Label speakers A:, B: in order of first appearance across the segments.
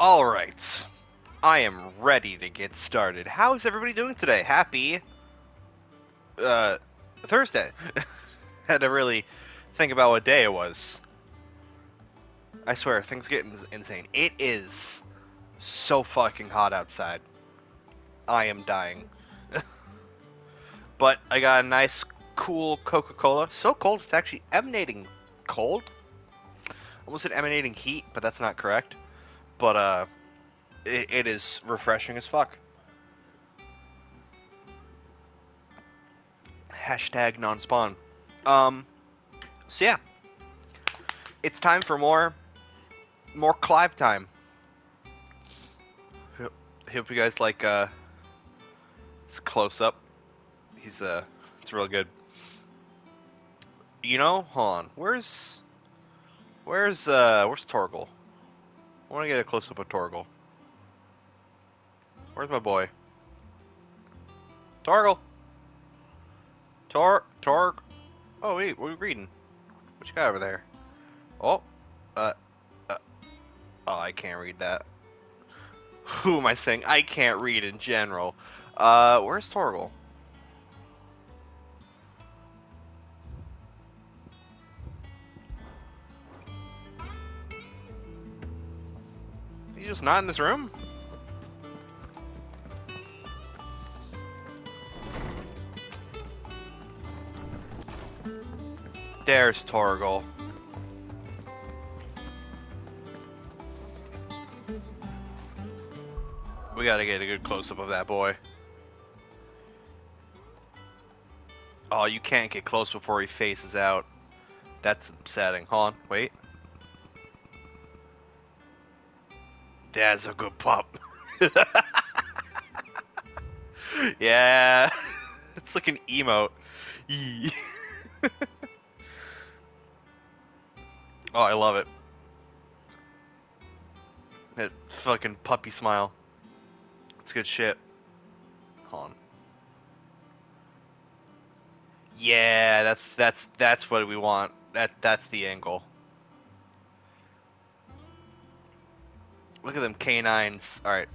A: Alright, I am ready to get started. How is everybody doing today? Happy, uh, Thursday. Had to really think about what day it was. I swear, things get insane. It is so fucking hot outside. I am dying. But I got a nice, cool Coca-Cola. So cold, it's actually emanating cold. Almost said emanating heat, but that's not correct. But, it is refreshing as fuck. Hashtag non-spawn. So yeah. It's time for more Clive time. Hope you guys like, this close-up. It's real good. You know, hold on. Where's Torgal? I want to get a close-up of Torgal. Where's my boy? Torgal! Torg. Oh, wait, what are you reading? What you got over there? Oh, oh, I can't read that. Who am I saying? I can't read in general. Where's Torgal? He's just not in this room? There's Torgal. We gotta get a good close-up of that boy. Oh, you can't get close before he faces out. That's upsetting. Hold on, wait. That's a good pup. Yeah. It's like an emote. Oh, I love it. That fucking puppy smile. It's good shit. Hold on. Yeah, that's what we want. That's the angle. Look at them canines. Alright.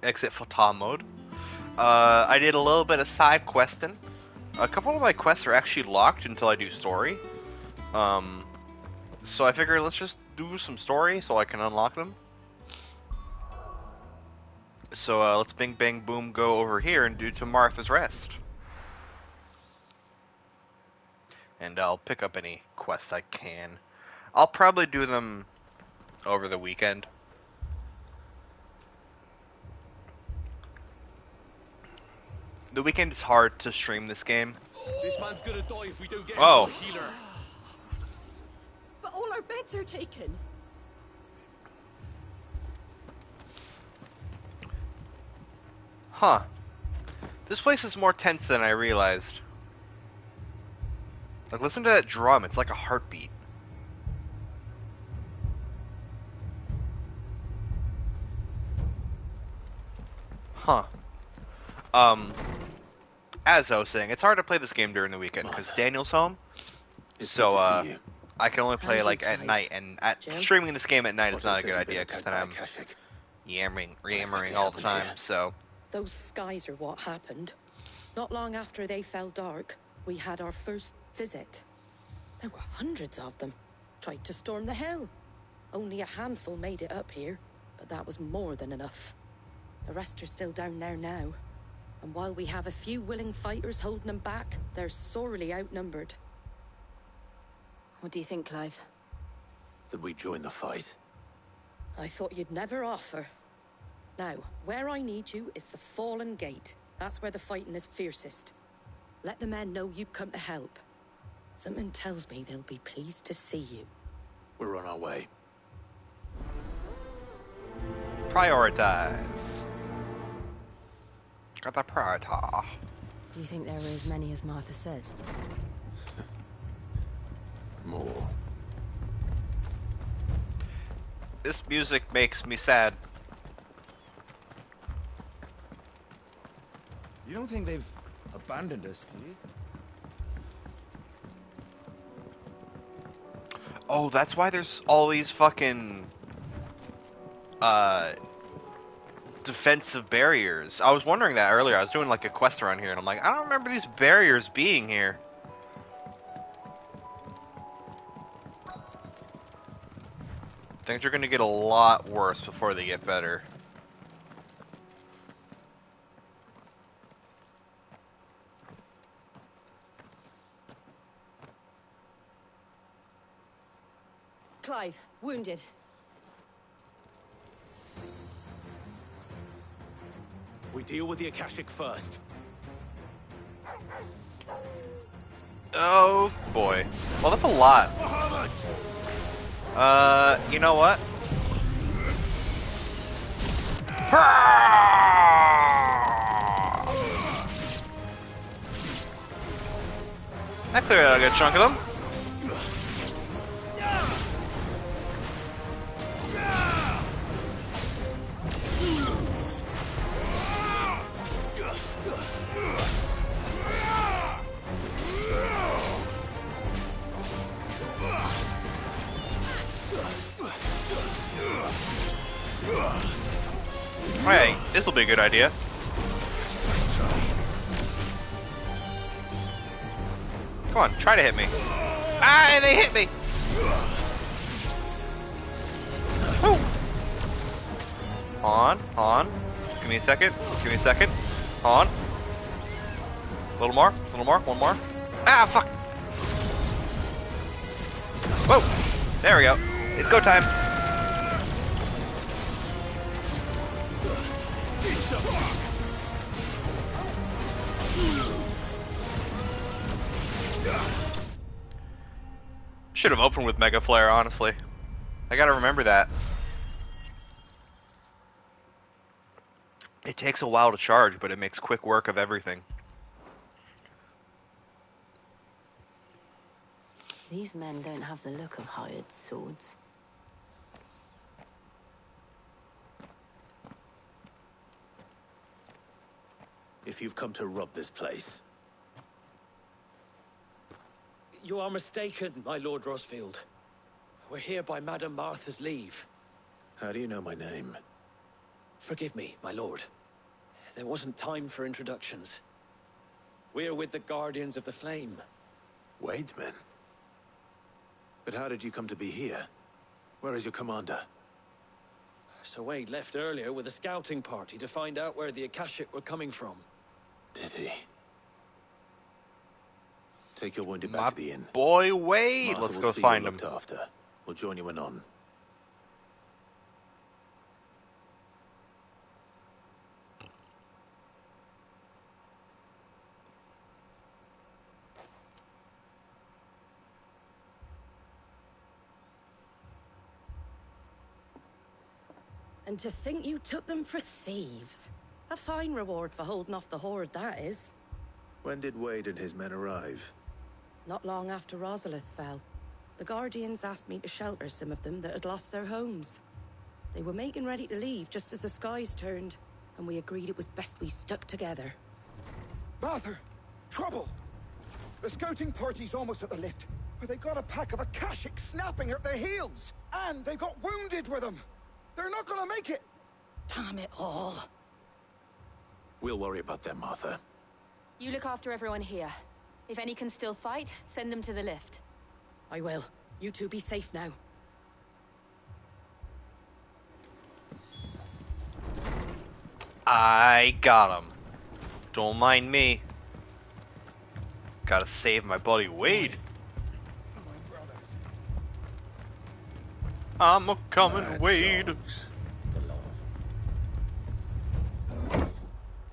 A: Exit photon mode. I did a little bit of side questing. A couple of my quests are actually locked until I do story. So I figured let's just do some story so I can unlock them. So let's bing bang boom go over here and do to Martha's Rest. And I'll pick up any quests I can. I'll probably do them over the weekend. The weekend is hard to stream this game.
B: This man's gonna die if we don't get him
A: Oh.
B: to the healer.
C: But all our beds are taken.
A: Huh. This place is more tense than I realized. Like, listen to that drum. It's like a heartbeat. Huh. As I was saying, it's hard to play this game during the weekend because Daniel's home. So, I can only play, like, at night, and streaming this game at night is not a good idea because then I'm yammering all the time, so...
C: Those skies are what happened. Not long after they fell dark, we had our first visit. There were hundreds of them. Tried to storm the hill. Only a handful made it up here, but that was more than enough. The rest are still down there now. And while we have a few willing fighters holding them back, they're sorely outnumbered.
D: What do you think, Clive?
B: That we join the fight.
C: I thought you'd never offer. Now, where I need you is the Fallen Gate. That's where the fighting is fiercest. Let the men know you come to help. Something tells me they'll be pleased to see you.
B: We're on our way.
A: Prioritize. Got the prioritize.
D: Do you think there are as many as Martha says?
B: More.
A: This music makes me sad.
E: You don't think they've abandoned us, do you?
A: Oh, that's why there's all these fucking uh defensive barriers. I was wondering that earlier. I was doing like a quest around here, and I'm like, I don't remember these barriers being here. Things are gonna get a lot worse before they get better.
D: Clive, wounded.
B: We deal with the Akashic first.
A: Oh boy. Well, that's a lot. You know what? I cleared out a good chunk of them. Hey, this will be a good idea. Come on, try to hit me. Ah, they hit me! Woo! On. Give me a second. On. A little more, one more. Ah, fuck! Whoa! There we go. It's go time. Should have opened with Mega Flare, honestly. I gotta remember that. It takes a while to charge, but it makes quick work of everything.
D: These men don't have the look of hired swords.
B: If you've come to rob this place,
E: You are mistaken, my Lord Rosfield. We're here by Madame Martha's leave.
B: how do you know my name?
E: Forgive me, my lord. There wasn't time for introductions. We're with the Guardians of the Flame.
B: Wade's men? But how did you come to be here? Where is your commander?
E: Sir Wade left earlier with a scouting party to find out where the Akashic were coming from.
B: Did he? Take your wounded
A: My
B: back to the inn.
A: boy Wade!
B: Martha
A: Let's
B: will
A: go
B: see
A: find
B: you
A: him.
B: looked after. We'll join you anon.
C: And to think you took them for thieves. A fine reward for holding off the horde, that is.
B: When did Wade and his men arrive?
C: Not long after Rosalith fell, the Guardians asked me to shelter some of them that had lost their homes. They were making ready to leave just as the skies turned, and we agreed it was best we stuck together.
F: Martha! Trouble! The scouting party's almost at the lift, but they got a pack of Akashic snapping at their heels! And they got wounded with them! They're not gonna make it!
C: Damn it all.
B: We'll worry about them, Martha.
D: You look after everyone here. If any can still fight, send them to the lift.
C: I will. You two be safe now.
A: I got him. Don't mind me. Gotta save my buddy Wade.
F: My brothers.
A: I'm a coming
B: Mad
A: Wade.
B: dogs.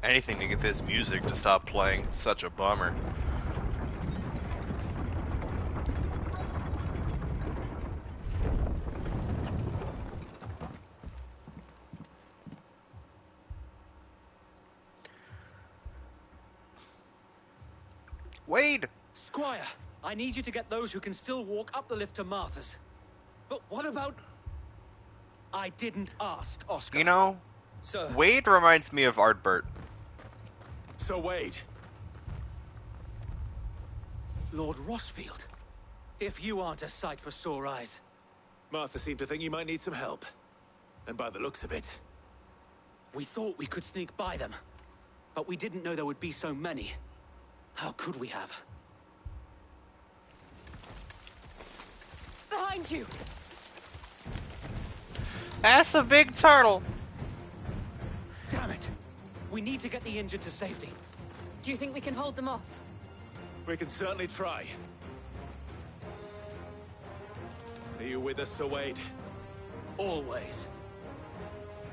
A: Anything to get this music to stop playing. Such a bummer. Wade!
E: Squire, I need you to get those who can still walk up the lift to Martha's. But what about... I didn't ask, Oscar.
A: You know,
E: Sir,
A: Wade reminds me of Artbert.
B: So Wade,
E: Lord Rosfield. If you aren't a sight for sore eyes.
B: Martha seemed to think you might need some help. And by the looks of it...
E: We thought we could sneak by them. But we didn't know there would be so many. How could we have?
C: Behind you!
A: That's a big turtle.
E: Damn it! We need to get the injured to safety.
D: Do you think we can hold them off?
B: We can certainly try. Are you with us, Sir Wade?
E: Always.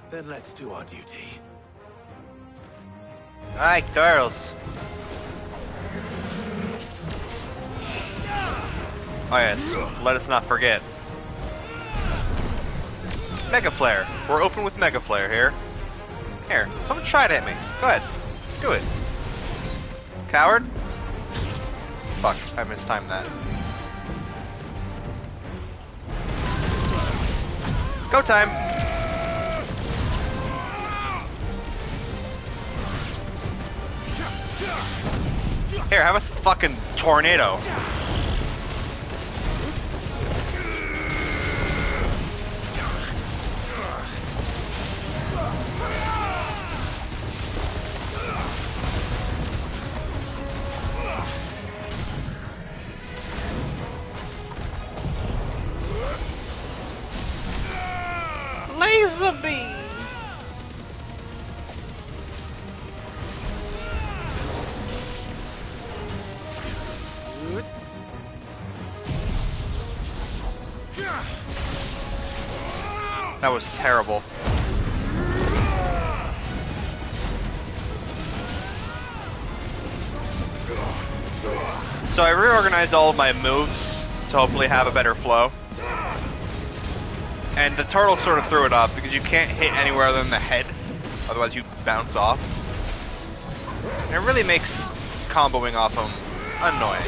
B: Then let's do our duty.
A: Alright, turtles. Oh yes, let us not forget. Mega Flare. We're open with Mega Flare here. Here, someone try it at me. Go ahead. Do it. Coward? Fuck, I mistimed that. Go time! Here, have a fucking tornado. Laser beam! That was terrible. So I reorganized all of my moves to hopefully have a better flow. And the turtle sort of threw it off because you can't hit anywhere other than the head, otherwise you bounce off. And it really makes comboing off them annoying.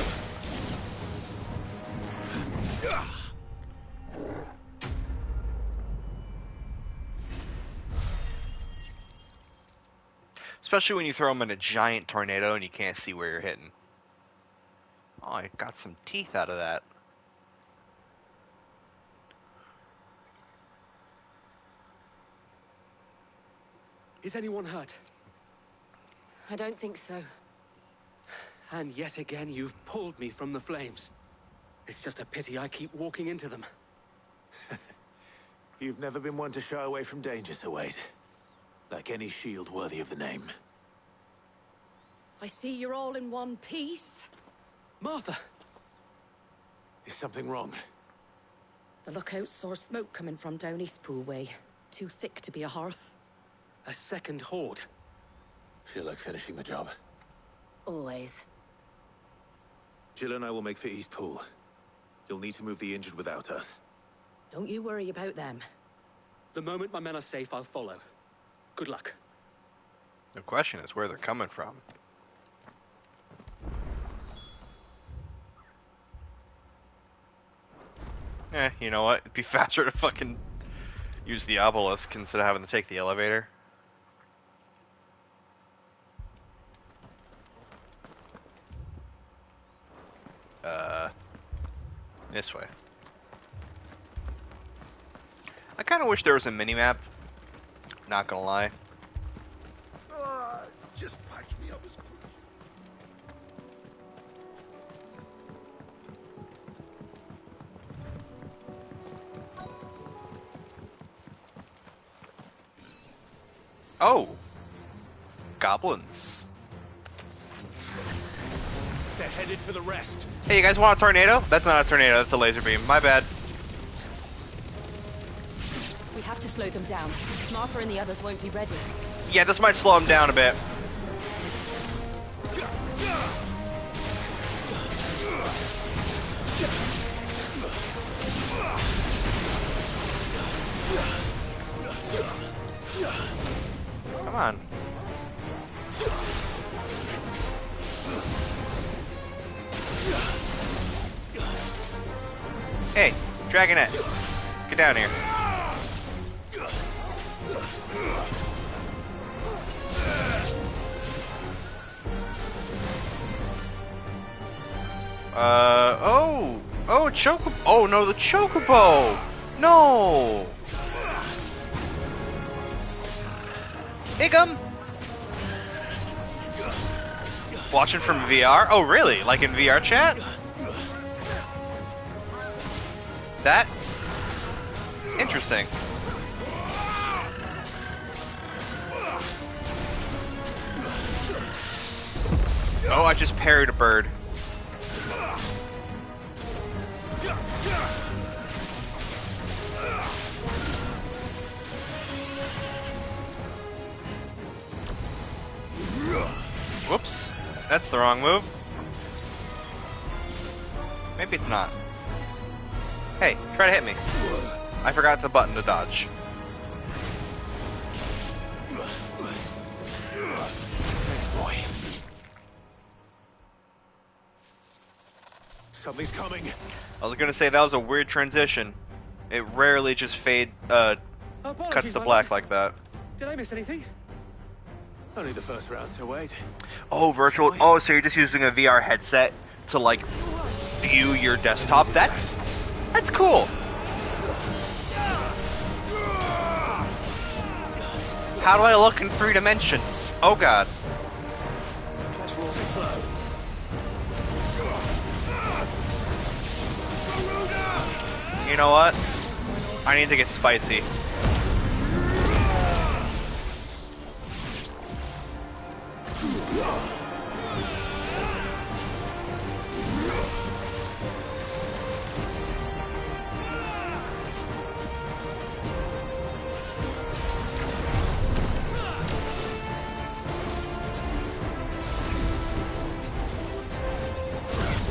A: Especially when you throw them in a giant tornado and you can't see where you're hitting. Oh, I got some teeth out of that.
E: Is anyone hurt?
D: I don't think so.
E: And yet again, you've pulled me from the flames. It's just a pity I keep walking into them.
B: You've never been one to shy away from danger, Sir Wade. Like any shield worthy of the name.
C: I see you're all in one piece.
E: Martha!
B: Is something wrong?
C: The lookout saw smoke coming from down East Pool way. Too thick to be a hearth.
E: A second horde.
B: Feel like finishing the job.
D: Always.
B: Jill and I will make for East Pool. You'll need to move the injured without us.
C: Don't you worry about them.
E: The moment my men are safe, I'll follow. Good luck.
A: The question is where they're coming from. You know what? It'd be faster to fucking use the obelisk instead of having to take the elevator. This way. I kind of wish there was a mini-map. Not gonna lie.
F: Just patch me up as quick.
A: Oh! Goblins.
B: They're headed for the rest.
A: Hey, you guys want a tornado? That's not a tornado, that's a laser beam. My bad.
D: We have to slow them down. Martha and the others won't be ready.
A: Yeah, this might slow them down a bit. Come on. Hey, Dragonette. Get down here. Oh, chocobo. Oh no, the chocobo. No. Higgum. Watching from VR? Oh really? Like in VR chat? That? Interesting. Oh, I just parried a bird. Whoops. That's the wrong move. Maybe it's not. Hey, try to hit me. I forgot the button to dodge.
B: Thanks, boy. Something's coming.
A: I was gonna say that was a weird transition. It rarely just cuts
E: Apologies,
A: to
E: my
A: black
E: lord.
A: like that.
E: Did I miss anything?
B: Only the first round, so wait.
A: Oh, virtual. Oh, so you're just using a VR headset to like view your desktop. That's cool. How do I look in 3 dimensions? Oh god.
B: Let's roll it slow.
A: You know what? I need to get spicy.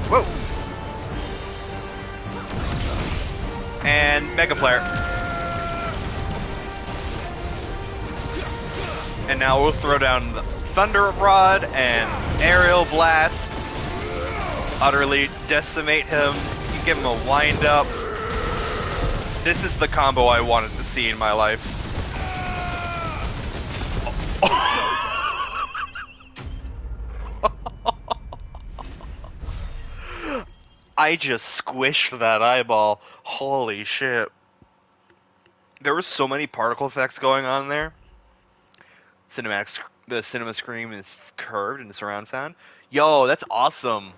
A: Whoa! And Mega Player. And now we'll throw down the Thunder Rod and Aerial Blast. Utterly decimate him. Give him a wind up. This is the combo I wanted to see in my life. I just squished that eyeball. Holy shit. There were so many particle effects going on there. The cinema screen is curved in surround sound. Yo, that's awesome.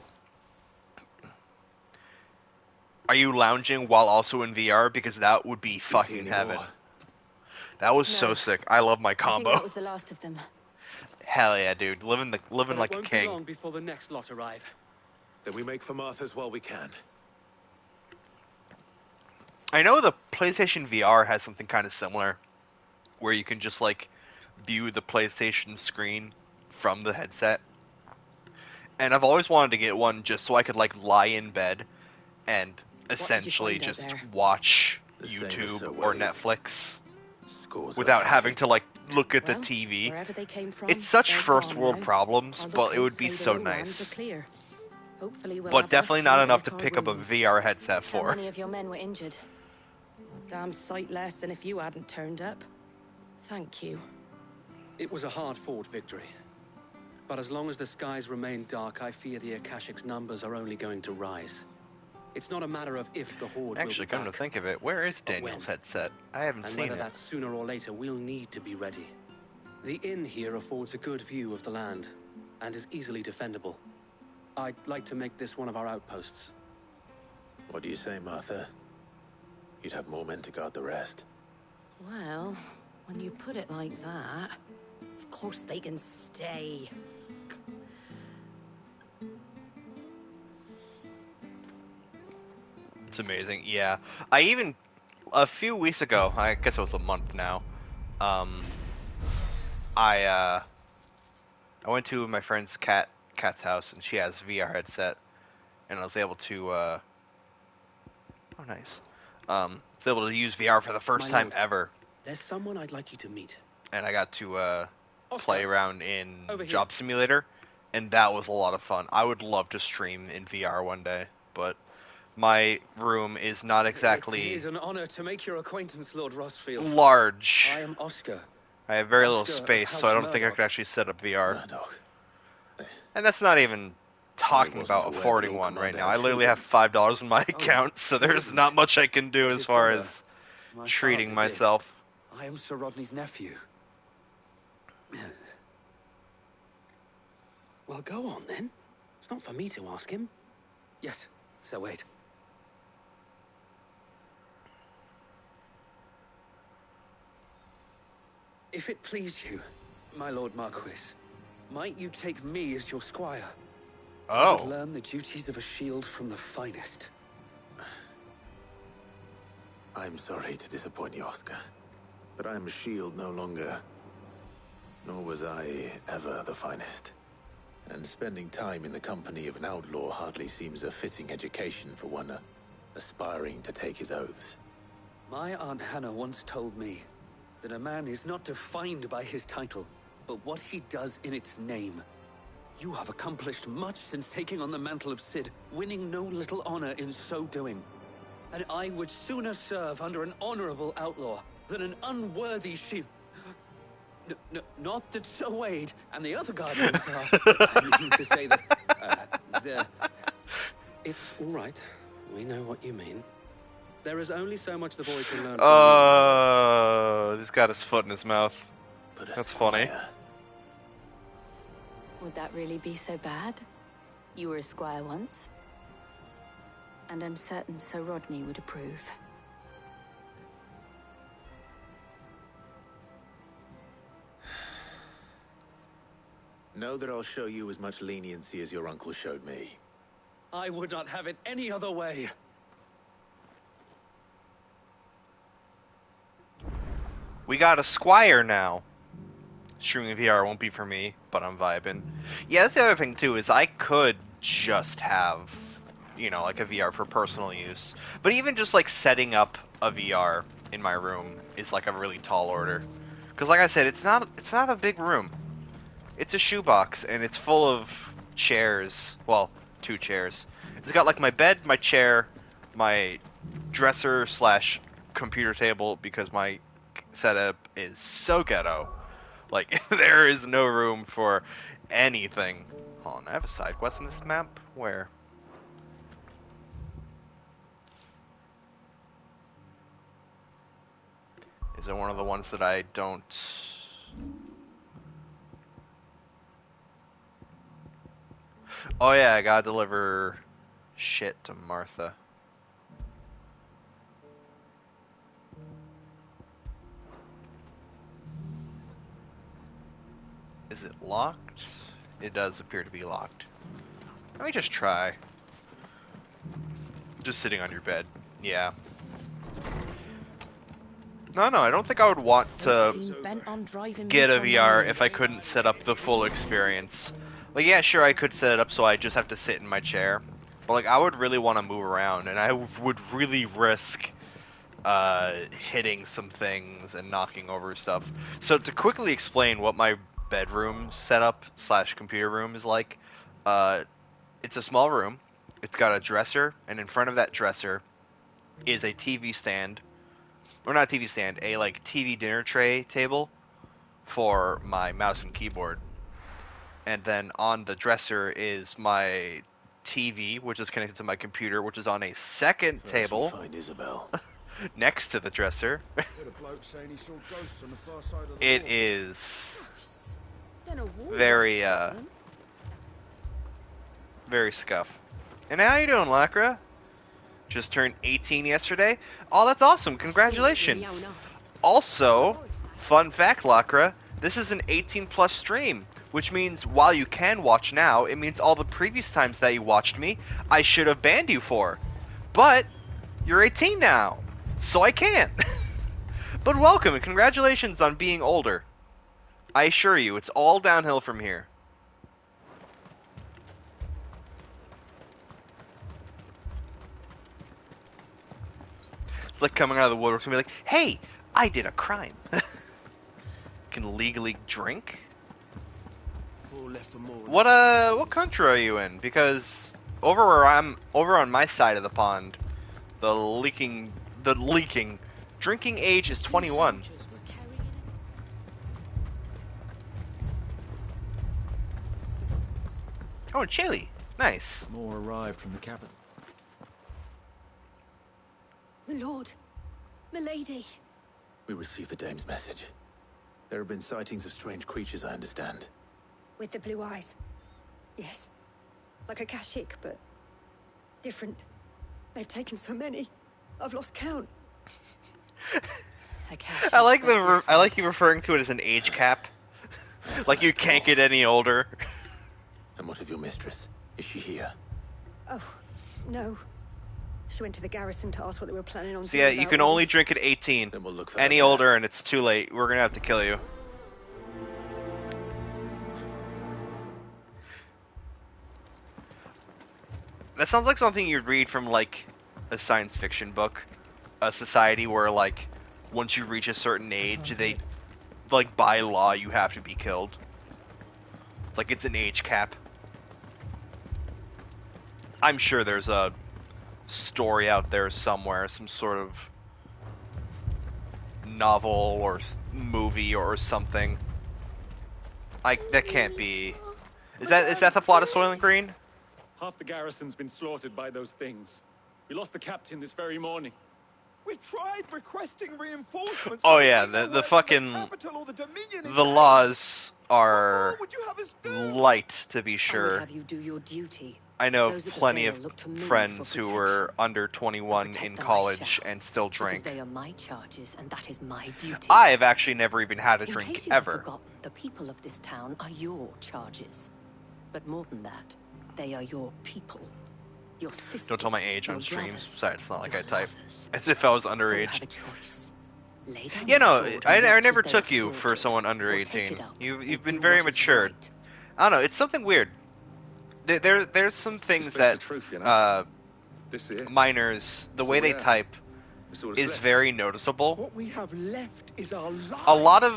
A: Are you lounging while also in VR? Because that would be fucking heaven. That was so
D: No.
A: sick. I love my
D: I think
A: combo.
D: that was the last of them.
A: Hell yeah, dude. Living
E: But
A: like
E: it
A: a
E: won't be
A: king.
E: long before the next lot arrive.
B: Then we make for Martha's while we can.
A: I know the PlayStation VR has something kind of similar, where you can just like view the PlayStation screen from the headset. And I've always wanted to get one just so I could like lie in bed and essentially
C: find out
A: just
C: there?
A: watch
B: The same as
A: YouTube
B: Sir
A: or
B: Wade.
A: Netflix
B: Scores
A: without
B: of
A: having to like look at
C: Well,
A: the TV.
C: wherever they came from,
A: It's such
C: they're
A: first
C: gone
A: world
C: now.
A: problems,
C: Our
A: but it would
C: lookouts
A: be
C: say the
A: so
C: lowlands are
A: nice.
C: clear. Hopefully we'll
A: But
C: have
A: definitely
C: enough
A: not
C: to
A: enough to
C: lick our
A: pick up a
C: wounds.
A: VR headset
D: How
A: for.
D: many of your men were injured?
C: A damn sight less than if you hadn't turned up. Thank you.
E: It was a hard-fought victory. But as long as the skies remain dark, I fear the Akashic's numbers are only going to rise. It's not a matter of if the Horde
A: Actually,
E: will be
A: come to
E: back,
A: think of it, where is
E: but
A: Daniel's
E: when?
A: headset? I haven't
E: and
A: seen
E: whether
A: it.
E: that's sooner or later, we'll need to be ready. The inn here affords a good view of the land, and is easily defendable. I'd like to make this one of our outposts.
B: What do you say, Martha? You'd have more men to guard the rest.
C: Well, when you put it like that, of course they can stay.
A: It's amazing. Yeah, I even a few weeks ago, I guess it was a month now. I went to my friend's cat's house, and she has VR headset, and I was able to. Oh, nice. Was able to use VR for the first
E: My
A: time
E: lord.
A: ever,
E: There's someone I'd like you to meet.
A: and I got to
E: Oscar,
A: play around in
E: over here.
A: Job Simulator, and that was a lot of fun. I would love to stream in VR one day, but my room is not
G: It
A: exactly
G: is an honor to make your acquaintance, Lord Rossfield.
A: large.
G: I am Oscar.
A: I have very little
G: Oscar of
A: space, so
G: House
A: I don't think I
G: Murdoch.
A: could actually set up VR.
B: Murdoch.
A: And that's not even talking
B: wasn't
A: about
B: aware the
A: affording
B: Lord
A: one right
B: Commander
A: now.
B: had
A: I literally
B: children.
A: have $5 in my
G: Oh,
A: account, so
G: you
A: there's
G: didn't.
A: not much I can do
G: But
A: as
G: his
A: far
G: brother,
A: as
G: my
A: treating
G: father did.
A: myself.
G: I am Sir Rodney's nephew.
E: Well, go on then. It's not for me to ask him.
G: Yes, Sir Wade. If it please you, my Lord Marquis, might you take me as your squire? I would
A: Oh.
G: learn the duties of a shield from the finest.
B: I'm sorry to disappoint you, Oscar, but I am a shield no longer. Nor was I ever the finest. And spending time in the company of an outlaw hardly seems a fitting education for one aspiring to take his oaths.
G: My Aunt Hannah once told me that a man is not defined by his title, but what he does in its name. You have accomplished much since taking on the mantle of Cid, winning no little honor in so doing. And I would sooner serve under an honorable outlaw than an unworthy shield. Not that Sir Wade and the other guardians are. I mean to say that the.
E: It's all right. We know what you mean. There is only so much the boy can learn from me.
A: Oh, he's got his foot in his mouth.
B: But a
A: That's funny.
B: squire,
D: Would that really be so bad? You were a squire once. And I'm certain Sir Rodney would approve.
B: know that I'll show you as much leniency as your uncle showed me.
G: I would not have it any other way.
A: We got a squire now. Streaming VR won't be for me, but I'm vibing. Yeah, that's the other thing too, is I could just have, you know, like a VR for personal use. But even just like setting up a VR in my room is like a really tall order. Because like I said, it's not a big room. It's a shoebox, and it's full of chairs. Well, 2 chairs. It's got like my bed, my chair, my dresser slash computer table, because my setup is so ghetto. Like, there is no room for anything. Hold on, I have a side quest in this map? Where? Is it one of the ones that I don't... Oh yeah, I gotta deliver shit to Martha. Is it locked? It does appear to be locked. Let me just try. Just sitting on your bed. Yeah. No, I don't think I would want to
C: Seemed bent on driving me
A: get a
C: from
A: VR
C: my
A: if I couldn't set up the full experience. Like, yeah, sure, I could set it up so I just have to sit in my chair. But, like, I would really want to move around, and I would really risk hitting some things and knocking over stuff. So, to quickly explain what my bedroom setup slash computer room is like, it's a small room. It's got a dresser, and in front of that dresser is a TV stand. Or not a TV stand, a, like, TV dinner tray table for my mouse and keyboard. And then on the dresser is my TV, which is connected to my computer, which is on a second
B: First we
A: table
B: find Isabel.
A: next to the dresser.
F: Heard a bloke saying he saw ghosts on the far side of the
A: It
F: wall.
A: is
C: Then a wall
A: very,
C: won't stop them.
A: very scuff. And how you doing, Lacra? Just turned 18 yesterday? Oh, that's awesome. Congratulations. Also, fun fact, Lacra, this is an 18 plus stream, which means while you can watch now, it means all the previous times that you watched me, I should have banned you for. But you're 18 now, so I can't. But welcome and congratulations on being older. I assure you, it's all downhill from here. It's like coming out of the woodworks and be like, hey, I did a crime. Can legally drink? What country are you in? Because over where I'm, over on my side of the pond, the leaking drinking age is 21. Oh, in Chile. Nice.
H: More arrived from the capital.
C: My lord. Milady.
B: We received the dame's message. There have been sightings of strange creatures, I understand.
C: With the blue eyes. Yes. Like a Kashik, but different. They've taken so many. I've lost count.
A: I like I like you referring to it as an age cap. Like you can't get any older.
B: And what of your mistress? Is she here?
C: Oh, no. She went to the garrison to ask what they were planning on
A: So
C: doing.
A: yeah, you
C: about
A: can
C: all
A: only
C: this.
A: drink at 18.
B: Then we'll look for
A: Any
B: her there.
A: older and it's too late. We're gonna have to kill you. That sounds like something you'd read from like a science fiction book. A society where like once you reach a certain age, they like by law you have to be killed. It's like it's an age cap. I'm sure there's a story out there somewhere, some sort of novel or movie or something. That can't be. Is that the plot of Soylent Green?
H: Half the garrison's been slaughtered by those things. We lost the captain this very morning.
F: We've tried requesting reinforcements.
A: Oh
F: but
A: yeah,
F: there's no
A: the
F: word from
A: fucking
F: capital or the Dominion in
A: the
F: days.
A: laws
F: What more
A: are
F: would you have us do?
A: light, to be
C: I would
A: sure.
C: have you do your duty.
A: I know
C: Those at the
A: plenty
C: Vale
A: of
C: look to me
A: friends
C: for
A: who were
C: protection.
A: under 21
C: Protect
A: in
C: them I
A: college
C: shall,
A: and still
C: Because
A: drink.
C: they are my charges, and that is my duty.
A: I've actually never even had a
C: In
A: drink
C: case you have
A: ever.
C: forgotten, the people of this town are your charges. But more than that, they are your people. Your sisters.
A: Don't tell my age
C: your
A: on streams.
C: brothers,
A: Besides, it's not like
C: your
A: I type.
C: lovers.
A: As if I was
C: So you
A: underage.
C: have a choice. Lay down
A: Yeah,
C: your
A: no,
C: sword
A: I
C: and watch
A: never
C: as they
A: took
C: are
A: you for
C: slaughtered,
A: someone under
C: or take
A: 18.
C: it up
A: You've
C: and
A: been
C: do
A: very
C: what is
A: matured.
C: right.
A: I don't know, it's something weird. There's some things
I: Speaks
A: that
I: the truth, you know. This here.
A: minors, the
I: So
A: way
I: we
A: they
I: have.
A: type
I: It's all that's
A: is
I: left.
A: very noticeable.
F: What we have left is our lives.
A: A lot of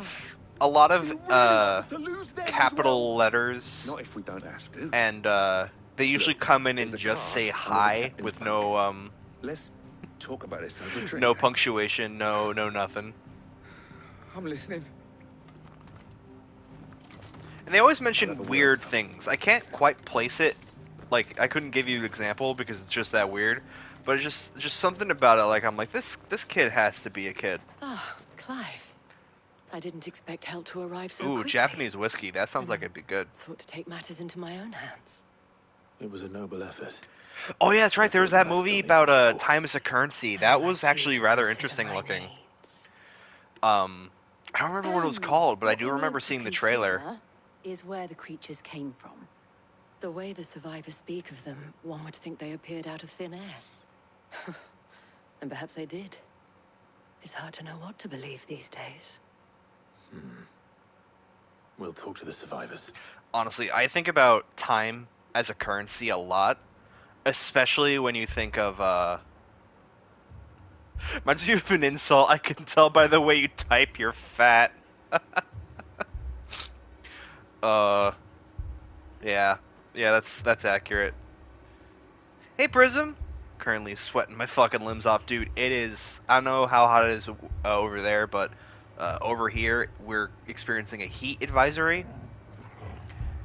F: Do you really want us to lose them as
A: capital
F: well?
A: letters
I: Not if we don't have to.
A: and they usually
I: Look,
A: come in
I: there's
A: and
I: a
A: just say
I: cast under the
A: hi
I: captain's
A: with
I: bunk. Let's talk about this over a drink.
A: no punctuation, no nothing.
F: I'm listening.
A: And they always mention
I: Whatever
A: weird
I: works.
A: things. I can't quite place it. Like I couldn't give you an example because it's just that weird. But it's just something about it. Like I'm like this kid has to be a kid.
C: Ah, Clive. I didn't expect help to arrive so
A: Ooh,
C: quickly.
A: Japanese whiskey. That sounds like it'd be good.
C: Sought to take matters into my own hands.
B: It was a noble effort.
A: Oh yeah, that's right. There was that movie about
B: support.
A: time as a currency.
C: I'd
A: That
C: like
A: was
C: you
A: actually
C: to
A: rather
C: consider
A: interesting
C: my
A: looking.
C: needs.
A: I don't remember what it was called, but I
C: What
A: do
C: we
A: remember
C: need to
A: seeing the trailer.
C: consider Is where the creatures came from. The way the survivors speak of them, one would think they appeared out of thin air. And perhaps they did. It's hard to know what to believe these days.
B: We'll talk to the survivors.
A: Honestly, I think about time as a currency a lot, especially when you think of reminds me of an insult. I can tell by the way you type you're fat. Yeah, that's accurate. Hey Prism, currently sweating my fucking limbs off, dude. It is. I don't know how hot it is over there, but over here we're experiencing a heat advisory.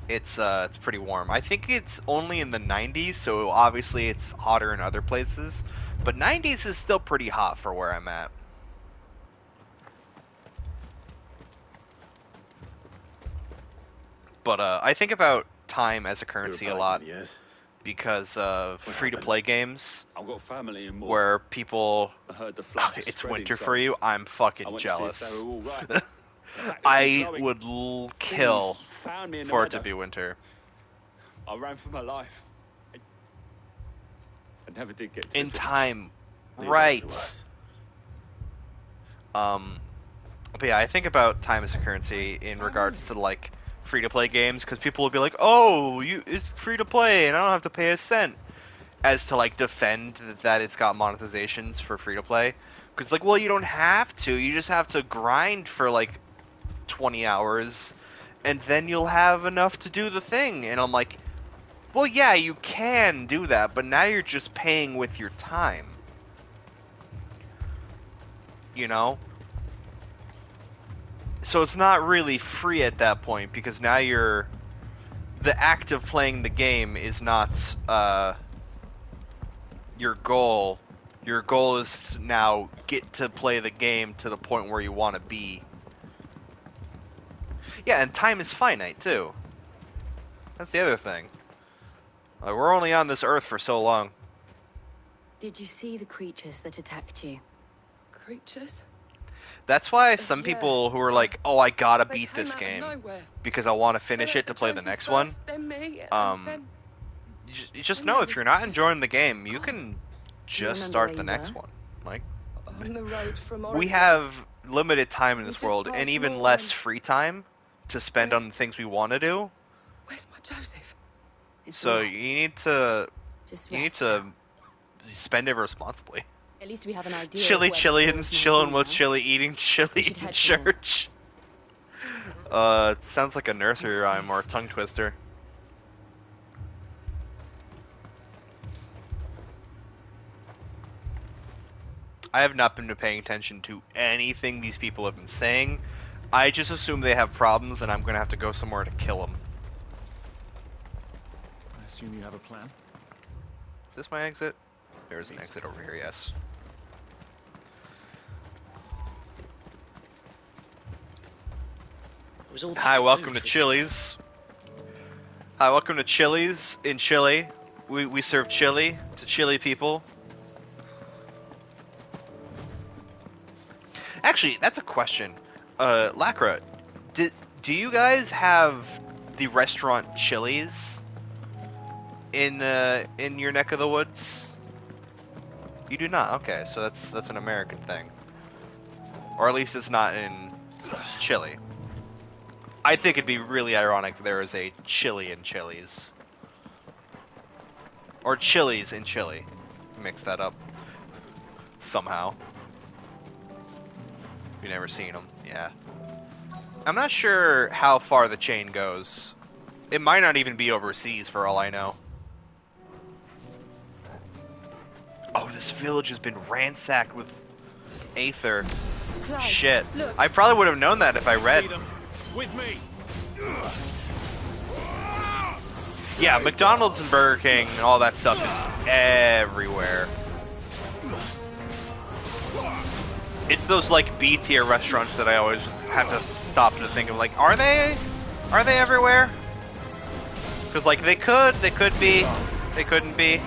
A: It's pretty warm. I think it's only in the 90s, so obviously it's hotter in other places. But 90s is still pretty hot for where I'm at. But I think about time as a currency
B: You're
A: a lot
B: pikeman, yes?
A: because of
B: What
A: free-to-play games
H: I've got family in war.
A: where people,
H: I heard the flood was
A: it's
H: spreading,
A: winter
H: so
A: for you. I'm
H: I
A: fucking
H: went to see if
A: jealous.
H: they were all right. Back to
A: I
H: going.
A: would
H: Things
A: kill
H: found me in the
A: for it to
H: meadow.
A: be winter.
H: I ran for my life. I never did get to
A: In
H: the finish.
A: time,
B: Leave it
A: right?
B: to us.
A: But yeah, I think about time as a currency in regards to like free-to-play games because people will be like, "Oh, it's free-to-play and I don't have to pay a cent," as to like defend that it's got monetizations for free-to-play. Because like, well, you don't have to. You just have to grind for like 20 hours, and then you'll have enough to do the thing. And I'm like, well, yeah, you can do that, but now you're just paying with your time. You know? So it's not really free at that point because now you're the act of playing the game is not your goal. Your goal is to now get to play the game to the point where you want to be. Yeah, and time is finite too. That's the other thing. We're only on this earth for so long.
D: Did you see the creatures that attacked you?
C: Creatures?
A: That's why some
C: Yeah.
A: people who are like, "Oh, I gotta
C: They
A: beat
C: came
A: this
C: out of
A: game
C: nowhere.
A: because I want to
C: They
A: finish
C: went
A: it to
C: for
A: play the
C: Josie
A: next
C: first,
A: one."
C: Then me,
A: Um,
C: and then
A: You just
C: and
A: know
C: they
A: if
C: were
A: you're not
C: just
A: enjoying the game, you can
D: Do you
A: just
D: remember
A: start
D: where
A: the
D: you
A: next
D: were?
A: one. Like,
C: on the road from
A: we
C: Origin.
A: have limited time in
C: We
A: this
C: just
A: world, and
C: passed
A: even
C: Norway.
A: less free time to spend
C: Where-
A: on the things we want to do.
C: Where's my Joseph?
D: It's
A: So
D: all right.
A: you need to
D: Just
A: you need
D: rest
A: to
D: now.
A: spend it responsibly.
D: At least we have an idea.
A: Chili
D: of where the boys
A: Chillians
D: might
A: chilling
D: be
A: with
D: now.
A: chili eating chili
D: We should
A: in
D: head for more.
A: church. It sounds like a nursery
D: You're
A: rhyme or a
D: safe.
A: tongue twister. I have not been paying attention to anything these people have been saying. I just assume they have problems and I'm gonna have to go somewhere to kill them.
H: I assume you have a plan?
A: Is this my exit? There's an exit over here, yes. Hi, welcome to Chili's. Hi, welcome to Chili's in Chile. We serve chili to Chile people. Actually, that's a question. Lacra, do you guys have the restaurant Chili's in your neck of the woods? You do not. Okay, so that's an American thing, or at least it's not in Chile. I think it'd be really ironic if there is a chili in Chili's, or Chili's in Chile. Mix that up somehow. You've never seen them, yeah. I'm not sure how far the chain goes. It might not even be overseas for all I know. Oh, this village has been ransacked with Aether.
C: Clive,
A: Shit.
C: look.
A: I probably would have known that if I read.
H: See them. With me.
A: Yeah, McDonald's and Burger King and all that stuff is everywhere. It's those like B tier restaurants that I always have to stop to think of, like, are they everywhere? Because like they could be, they couldn't be.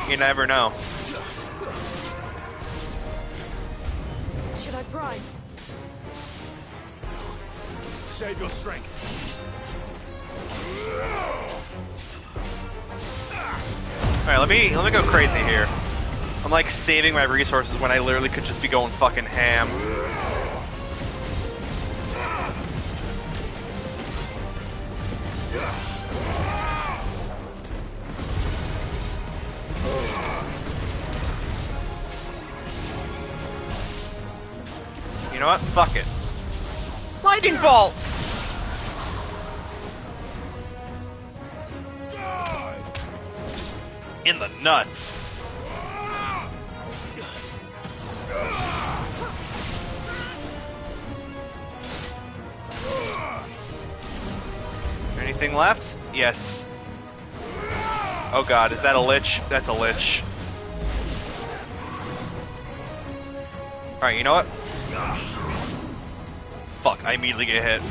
A: You never know.
C: Should I pry?
H: Save your strength.
A: All right, let me go crazy here. I'm like saving my resources when I literally could just be going fucking ham. You know what? Fuck it. Lightning bolt! In the nuts. Anything left? Yes. Oh god, is that a lich? That's a lich. Alright, you know what? Fuck, I immediately get hit.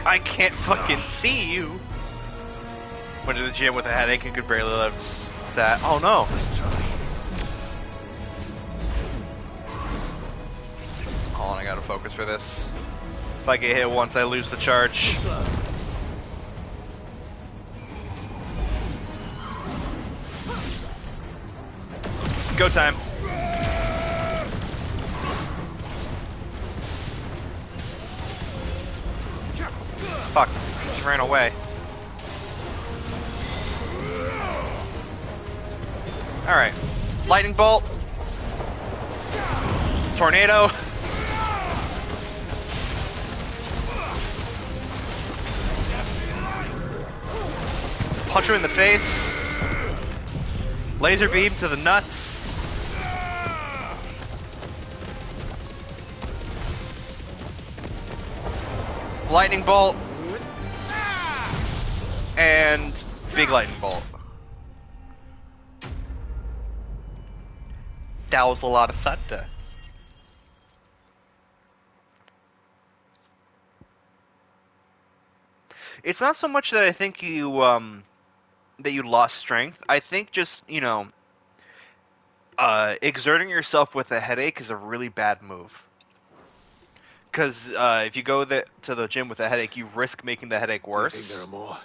A: I can't fucking see you. Went to the gym with a headache and could barely lift that. Oh no. Hold on, I gotta focus for this. If I get hit once, I lose the charge. Go time. Fuck, she ran away. Alright. Lightning bolt. Tornado. Punch him in the face. Laser beam to the nuts. Lightning bolt. And big lightning bolt. That was a lot of thunder. It's not so much that I think you that you lost strength. I think just, you know, exerting yourself with a headache is a really bad move. Because if you go to the gym with a headache, you risk making the headache
B: You think there
A: worse.
B: are more?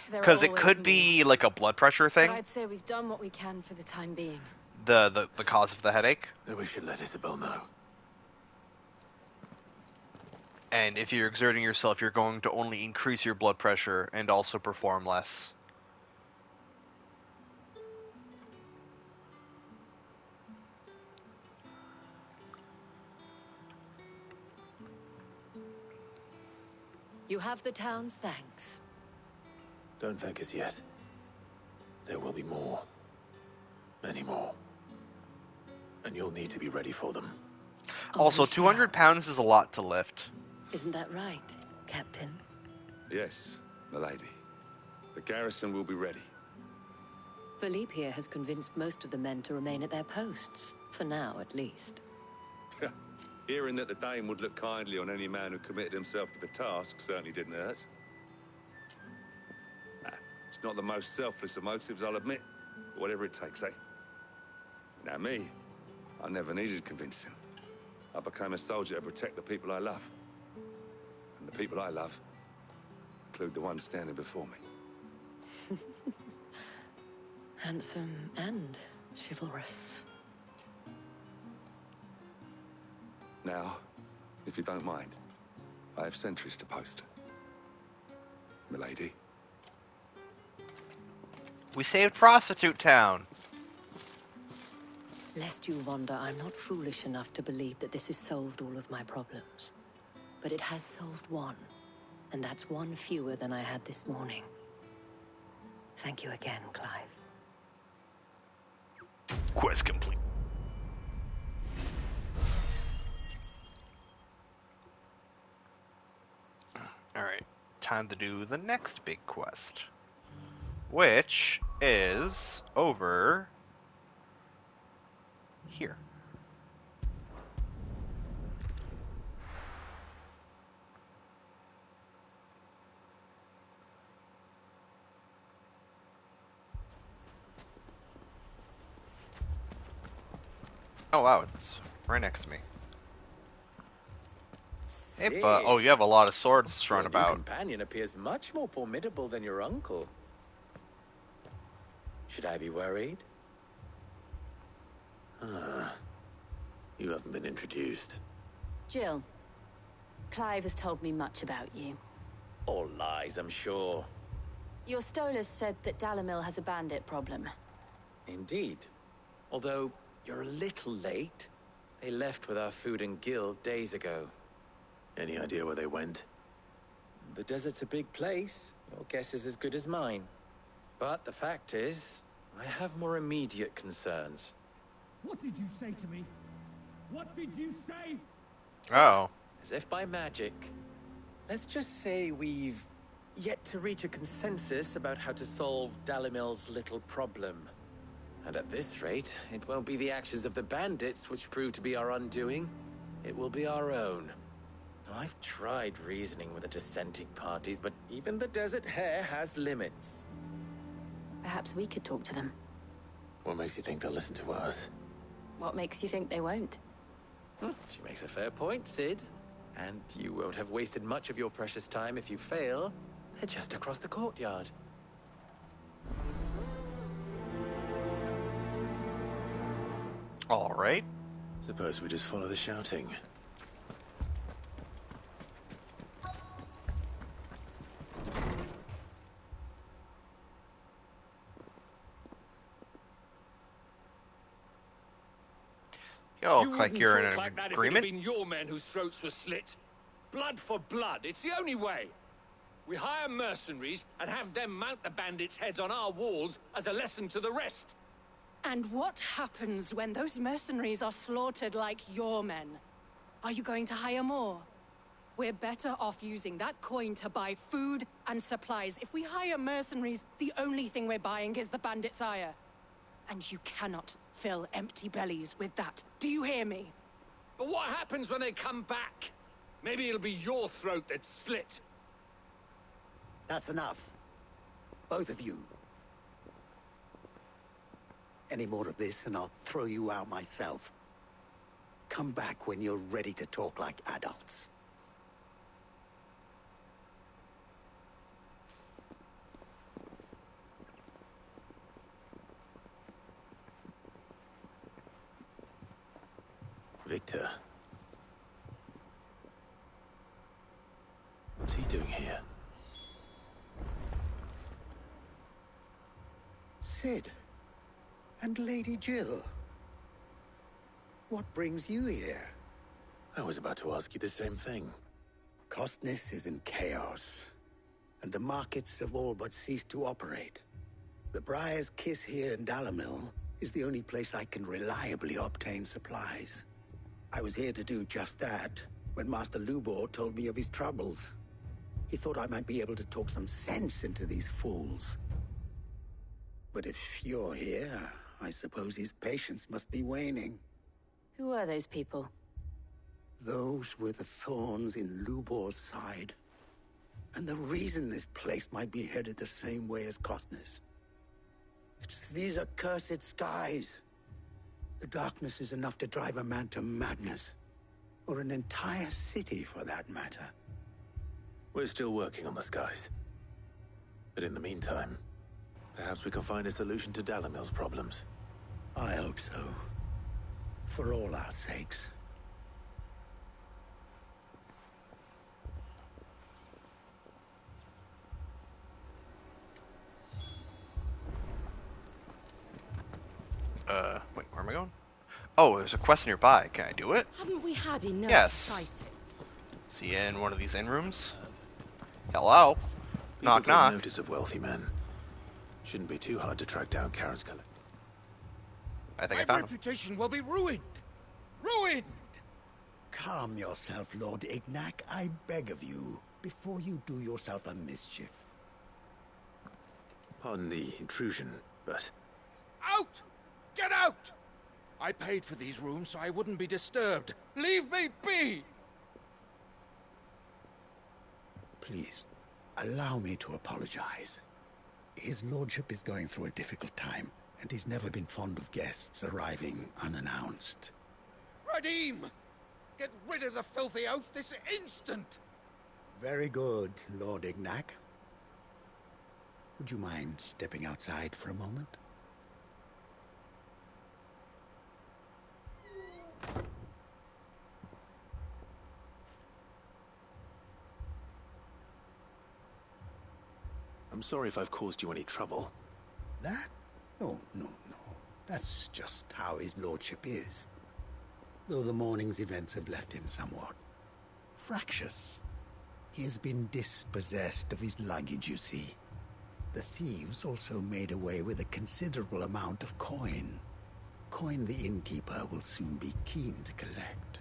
A: Because it could be like a blood pressure thing.
D: But I'd say we've done what we can for the time being.
A: The cause of the headache.
B: Then we should let Isabel know.
A: And if you're exerting yourself, you're going to only increase your blood pressure and also perform less.
C: You have the town's thanks.
B: Don't thank us yet. There will be more. Many more. And you'll need to be ready for them.
A: Also, 200 pounds is a lot to lift.
C: Isn't that right, Captain?
I: Yes, milady. The garrison will be ready.
C: Philippe here has convinced most of the men to remain at their posts. For now, at least.
I: Hearing that the Dame would look kindly on any man who committed himself to the task certainly didn't hurt. It's not the most selfless of motives, I'll admit. But whatever it takes, eh? Now me, I never needed convincing. I became a soldier to protect the people I love. And the people I love include the ones standing before me.
C: Handsome and chivalrous.
I: Now, if you don't mind, I have sentries to post. Milady.
A: We saved Prostitute Town.
C: Lest you wonder, I'm not foolish enough to believe that this has solved all of my problems. But it has solved one. And that's one fewer than I had this morning. Thank you again, Clive.
A: Quest complete. Alright, time to do the next big quest. Which is over here. Oh wow, it's right next to me. Hey, oh, you have a lot of swords strewn
J: Your
A: about.
J: new companion appears much more formidable than your uncle. Should I be worried?
B: You haven't been introduced.
D: Jill, Clive has told me much about you.
J: All lies, I'm sure.
D: Your Stolas said that Dalamil has a bandit problem.
J: Indeed. Although, you're a little late. They left with our food and guild days ago.
B: Any idea where they went?
J: The desert's a big place. Your guess is as good as mine. But the fact is, I have more immediate concerns.
K: What did you say to me? What did you say?
A: Oh.
J: As if by magic. Let's just say we've yet to reach a consensus about how to solve Dalimil's little problem. And at this rate, it won't be the actions of the bandits which prove to be our undoing. It will be our own. Now, I've tried reasoning with the dissenting parties, but even the Desert Hare has limits.
D: Perhaps we could talk to them.
B: What makes you think they'll listen to us?
D: What makes you think they won't?
J: She makes a fair point, Sid. And you won't have wasted much of your precious time if you fail. They're just across the courtyard.
A: All right.
B: Suppose we just follow the shouting.
A: You
H: You
A: look like
H: wouldn't
A: you're
H: talk
A: in
H: like
A: an
H: that if it had
A: agreement.
H: been your men whose throats were slit. Blood for blood. It's the only way. We hire mercenaries and have them mount the bandits' heads on our walls as a lesson to the rest.
L: And what happens when those mercenaries are slaughtered like your men? Are you going to hire more? We're better off using that coin to buy food and supplies. If we hire mercenaries, the only thing we're buying is the bandit's ire. And you cannot fill empty bellies with that. Do you hear me?
H: But what happens when they come back? Maybe it'll be your throat that's slit.
M: That's enough. Both of you. Any more of this and I'll throw you out myself. Come back when you're ready to talk like adults.
B: Victor. What's he doing here?
M: Sid. And Lady Jill. What brings you here?
B: I was about to ask you the same thing.
M: Costness is in chaos, and the markets have all but ceased to operate. The Briar's Kiss here in Dalamil is the only place I can reliably obtain supplies. I was here to do just that when Master Lubor told me of his troubles. He thought I might be able to talk some sense into these fools. But if you're here, I suppose his patience must be waning.
D: Who are those people?
M: Those were the thorns in Lubor's side. And the reason this place might be headed the same way as Costness. It's these accursed skies. The darkness is enough to drive a man to madness. Or an entire city, for that matter.
B: We're still working on the skies. But in the meantime, perhaps we can find a solution to Dalamil's problems.
M: I hope so. For all our sakes.
A: Wait, where am I going? Oh, there's a quest nearby. Can I do it?
C: Haven't we had enough
A: Yes.
C: fighting?
A: Is he in one of these inn rooms? Hello? Knock,
B: People
A: knock.
B: take notice of wealthy men. Shouldn't be too hard to track down Karen's collection.
A: I think I
F: My
A: found him.
F: reputation will be ruined. Ruined!
M: Calm yourself, Lord Ignac, I beg of you, before you do yourself a mischief.
B: Pardon the intrusion, but
F: Out! Get out! I paid for these rooms so I wouldn't be disturbed. Leave me be!
M: Please, allow me to apologize. His lordship is going through a difficult time, and he's never been fond of guests arriving unannounced.
F: Radim! Get rid of the filthy oaf this instant!
M: Very good, Lord Ignac. Would you mind stepping outside for a moment?
B: I'm sorry if I've caused you any trouble.
M: That? Oh, no. That's just how his lordship is. Though the morning's events have left him somewhat fractious. He has been dispossessed of his luggage, you see. The thieves also made away with a considerable amount of coin. Coin the innkeeper will soon be keen to collect.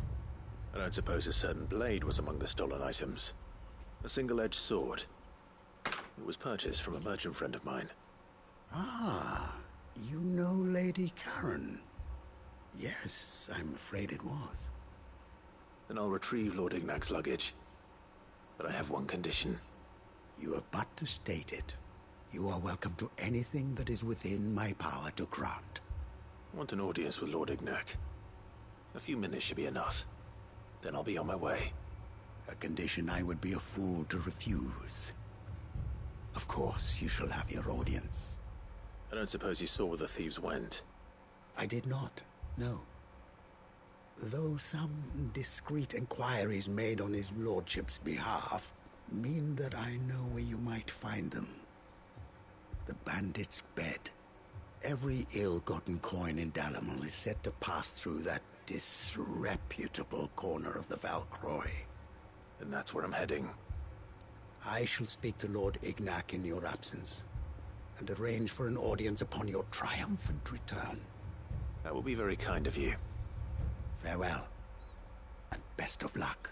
B: I don't suppose a certain blade was among the stolen items. A single-edged sword. It was purchased from a merchant friend of mine.
M: Ah, you know Lady Karen. Yes, I'm afraid it was.
B: Then I'll retrieve Lord Ignac's luggage. But I have one condition.
M: You have but to state it. You are welcome to anything that is within my power to grant.
B: I want an audience with Lord Ignac. A few minutes should be enough. Then I'll be on my way.
M: A condition I would be a fool to refuse. Of course, you shall have your audience.
B: I don't suppose you saw where the thieves went.
M: I did not, no. Though some discreet inquiries made on his lordship's behalf mean that I know where you might find them. The bandit's bed. Every ill-gotten coin in Dalamil is said to pass through that disreputable corner of the Valcroy.
B: And that's where I'm heading.
M: I shall speak to Lord Ignac in your absence, and arrange for an audience upon your triumphant return.
B: That will be very kind of you.
M: Farewell, and best of luck.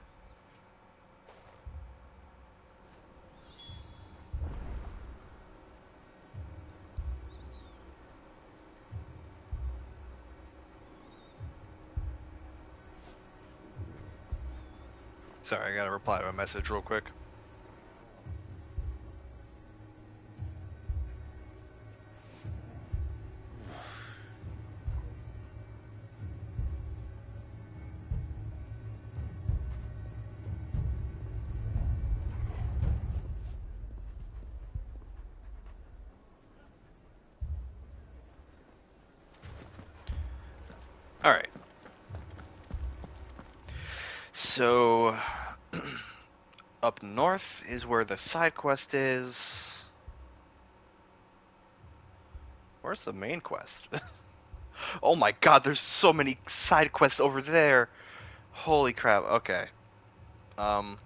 A: Sorry, I gotta reply to a message real quick. Alright. So, up north is where the side quest is. Where's the main quest? Oh my god, there's so many side quests over there. Holy crap, okay. Alright.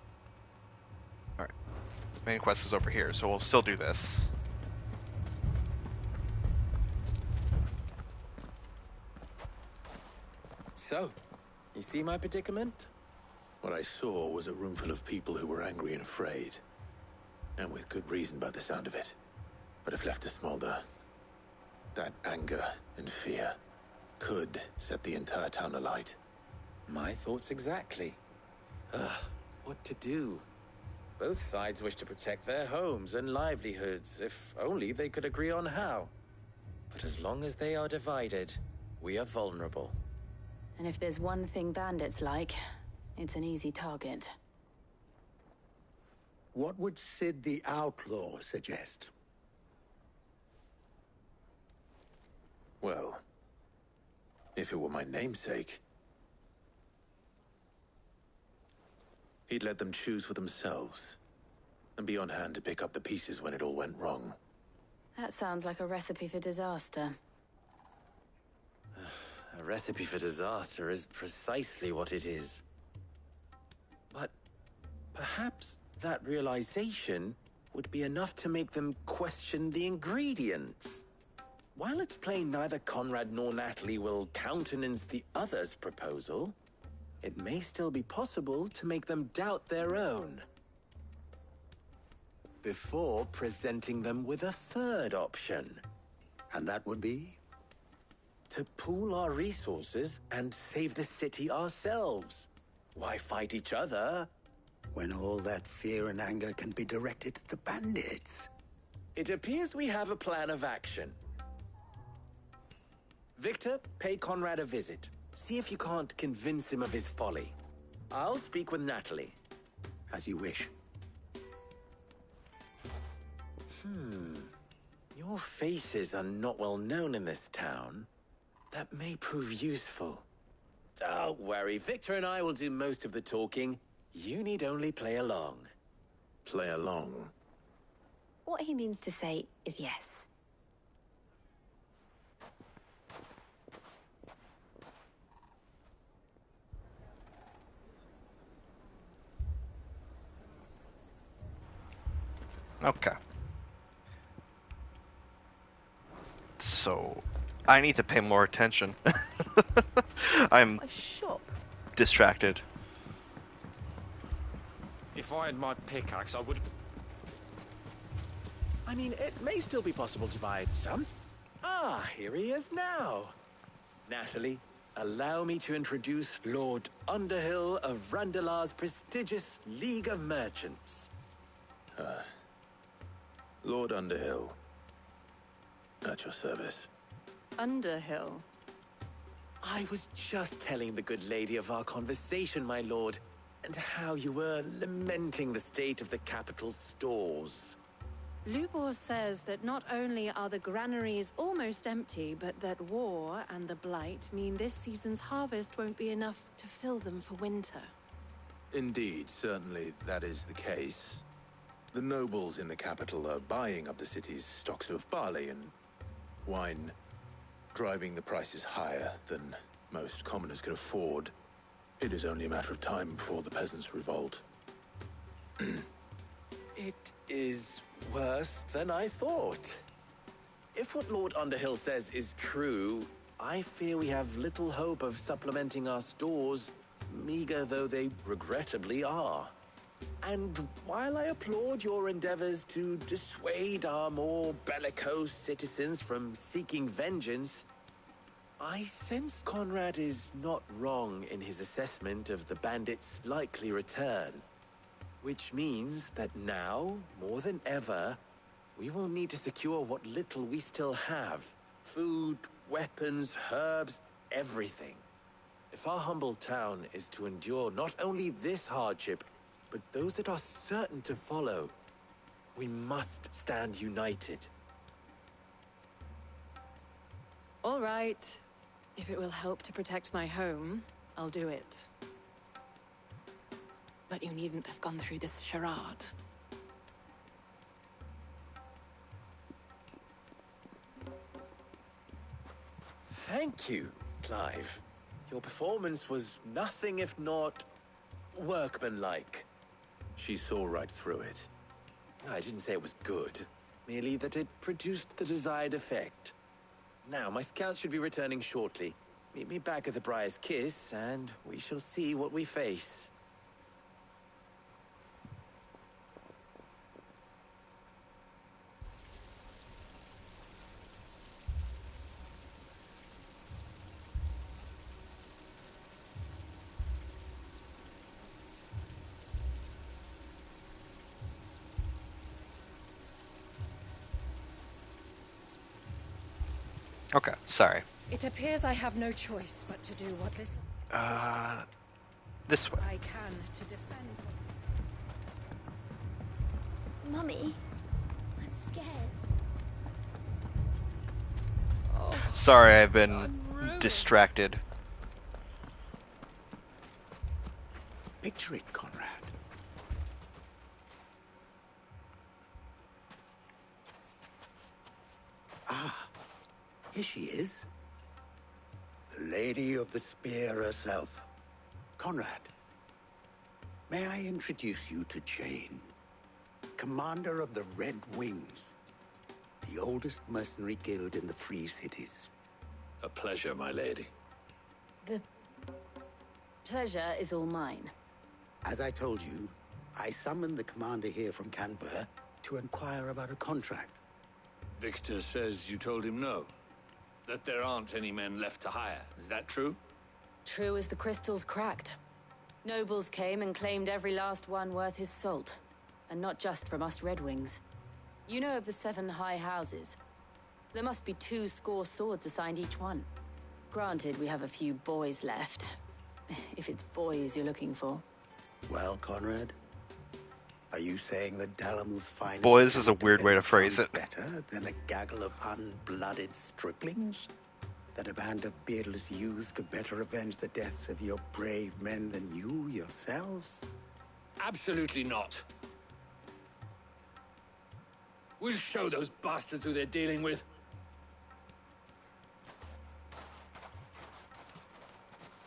A: Main quest is over here, so we'll still do this.
J: So, you see my predicament?
B: What I saw was a room full of people who were angry and afraid. And with good reason by the sound of it. But if left to smolder, that anger and fear could set the entire town alight.
J: My thoughts exactly. What to do? Both sides wish to protect their homes and livelihoods, if only they could agree on how. But as long as they are divided, we are vulnerable.
D: And if there's one thing bandits like, it's an easy target.
M: What would Sid the Outlaw suggest?
B: Well, if it were my namesake, he'd let them choose for themselves, and be on hand to pick up the pieces when it all went wrong.
D: That sounds like a recipe for disaster.
J: A recipe for disaster is precisely what it is. But perhaps that realization would be enough to make them question the ingredients. While it's plain neither Conrad nor Natalie will countenance the other's proposal, it may still be possible to make them doubt their own. Before presenting them with a third option.
M: And that would be?
J: To pool our resources and save the city ourselves. Why fight each other?
M: When all that fear and anger can be directed at the bandits.
J: It appears we have a plan of action. Victor, pay Conrad a visit. See if you can't convince him of his folly. I'll speak with Natalie.
M: As you wish.
J: Your faces are not well known in this town. That may prove useful. Don't worry, Victor and I will do most of the talking. You need only play along.
B: Play along?
D: What he means to say is yes.
A: Okay. So, I need to pay more attention. I'm distracted.
H: If I had my pickaxe, I would...
J: I mean, it may still be possible to buy some. Ah, here he is now. Natalie, allow me to introduce Lord Underhill of Randalar's prestigious League of Merchants.
B: Lord Underhill. At your service.
L: Underhill?
J: I was just telling the good lady of our conversation, my lord, and how you were lamenting the state of the capital's stores.
L: Lubor says that not only are the granaries almost empty, but that war and the Blight mean this season's harvest won't be enough to fill them for winter.
B: Indeed, certainly that is the case. The nobles in the capital are buying up the city's stocks of barley and wine, driving the prices higher than most commoners can afford. It is only a matter of time before the peasants revolt.
J: It is worse than I thought. If what Lord Underhill says is true, I fear we have little hope of supplementing our stores, meager though they regrettably are. And while I applaud your endeavors to dissuade our more bellicose citizens from seeking vengeance, I sense Conrad is not wrong in his assessment of the bandits' likely return. Which means that now, more than ever, we will need to secure what little we still have. Food, weapons, herbs, everything. If our humble town is to endure not only this hardship, but those that are certain to follow, we must stand united.
L: All right. If it will help to protect my home, I'll do it. But you needn't have gone through this charade.
J: Thank you, Clive. Your performance was nothing if not workmanlike. She saw right through it. I didn't say it was good, merely that it produced the desired effect. Now, my scouts should be returning shortly. Meet me back at the Briar's Kiss, and we shall see what we face.
A: Okay, sorry.
L: It appears I have no choice but to do what little
A: This way.
L: I can to defend.
N: Mummy, I'm scared.
A: Sorry, I've been distracted.
M: Picture it, Conrad. Ah, here she is. The Lady of the Spear herself. Conrad, may I introduce you to Jane, commander of the Red Wings, the oldest mercenary guild in the Free Cities.
H: A pleasure, my lady.
D: The pleasure is all mine.
M: As I told you, I summoned the commander here from Canver to inquire about a contract.
H: Victor says you told him no. That there aren't any men left to hire. Is that true?
D: True as the crystals cracked. Nobles came and claimed every last one worth his salt. And not just from us Red Wings. You know of the 7 high houses. There must be 2 swords assigned each one. Granted, we have a few boys left. If it's boys you're looking for.
M: Well, Conrad, are you saying that Dalamil's finest...
A: Boy, this is a weird way to phrase it.
M: ...better than a gaggle of unblooded striplings? That a band of beardless youths could better avenge the deaths of your brave men than you yourselves?
H: Absolutely not. We'll show those bastards who they're dealing with.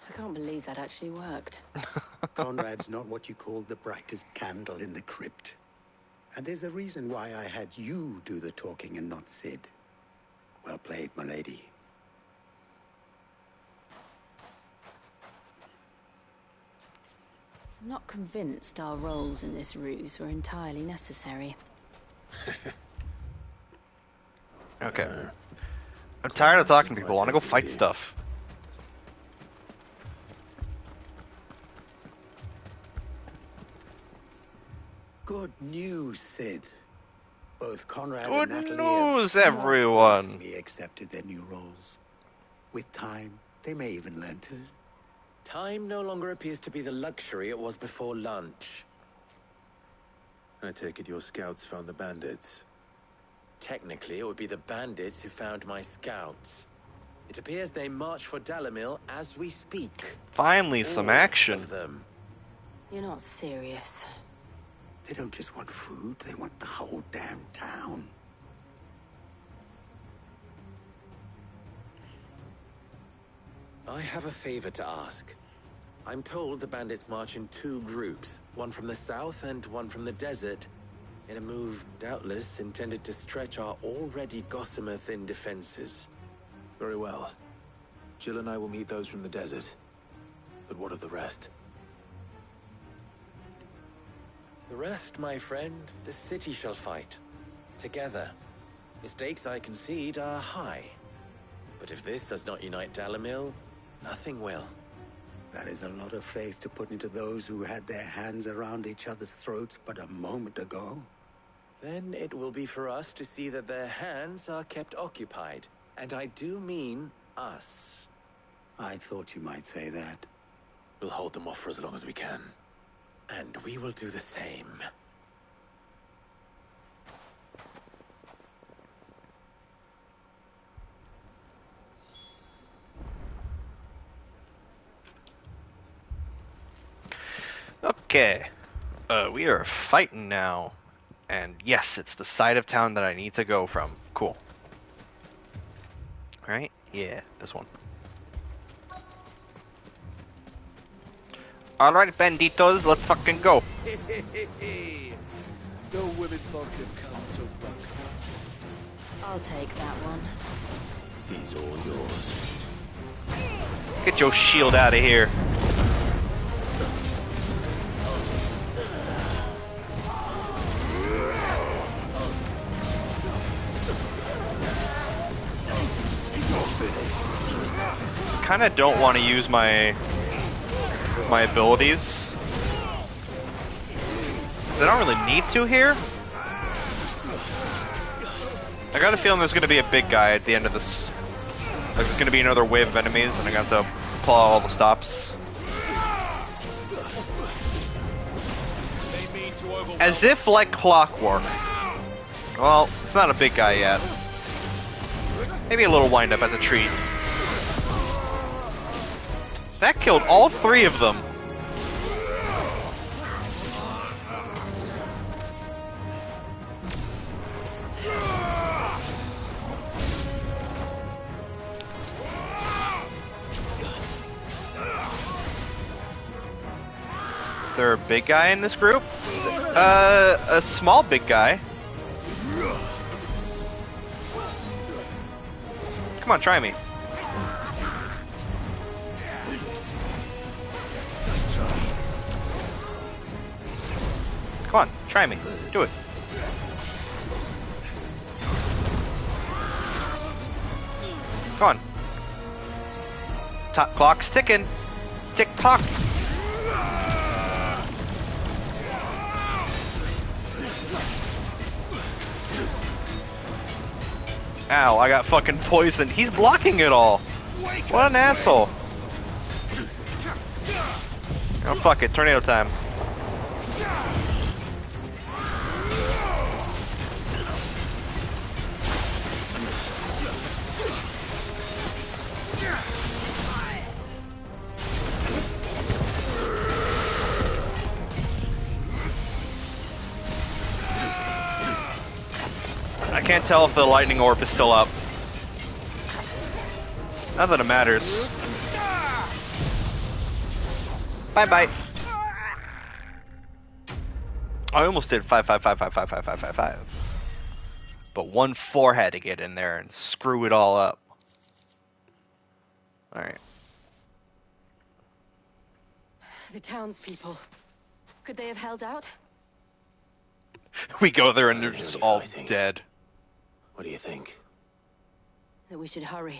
D: I can't believe that actually worked.
M: Conrad's not what you call the brightest candle in the crypt. And there's a reason why I had you do the talking and not Sid. Well played, my lady.
D: I'm not convinced our roles in this ruse were entirely necessary.
A: Okay. I'm tired of talking to people. I want to go fight stuff.
M: Good news, Sid. Both Conrad
A: Good
M: and Natalie
A: news,
M: have
A: everyone.
M: gracefully accepted their new roles. With time, they may even learn to...
J: Time no longer appears to be the luxury it was before lunch.
B: I take it your scouts found the bandits.
J: Technically, it would be the bandits who found my scouts. It appears they march for Dalamil as we speak.
A: Finally, some
J: All
A: action.
J: of them.
D: You're not serious.
M: They don't just want food, they want the whole damn town.
J: I have a favor to ask. I'm told the bandits march in 2 groups, one from the south and one from the desert, in a move doubtless intended to stretch our already gossamer-thin defenses.
B: Very well. Jill and I will meet those from the desert. But what of the rest?
J: The rest, my friend, the city shall fight. Together. Mistakes, I concede, are high. But if this does not unite Dalimil, nothing will.
M: That is a lot of faith to put into those who had their hands around each other's throats but a moment ago.
J: Then it will be for us to see that their hands are kept occupied. And I do mean us.
M: I thought you might say that.
B: We'll hold them off for as long as we can.
J: And we will do the same.
A: Okay. We are fighting now. And yes, it's the side of town that I need to go from. Cool. Alright? Yeah, this one. Alright, banditos, let's fucking go.
O: No women folk have come to buck us.
D: I'll take that one.
B: He's all yours.
A: Get your shield out of here. Kind of don't want to use my abilities. I don't really need to here. I got a feeling there's going to be a big guy at the end of this. Like, there's going to be another wave of enemies, and I got to pull out all the stops. As if like clockwork. Well, it's not a big guy yet. Maybe a little wind-up as a treat. That killed all three of them. Is there a big guy in this group? A small big guy. Come on, try me. Come on, try me. Do it. Come on. Clock's ticking. Tick tock. Ow, I got fucking poisoned. He's blocking it all. What an asshole. Oh, fuck it. Tornado time. I can't tell if the lightning orb is still up. Not that it matters. Bye-bye. I almost did 5. But 1-4 had to get in there and screw it all up. Alright.
D: The townspeople. Could they have held out?
A: We go there and they're just all dead.
B: What do you think?
D: That we should hurry.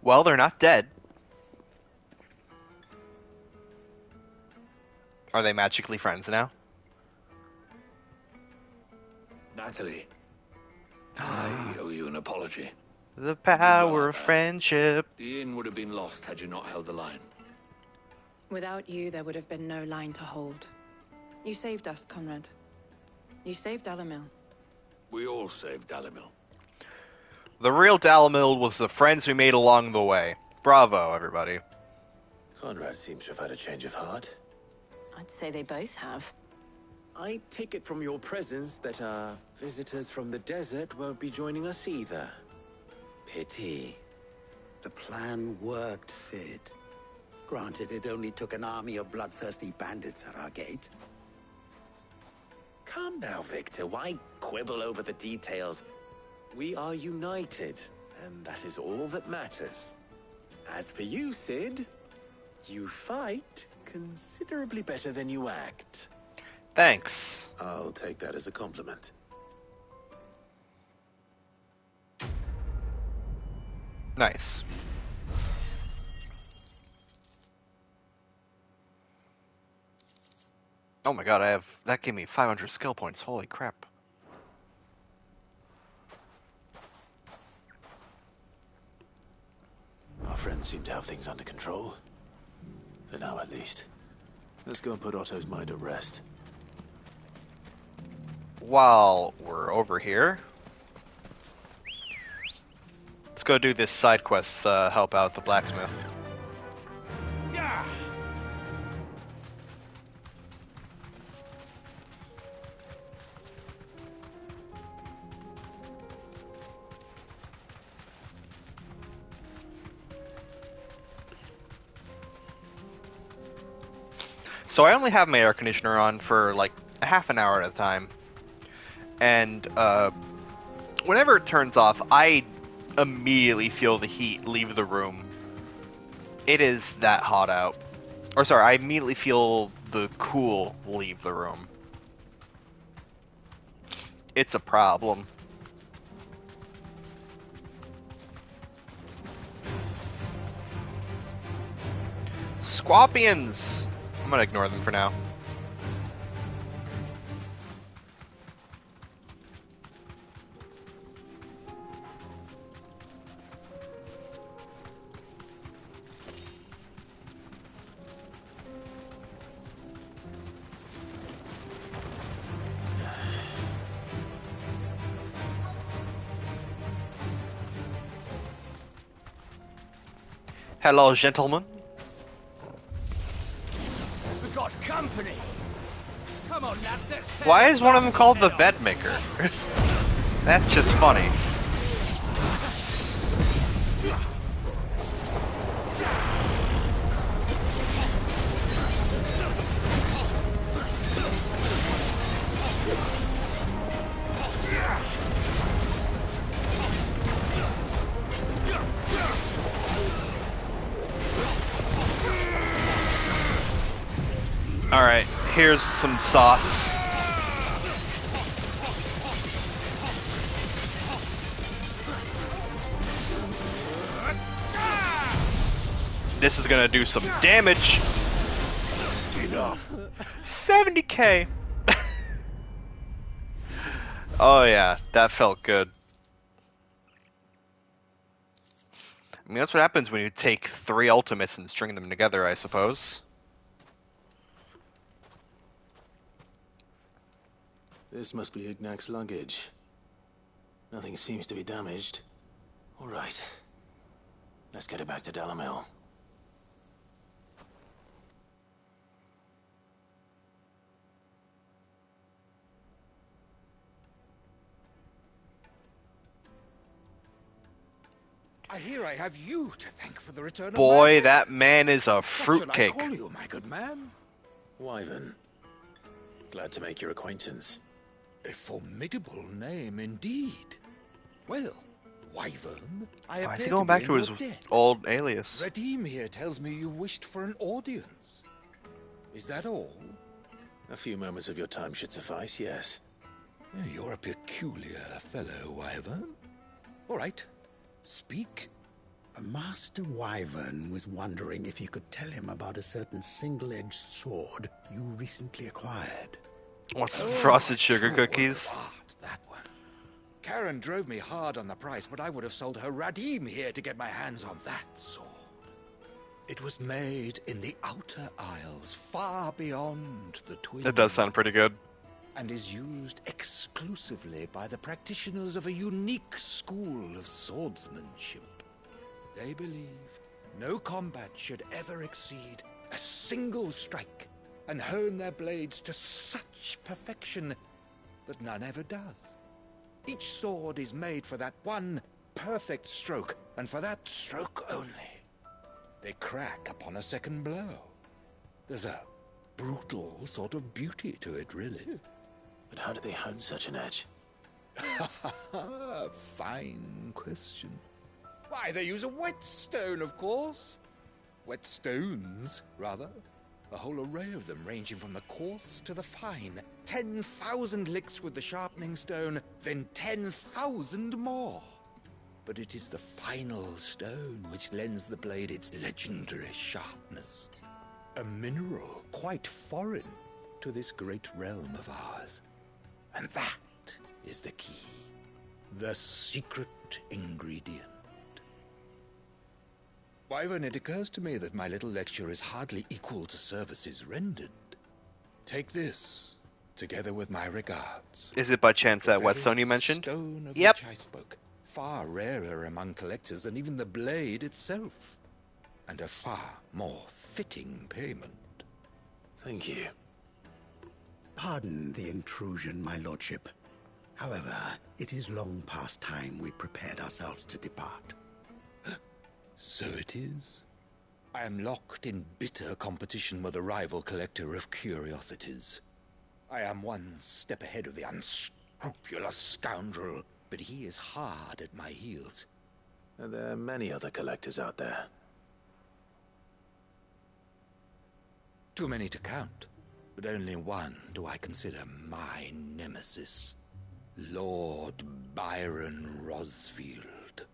A: Well, they're not dead. Are they magically friends now?
I: Natalie, I owe you an apology.
A: The power of friendship.
I: The inn would have been lost had you not held the line.
L: Without you, there would have been no line to hold. You saved us, Conrad. You saved Dalimil.
I: We all saved Dalimil.
A: The real Dalimil was the friends we made along the way. Bravo, everybody.
B: Conrad seems to have had a change of heart.
D: I'd say they both have.
J: I take it from your presence that our visitors from the desert won't be joining us either. Pity.
M: The plan worked, Sid. Granted, it only took an army of bloodthirsty bandits at our gate.
J: Calm now, Victor. Why quibble over the details? We are united, and that is all that matters. As for you, Sid, you fight considerably better than you act.
A: Thanks.
B: I'll take that as a compliment.
A: Nice. Oh my god, that gave me 500 skill points. Holy crap.
B: Our friends seem to have things under control. For now, at least. Let's go and put Otto's mind at rest.
A: While we're over here, let's go do this side quest, help out the blacksmith.
H: Yeah.
A: So I only have my air conditioner on for like a half an hour at a time. And whenever it turns off, I immediately feel the heat leave the room. It is that hot out. Or sorry, I immediately feel the cool leave the room. It's a problem. Squapians! I'm gonna ignore them for now. Hello, gentlemen.
H: We got company. Come on, lads, let's tear
A: Why
H: the
A: is one of them
H: bastard's
A: called the
H: head
A: bed maker? That's just funny. Alright, here's some sauce. This is gonna do some damage.
H: Enough.
A: 70k. Oh yeah, that felt good. I mean, that's what happens when you take 3 ultimates and string them together, I suppose.
B: This must be Ignac's luggage. Nothing seems to be damaged. All right. Let's get it back to Dalamil.
F: I hear I have you to thank for the return of my
A: Boy,
F: friends.
A: that man is a
F: What should I
A: fruitcake.
F: call you, my good man?
B: Wyvern. Glad to make your acquaintance.
F: A formidable name indeed. Well, Wyvern, I
A: Why is
F: appear
A: he going
F: to be
A: back
F: in
A: to his
F: your debt.
A: old alias?
F: Redeem here tells me you wished for an audience. Is that all?
B: A few moments of your time should suffice, yes.
F: You're a peculiar fellow, Wyvern. All right, speak.
M: Master Wyvern was wondering if you could tell him about a certain single-edged sword you recently acquired.
A: What's some frosted sugar cookies?
F: That one. Karen drove me hard on the price, but I would have sold her Radim here to get my hands on that sword. It was made in the Outer Isles, far beyond the Twin.
A: That does sound pretty good.
F: And is used exclusively by the practitioners of a unique school of swordsmanship. They believe no combat should ever exceed a single strike and hone their blades to such perfection that none ever does. Each sword is made for that one perfect stroke, and for that stroke only. They crack upon a second blow. There's a brutal sort of beauty to it, really.
B: But how do they hone such an edge?
P: Fine question. Why, they use a whetstone, of course. Whetstones, rather. A whole array of them, ranging from the coarse to the fine. 10,000 licks with the sharpening stone, then 10,000 more. But it is the final stone which lends the blade its legendary sharpness. A mineral quite foreign to this great realm of ours. And that is the key. The secret ingredient. Wyvern, it occurs to me that my little lecture is hardly equal to services rendered. Take this, together with my regards.
A: Is it by chance that whetstone you mentioned? Yep.
P: Which I spoke. Far rarer among collectors than even the blade itself. And a far more fitting payment.
B: Thank you.
M: Pardon the intrusion, my lordship. However, it is long past time we prepared ourselves to depart.
P: So it is. I am locked in bitter competition with a rival collector of curiosities. I am one step ahead of the unscrupulous scoundrel, but he is hard at my heels.
B: Are there many other collectors out there?
P: Too many to count, but only one do I consider my nemesis. Lord Byron Rosfield.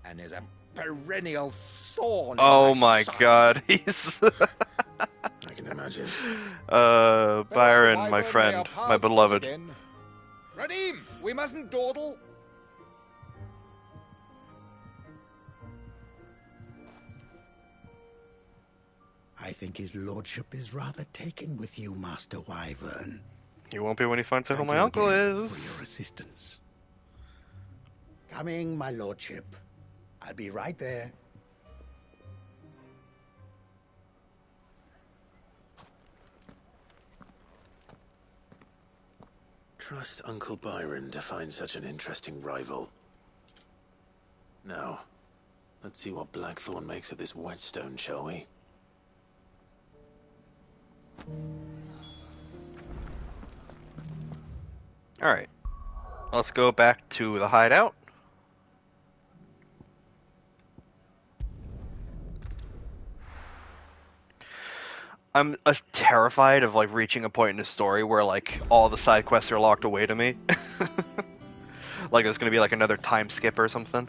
P: And is a perennial thorn in
A: Oh
P: my
A: my god, he's...
B: I can imagine.
A: Byron, my friend, my beloved.
P: Radim, we mustn't dawdle.
M: I think his lordship is rather taken with you, Master Wyvern.
A: He won't be when he finds out who
M: Thank
A: my
M: you
A: uncle
M: again for
A: is.
M: your assistance. Coming, my lordship. I'll be right there.
B: Trust Uncle Byron to find such an interesting rival. Now, let's see what Blackthorn makes of this whetstone, shall we?
A: Alright. Let's go back to the hideout. I'm terrified of like reaching a point in the story where like all the side quests are locked away to me. Like there's gonna be like another time skip or something.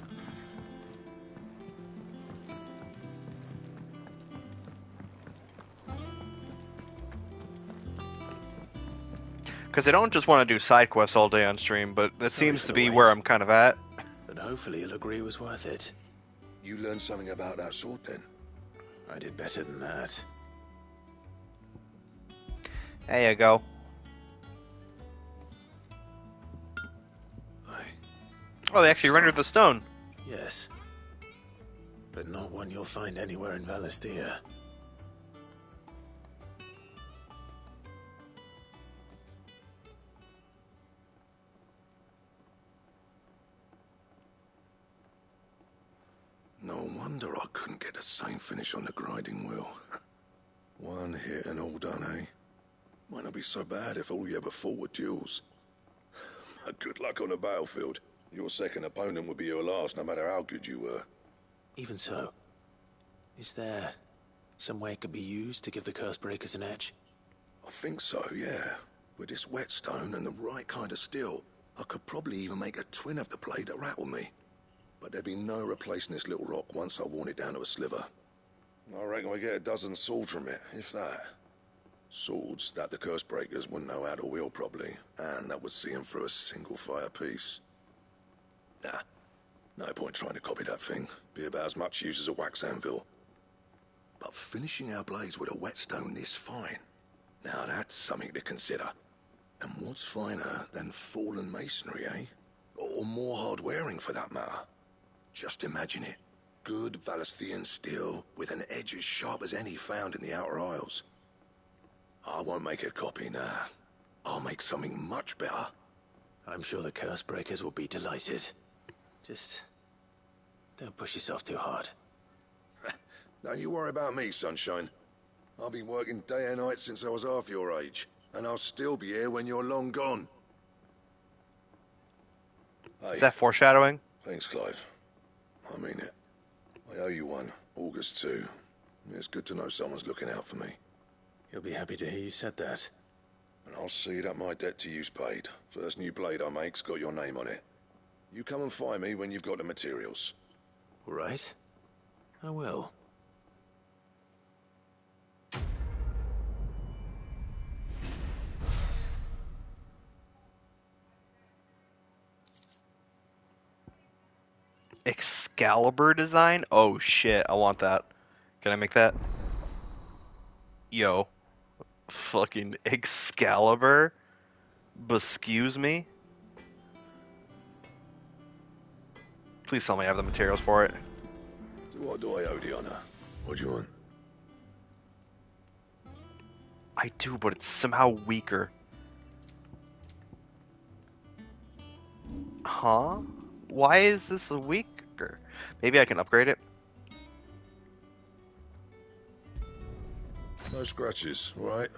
A: Because I don't just want to do side quests all day on stream, but that
B: Sorry
A: seems
B: for
A: to
B: the
A: be
B: wait.
A: where I'm kind of at.
B: But hopefully he'll agree it was worth it.
Q: You learned something about that sword then?
B: I did better than that.
A: There you go. Oh, they actually rendered the stone.
B: Yes. But not one you'll find anywhere in Valisthea.
Q: No wonder I couldn't get the same finish on the grinding wheel. One hit and all done, eh? Might not be so bad if all you ever fought were duels. Good luck on the battlefield. Your second opponent would be your last, no matter how good you were.
B: Even so, is there some way it could be used to give the Cursebreakers an edge?
Q: I think so, yeah. With this whetstone and the right kind of steel, I could probably even make a twin of the blade that rattled me. But there'd be no replacing this little rock once I worn it down to a sliver. I reckon we get a dozen swords from it, if that. Swords that the Cursebreakers wouldn't know how to wield properly, and that would see them through a single fire piece. Nah, no point trying to copy that thing. Be about as much use as a wax anvil. But finishing our blades with a whetstone this fine, now that's something to consider. And what's finer than fallen masonry, eh? Or more hard-wearing, for that matter. Just imagine it. Good Valisthean steel with an edge as sharp as any found in the Outer Isles. I won't make a copy, nah. I'll make something much better.
B: I'm sure the Cursebreakers will be delighted. Just don't push yourself too hard.
Q: Don't you worry about me, sunshine. I've been working day and night since I was half your age, and I'll still be here when you're long gone.
A: Is that foreshadowing?
Q: Thanks, Clive. I mean it. I owe you one. August too. It's good to know someone's looking out for me.
J: He'll be happy to hear you said that.
Q: And I'll see that my debt to you's paid. First new blade I make's got your name on it. You come and find me when you've got the materials.
J: All right. I will.
A: Excalibur design? Oh shit, I want that. Can I make that? Yo. Fucking Excalibur? Excuse me? Please tell me I have the materials for it.
Q: So what do I owe the honor? What do you want?
A: I do, but it's somehow weaker. Huh? Why is this weaker? Maybe I can upgrade it?
Q: No scratches, right?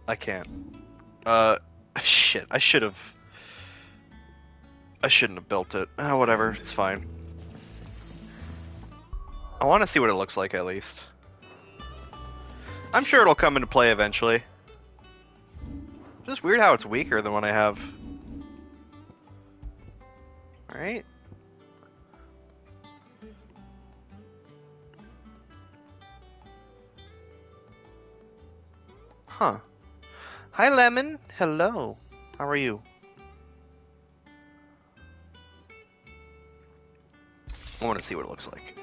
A: I can't. Shit, I shouldn't have built it. Whatever, it's fine. I want to see what it looks like, at least. I'm sure it'll come into play eventually. Just weird how it's weaker than what I have. Alright. Huh. Hi, Lemon. Hello. How are you? I want to see what it looks like.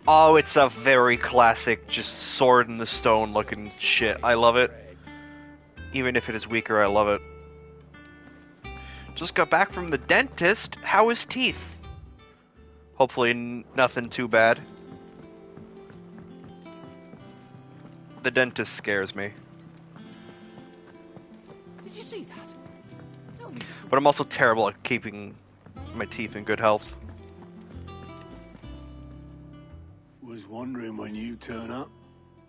A: Oh, it's a very classic, just sword in the stone looking shit. I love it. Even if it is weaker, I love it. Just got back from the dentist. How is teeth? Hopefully nothing too bad. The dentist scares me.
O: Did you see that? Tell me.
A: But I'm also terrible at keeping my teeth in good health.
R: Was wondering when you turn up.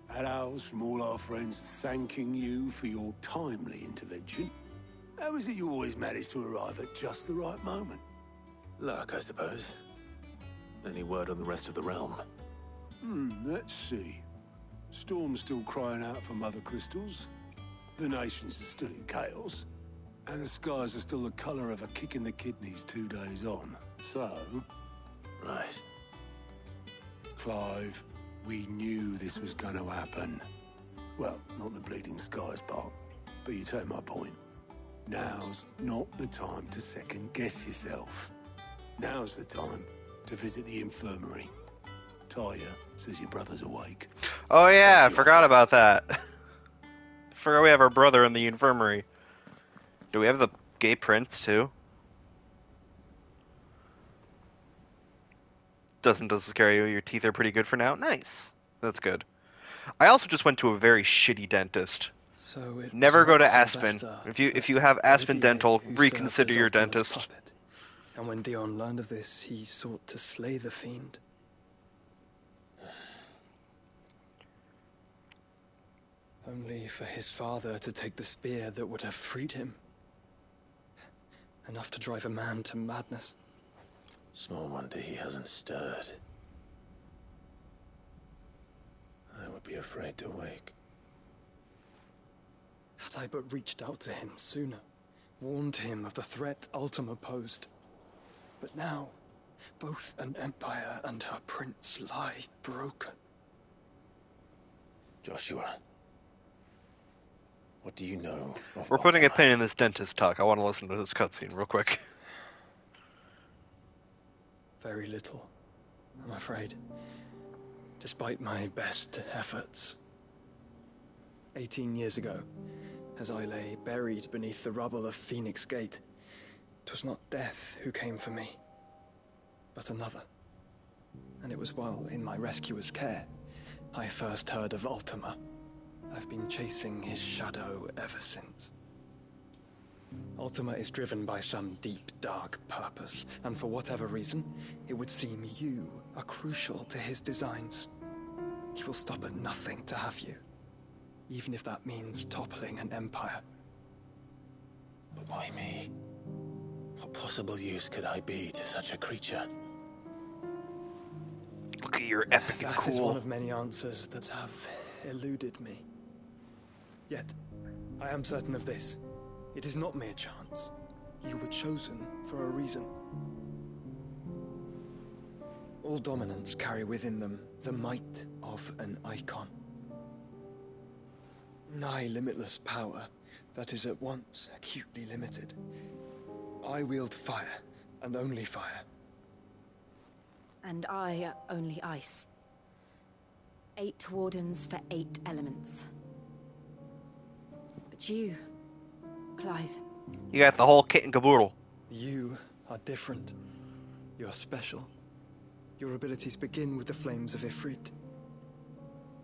R: Had ours from all our friends thanking you for your timely intervention. How is it you always manage to arrive at just the right moment?
J: Luck, I suppose. Any word on the rest of the realm?
R: Let's see. Storm's still crying out for mother crystals. The nations are still in chaos. And the skies are still the colour of a kick in the kidneys 2 days on. So...
J: Right.
R: Clive, we knew this was going to happen. Well, not the bleeding skies part, but you take my point. Now's not the time to second-guess yourself. Now's the time to visit the infirmary. Taya says your brother's awake.
A: Oh yeah, I forgot about that. Forgot we have our brother in the infirmary. Do we have the gay prince too? Doesn't scare you. Your teeth are pretty good for now. Nice. That's good. I also just went to a very shitty dentist.
S: So it
A: Never go to
S: Sylvester
A: Aspen. If you have Aspen
S: Olivier
A: Dental,
S: who
A: reconsider
S: served as
A: your
S: Ultima's
A: dentist.
S: puppet. And when Dion learned of this, he sought to slay the fiend. Only for his father to take the spear that would have freed him. Enough to drive a man to madness.
J: Small wonder he hasn't stirred. I would be afraid to wake.
S: Had I but reached out to him sooner, warned him of the threat Ultima posed. But now, both an empire and her prince lie broken.
J: Joshua, what do you know of
A: We're putting a
J: Ultima?
A: pin in this dentist talk. I want to listen to this cutscene real quick.
S: Very little, I'm afraid. Despite my best efforts. 18 years ago, as I lay buried beneath the rubble of Phoenix Gate, 'twas not death who came for me, but another. And it was while in my rescuer's care, I first heard of Ultima. I've been chasing his shadow ever since. Ultima is driven by some deep, dark purpose, and for whatever reason, it would seem you are crucial to his designs. He will stop at nothing to have you, even if that means toppling an empire.
B: But why me? What possible use could I be to such a creature?
A: Look at your epic and
S: That is
A: cool.
S: one of many answers that have eluded me. Yet, I am certain of this. It is not mere chance. You were chosen for a reason. All dominants carry within them the might of an icon. Nigh limitless power that is at once acutely limited. I wield fire, and only fire.
D: And I only ice. 8 wardens for 8 elements. But you, Clive.
A: You got the whole kit and caboodle.
S: You are different. You're special. Your abilities begin with the flames of Ifrit.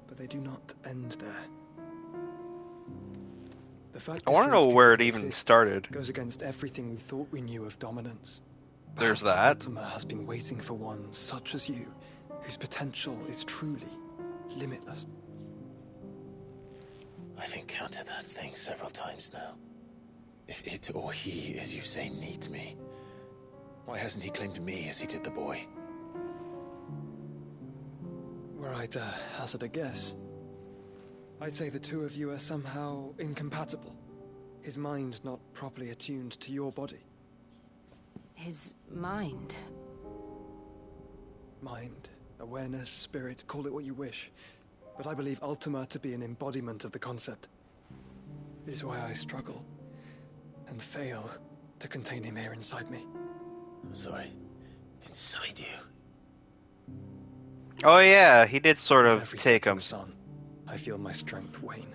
S: But they do not end there. The fact
A: I want to
S: Ifrit
A: know
S: can
A: where it
S: even
A: even
S: exist
A: started.
S: goes against everything we thought we knew of dominance.
A: There's
S: Perhaps
A: that.
S: Ultima has been waiting for one such as you, whose potential is truly limitless.
B: I've encountered that thing several times now. If it or he, as you say, needs me, why hasn't he claimed me as he did the boy?
S: Were I to hazard a guess, I'd say the two of you are somehow incompatible. His mind not properly attuned to your body.
D: His mind.
S: Mind, awareness, spirit, call it what you wish. But I believe Ultima to be an embodiment of the concept. It is why I struggle and fail to contain him here inside me.
B: I'm sorry. Inside you?
A: Oh yeah, he did sort
S: With
A: of
S: every
A: take
S: setting
A: him.
S: sun, I feel my strength wane.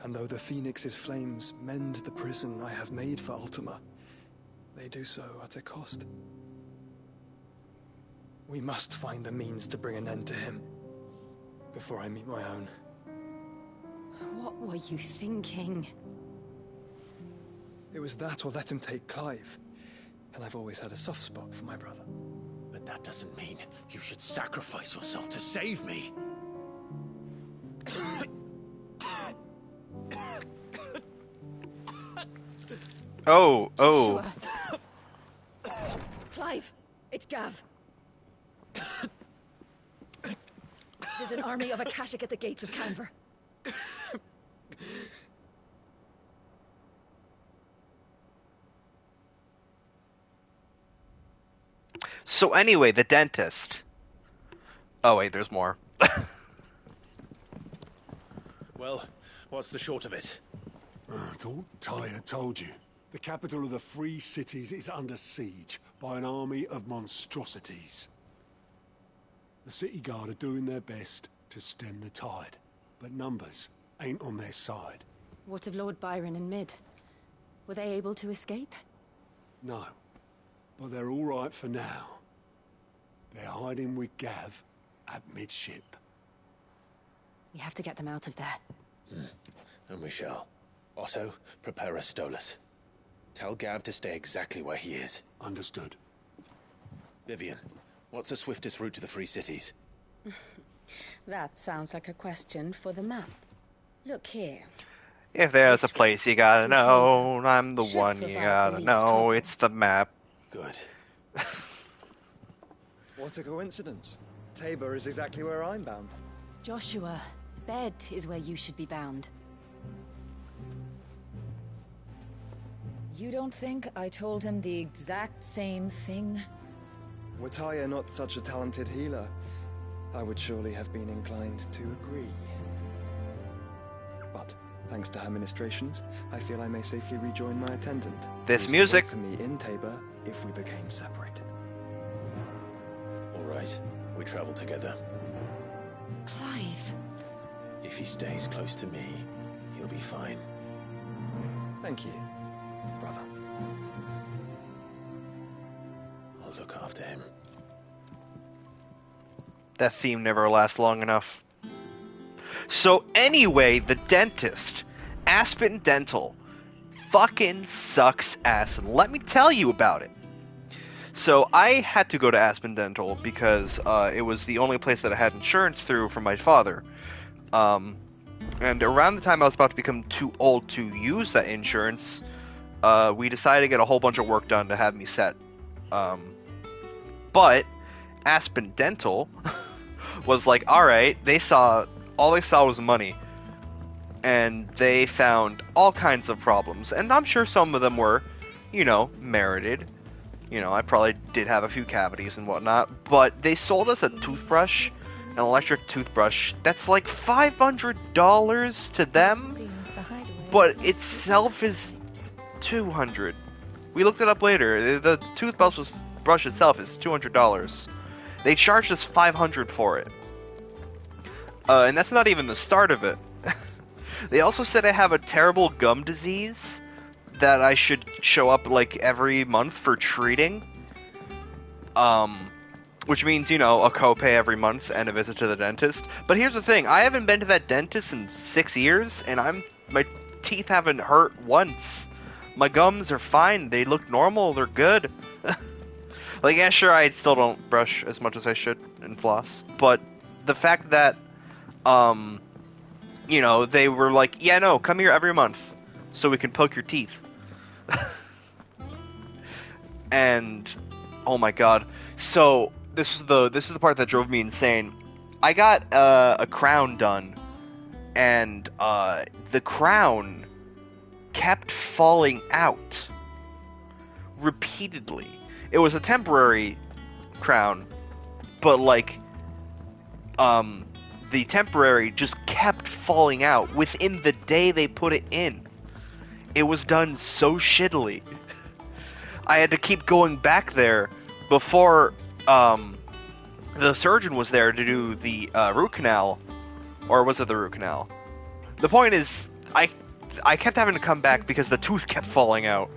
S: And though the Phoenix's flames mend the prison I have made for Ultima, they do so at a cost. We must find a means to bring an end to him before I meet my own.
D: What were you thinking?
S: It was that or let him take Clive. And I've always had a soft spot for my brother.
B: But that doesn't mean you should sacrifice yourself to save me.
A: Oh.
C: Sure. Clive, it's Gav. There's an army of Akashic at the gates of Canver.
A: So anyway, the dentist. Oh wait, there's more.
B: Well, what's the short of it?
R: Tyre told you. The capital of the Free Cities is under siege by an army of monstrosities. The city guard are doing their best to stem the tide, but numbers ain't on their side.
D: What of Lord Byron and Mid? Were they able to escape?
R: No, but they're all right for now. They're hiding with Gav at midship.
D: We have to get them out of there.
B: And we shall. Otto, prepare a Stolas. Tell Gav to stay exactly where he is.
R: Understood.
B: Vivian, what's the swiftest route to the Free Cities?
D: That sounds like a question for the map. Look here.
A: If there's a place you gotta
D: Through
A: know, I'm the
D: Should
A: one you
D: provide the
A: gotta
D: least
A: know.
D: trouble.
A: It's the map.
B: Good.
S: What a coincidence. Tabor is exactly where I'm bound.
D: Joshua, bed is where you should be bound.
T: You don't think I told him the exact same thing?
S: Were Tyre not such a talented healer, I would surely have been inclined to agree. But, thanks to her ministrations, I feel I may safely rejoin my attendant.
A: This
S: who used to
A: music.
S: work for me in Tabor if we became separated.
B: All right, we travel together.
D: Clive.
B: If he stays close to me, he'll be fine.
S: Thank you, brother.
B: I'll look after him.
A: That theme never lasts long enough. So anyway, the dentist, Aspen Dental, fucking sucks ass, and let me tell you about it. So I had to go to Aspen Dental because it was the only place that I had insurance through from my father. And around the time I was about to become too old to use that insurance, we decided to get a whole bunch of work done to have me set. But Aspen Dental was like, all right, all they saw was money, and they found all kinds of problems, and I'm sure some of them were, merited. I probably did have a few cavities and whatnot, but they sold us a toothbrush, an electric toothbrush, that's like $500 to them, but itself is $200. We looked it up later. The toothbrush itself is $200. They charged us $500 for it. And that's not even the start of it. They also said I have a terrible gum disease that I should show up like every month for treating. Which means, a copay every month and a visit to the dentist. But here's the thing, I haven't been to that dentist in 6 years, and my teeth haven't hurt once. My gums are fine, they look normal, they're good. Like, yeah, sure, I still don't brush as much as I should and floss, but the fact that, they were like, yeah, no, come here every month so we can poke your teeth. And, oh my god. So, this is the part that drove me insane. I got a crown done, and the crown kept falling out repeatedly. It was a temporary crown, but like the temporary just kept falling out within the day they put it in. It was done so shittily. I had to keep going back there before the surgeon was there to do the root canal, or was it the root canal? The point is, I kept having to come back because the tooth kept falling out,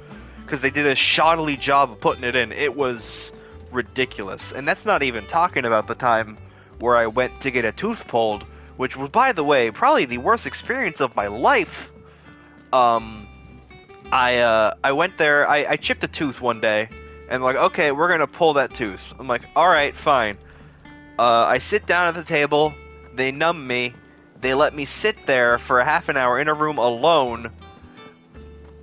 A: because they did a shoddily job of putting it in. It was ridiculous. And that's not even talking about the time where I went to get a tooth pulled, which was, by the way, probably the worst experience of my life. I went there, I chipped a tooth one day, and like, okay, we're gonna pull that tooth. I'm like, alright, fine. I sit down at the table, they numb me, they let me sit there for a half an hour in a room alone,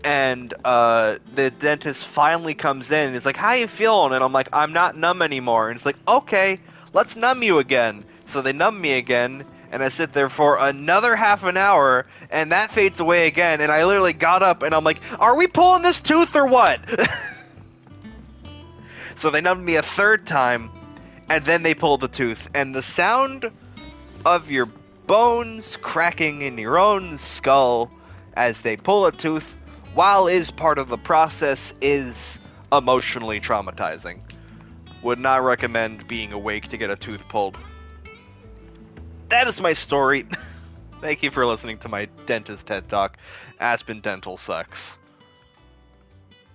A: and the dentist finally comes in and he's like, how you feeling? And I'm like, I'm not numb anymore. And it's like, okay, let's numb you again. So they numb me again, and I sit there for another half an hour, and that fades away again, and I literally got up and I'm like, are we pulling this tooth or what? So they numbed me a third time, and then they pulled the tooth, and the sound of your bones cracking in your own skull as they pull a tooth, while is part of the process, is emotionally traumatizing. Would not recommend being awake to get a tooth pulled. That is my story. Thank you for listening to my dentist TED Talk. Aspen Dental sucks.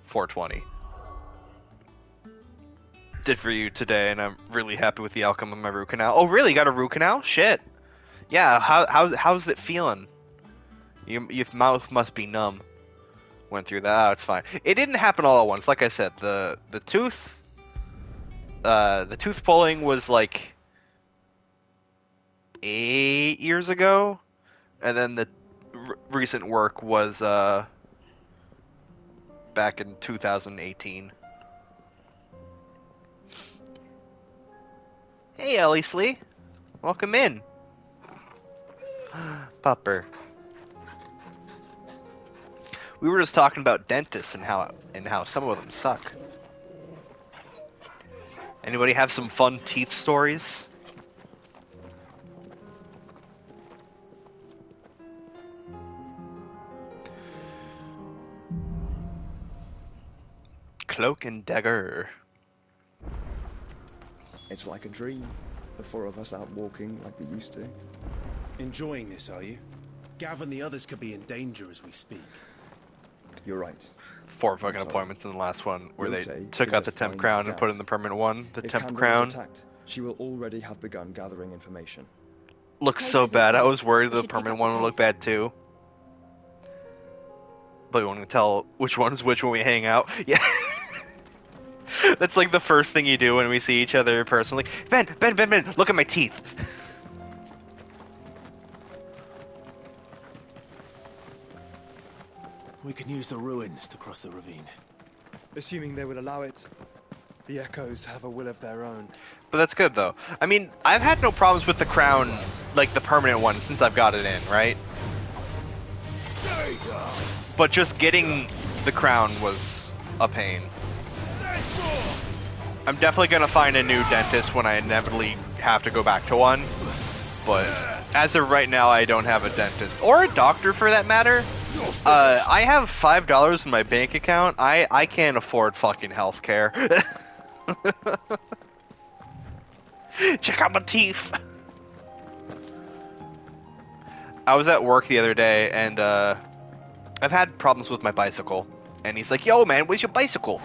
A: 420. Did for you today, and I'm really happy with the outcome of my root canal. Oh, really? Got a root canal? Shit. Yeah, how's it feeling? Your mouth must be numb. Went through that. Oh, it's fine. It didn't happen all at once. Like I said, the tooth pulling was like 8 years ago, and then the recent work was back in 2018. Hey, Ellie Slee. Welcome in. Pupper. We were just talking about dentists and how some of them suck. Anybody have some fun teeth stories? Cloak and Dagger.
U: It's like a dream. The four of us out walking like we used to.
V: Enjoying this, are you? Gav and the others could be in danger as we speak.
U: You're right.
A: 4 fucking appointments in the last one where they
U: Rote
A: took
U: is
A: out
U: a
A: the temp
U: fine
A: crown and
U: scout.
A: put in the permanent one. The
U: If
A: temp
U: Camden
A: crown
U: is attacked, she will already have begun gathering information.
A: looks so bad. I was worried the permanent one would look bad too. But we won't tell which one's which when we hang out. Yeah. That's like the first thing you do when we see each other personally. Ben, look at my teeth.
V: We can use the ruins to cross the ravine.
S: Assuming they will allow it. The Echoes have a will of their own.
A: But that's good, though. I mean, I've had no problems with the crown, like the permanent one, since I've got it in, right? But just getting the crown was a pain. I'm definitely going to find a new dentist when I inevitably have to go back to one. But as of right now, I don't have a dentist. Or a doctor, for that matter. I have $5 in my bank account. I can't afford fucking healthcare. Check out my teeth. I was at work the other day, and I've had problems with my bicycle. And he's like, "Yo, man, where's your bicycle?"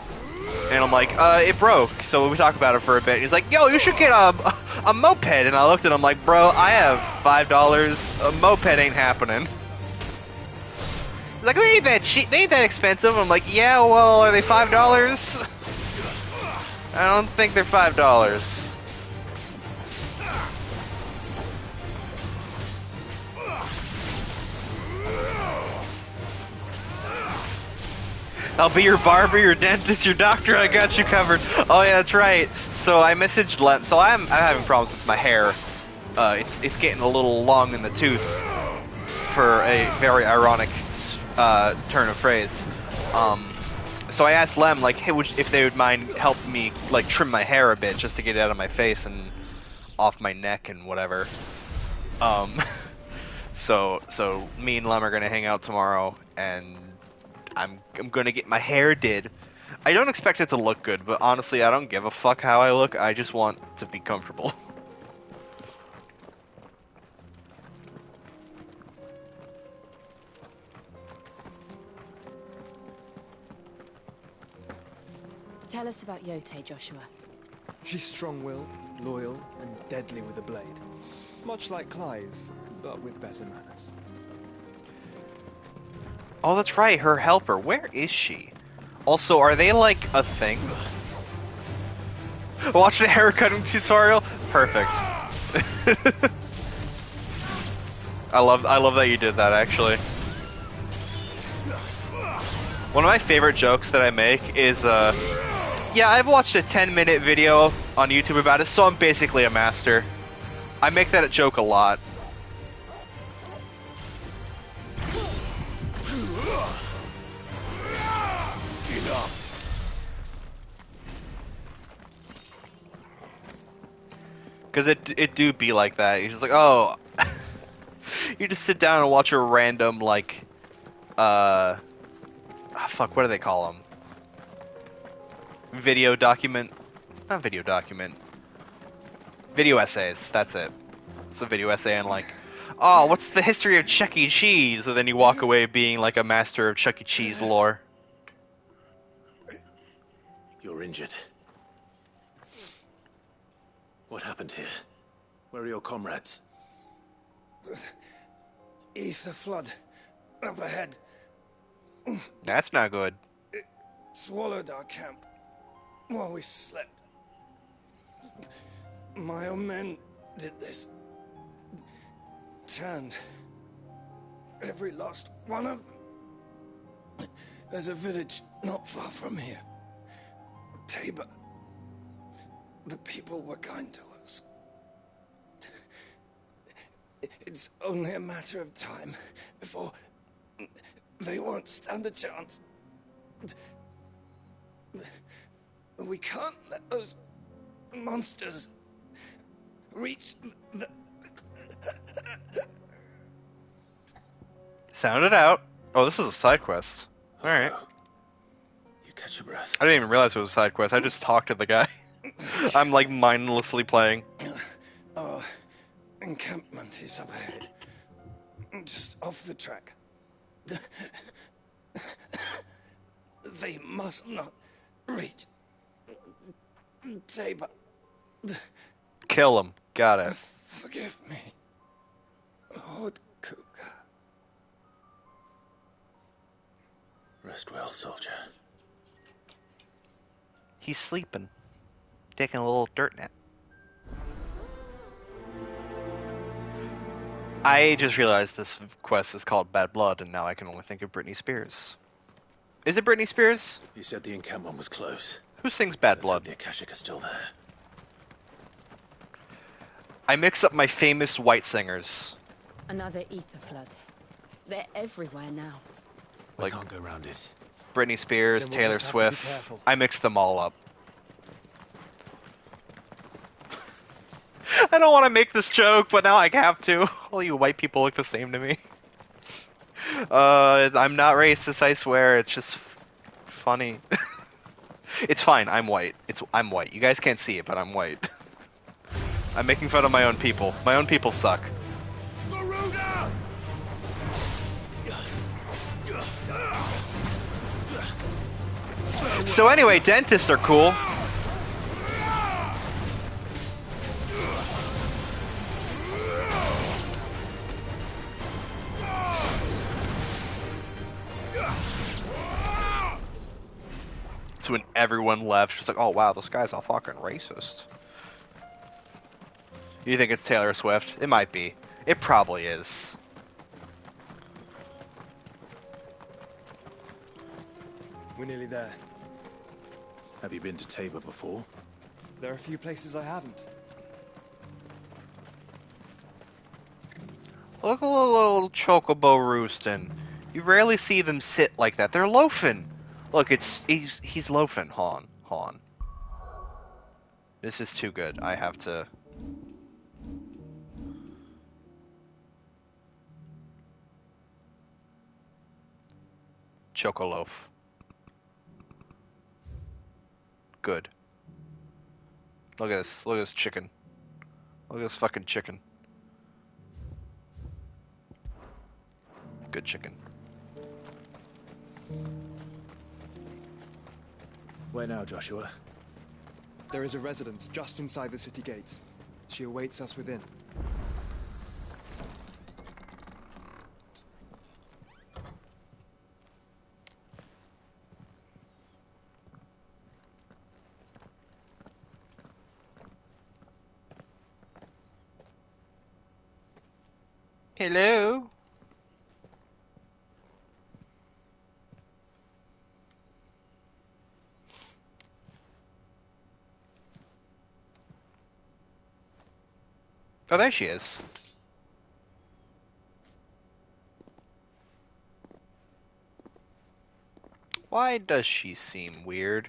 A: And I'm like, "It broke." So we talk about it for a bit. He's like, "Yo, you should get a moped." And I looked at him like, "Bro, I have $5. A moped ain't happening." He's like, "They ain't that cheap. They ain't that expensive." I'm like, "Yeah, well, are they $5? I don't think they're $5. I'll be your barber, your dentist, your doctor. I got you covered. Oh yeah, that's right. So I messaged Lem. So I'm having problems with my hair. It's getting a little long in the tooth, for a very ironic turn of phrase. So I asked Lem, like, hey, if they would mind helping me like trim my hair a bit just to get it out of my face and off my neck and whatever. So me and Lem are gonna hang out tomorrow, and I'm gonna get my hair did. I don't expect it to look good, but honestly, I don't give a fuck how I look. I just want to be comfortable.
D: Tell us about Yote, Joshua.
S: She's strong-willed, loyal, and deadly with a blade. Much like Clive, but with better manners.
A: Oh, that's right, her helper. Where is she? Also, are they like a thing? Watching a haircutting tutorial? Perfect. I love that you did that, actually. One of my favorite jokes that I make is, yeah, I've watched a 10-minute video on YouTube about it, so I'm basically a master. I make that joke a lot. Because it do be like that. You're just like, oh. You just sit down and watch a random, like, fuck, what do they call them? Video document? Not video document. Video essays, that's it. It's a video essay on, like, oh, what's the history of Chuck E. Cheese? And then you walk away being, like, a master of Chuck E. Cheese lore.
B: You're injured. What happened here? Where are your comrades?
F: Ether flood. Up ahead.
A: That's not good.
F: It swallowed our camp while we slept. My own men did this. Turned every last one of them. There's a village not far from here. Tabor. The people were kind to us. It's only a matter of time before they won't stand a chance. We can't let those monsters reach the...
A: Sound it out. Oh, this is a side quest. Alright.
B: You catch your breath.
A: I didn't even realize it was a side quest. I just talked to the guy. I'm like mindlessly playing.
F: Our encampment is up ahead. Just off the track. They must not reach Tabor.
A: Kill him. Got it.
F: Forgive me, Lord Cougar.
B: Rest well, soldier.
A: He's sleeping. Taking a little dirt nap. I just realized this quest is called Bad Blood, and now I can only think of Britney Spears. Is it Britney Spears?
B: You said the encampment was close.
A: Who sings Bad
B: Let's
A: Blood?
B: hope the Akashic is still there.
A: I mix up my famous white singers.
D: Another ether flood. They're everywhere now.
B: We can't go around it.
A: Britney Spears,
S: Then we'll
A: Taylor
S: just have to be
A: Swift.
S: careful.
A: I mixed them all up. I don't want to make this joke, but now I have to. All you white people look the same to me. I'm not racist, I swear. It's just funny. It's fine. I'm white. I'm white. You guys can't see it, but I'm white. I'm making fun of my own people. My own people suck. So anyway, dentists are cool. So when everyone left, she's like, oh wow, this guy's all fucking racist. You think it's Taylor Swift? It might be. It probably is.
S: We're nearly there.
B: Have you been to Tabor before?
S: There are a few places I haven't.
A: Look at the little chocobo roosting. You rarely see them sit like that. They're loafing. Look, he's loafing. Han. This is too good. I have to. Chocoloaf. Good. Look at this. Look at this chicken. Look at this fucking chicken. Good chicken.
B: Where now, Joshua?
S: There is a residence just inside the city gates. She awaits us within.
A: Hello? Oh, there she is. Why does she seem weird?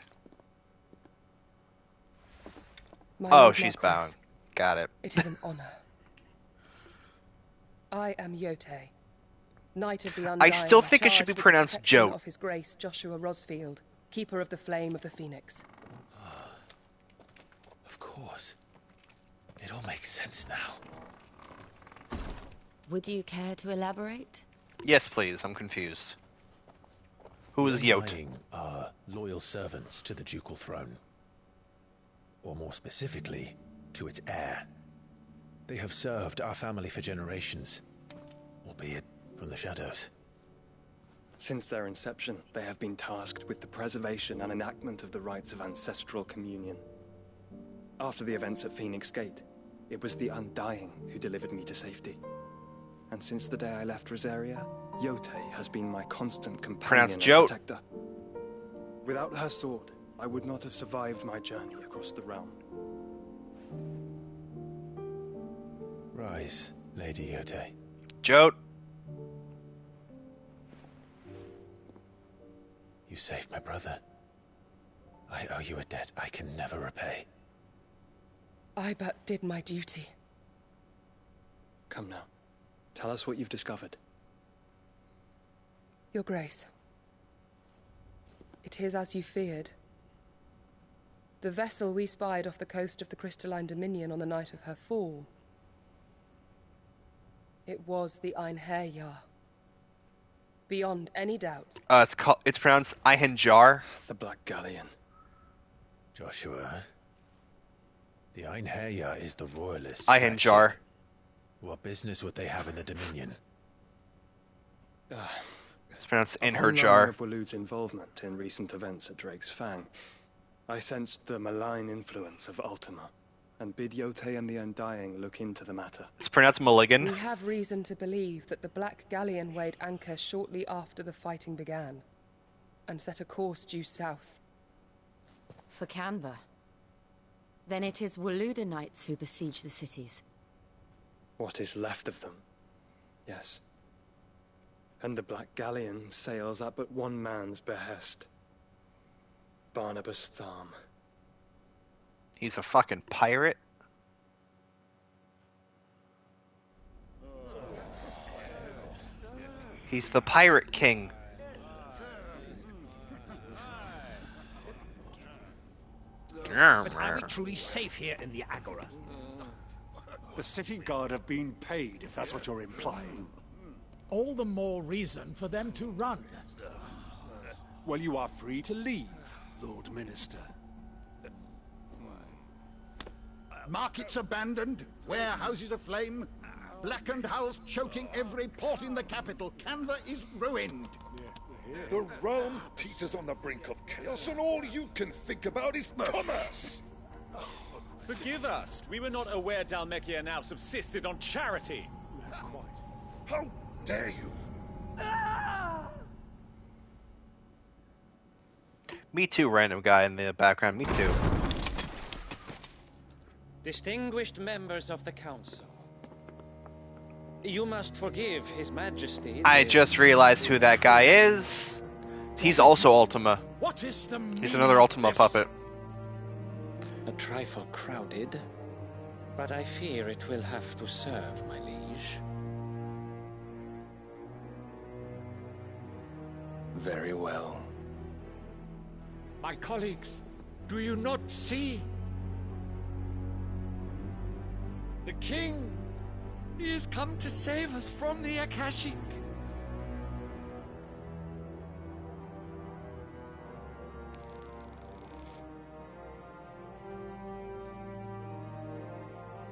C: My
A: Oh,
C: Lord
A: she's
C: Marquis,
A: bound. Got it.
C: It is an honor. I am Yote, Knight of the Undying.
A: I still think it should be
C: charged with the
A: pronounced
C: protection
A: Jote.
C: of His Grace Joshua Rosfield, Keeper of the Flame of the Phoenix.
B: Of course. It all makes sense now.
D: Would you care to elaborate?
A: Yes, please. I'm confused. Who is Yote?
B: Undying are loyal servants to the ducal throne. Or more specifically, to its heir. They have served our family for generations, albeit from the shadows.
S: Since their inception, they have been tasked with the preservation and enactment of the rites of ancestral communion. After the events at Phoenix Gate, it was the Undying who delivered me to safety. And since the day I left Rosaria, Yote has been my constant companion
A: Pronounced
S: and
A: Jote.
S: protector. Without her sword, I would not have survived my journey across the realm.
B: Rise, Lady Yote.
A: Jote.
B: You saved my brother. I owe you a debt I can never repay.
C: I but did my duty.
S: Come now. Tell us what you've discovered.
C: Your Grace. It is as you feared. The vessel we spied off the coast of the Crystalline Dominion on the night of her fall. It was the Einherjar. Beyond any doubt.
A: It's pronounced Einherjar.
S: The Black Galleon.
B: Joshua, the Einherjar is the Royalists'
A: Einherjar.
B: flagship. What business would they have in the Dominion?
A: It's pronounced
S: Upon
A: Einherjar.
S: learning of Waloed's involvement in recent events at Drake's Fang, I sensed the malign influence of Ultima, and bid Yote and the Undying look into the matter.
A: It's pronounced Mulligan.
C: We have reason to believe that the Black Galleon weighed anchor shortly after the fighting began.
E: and set a course due south.
D: For Canva. Then it is Waluda knights who besiege the cities.
S: What is left of them? Yes. And the Black Galleon sails at but one man's behest. Barnabas Tharm.
A: He's a fucking pirate? He's the Pirate King.
O: But are we truly safe here in the Agora?
R: The city guard have been paid, if that's what you're implying.
K: All the more reason for them to run.
R: Well, you are free to leave, Lord Minister.
F: Markets abandoned, warehouses aflame, blackened hulls choking every port in the capital. Canva is ruined.
Q: The realm teeters on the brink of chaos, and all you can think about is commerce!
G: Forgive us. We were not aware Dhalmekia now subsisted on charity.
Q: How dare you?
A: Me too, random guy in the background. Me too.
W: Distinguished members of the council. You must forgive His Majesty.
A: I just realized who that guy is. He's also Ultima.
K: What is the
A: He's another Ultima puppet.
W: A trifle crowded, but I fear it will have to serve, my liege.
X: Very well.
H: My colleagues, do you not see? The king! He has come to save us from the Akashic.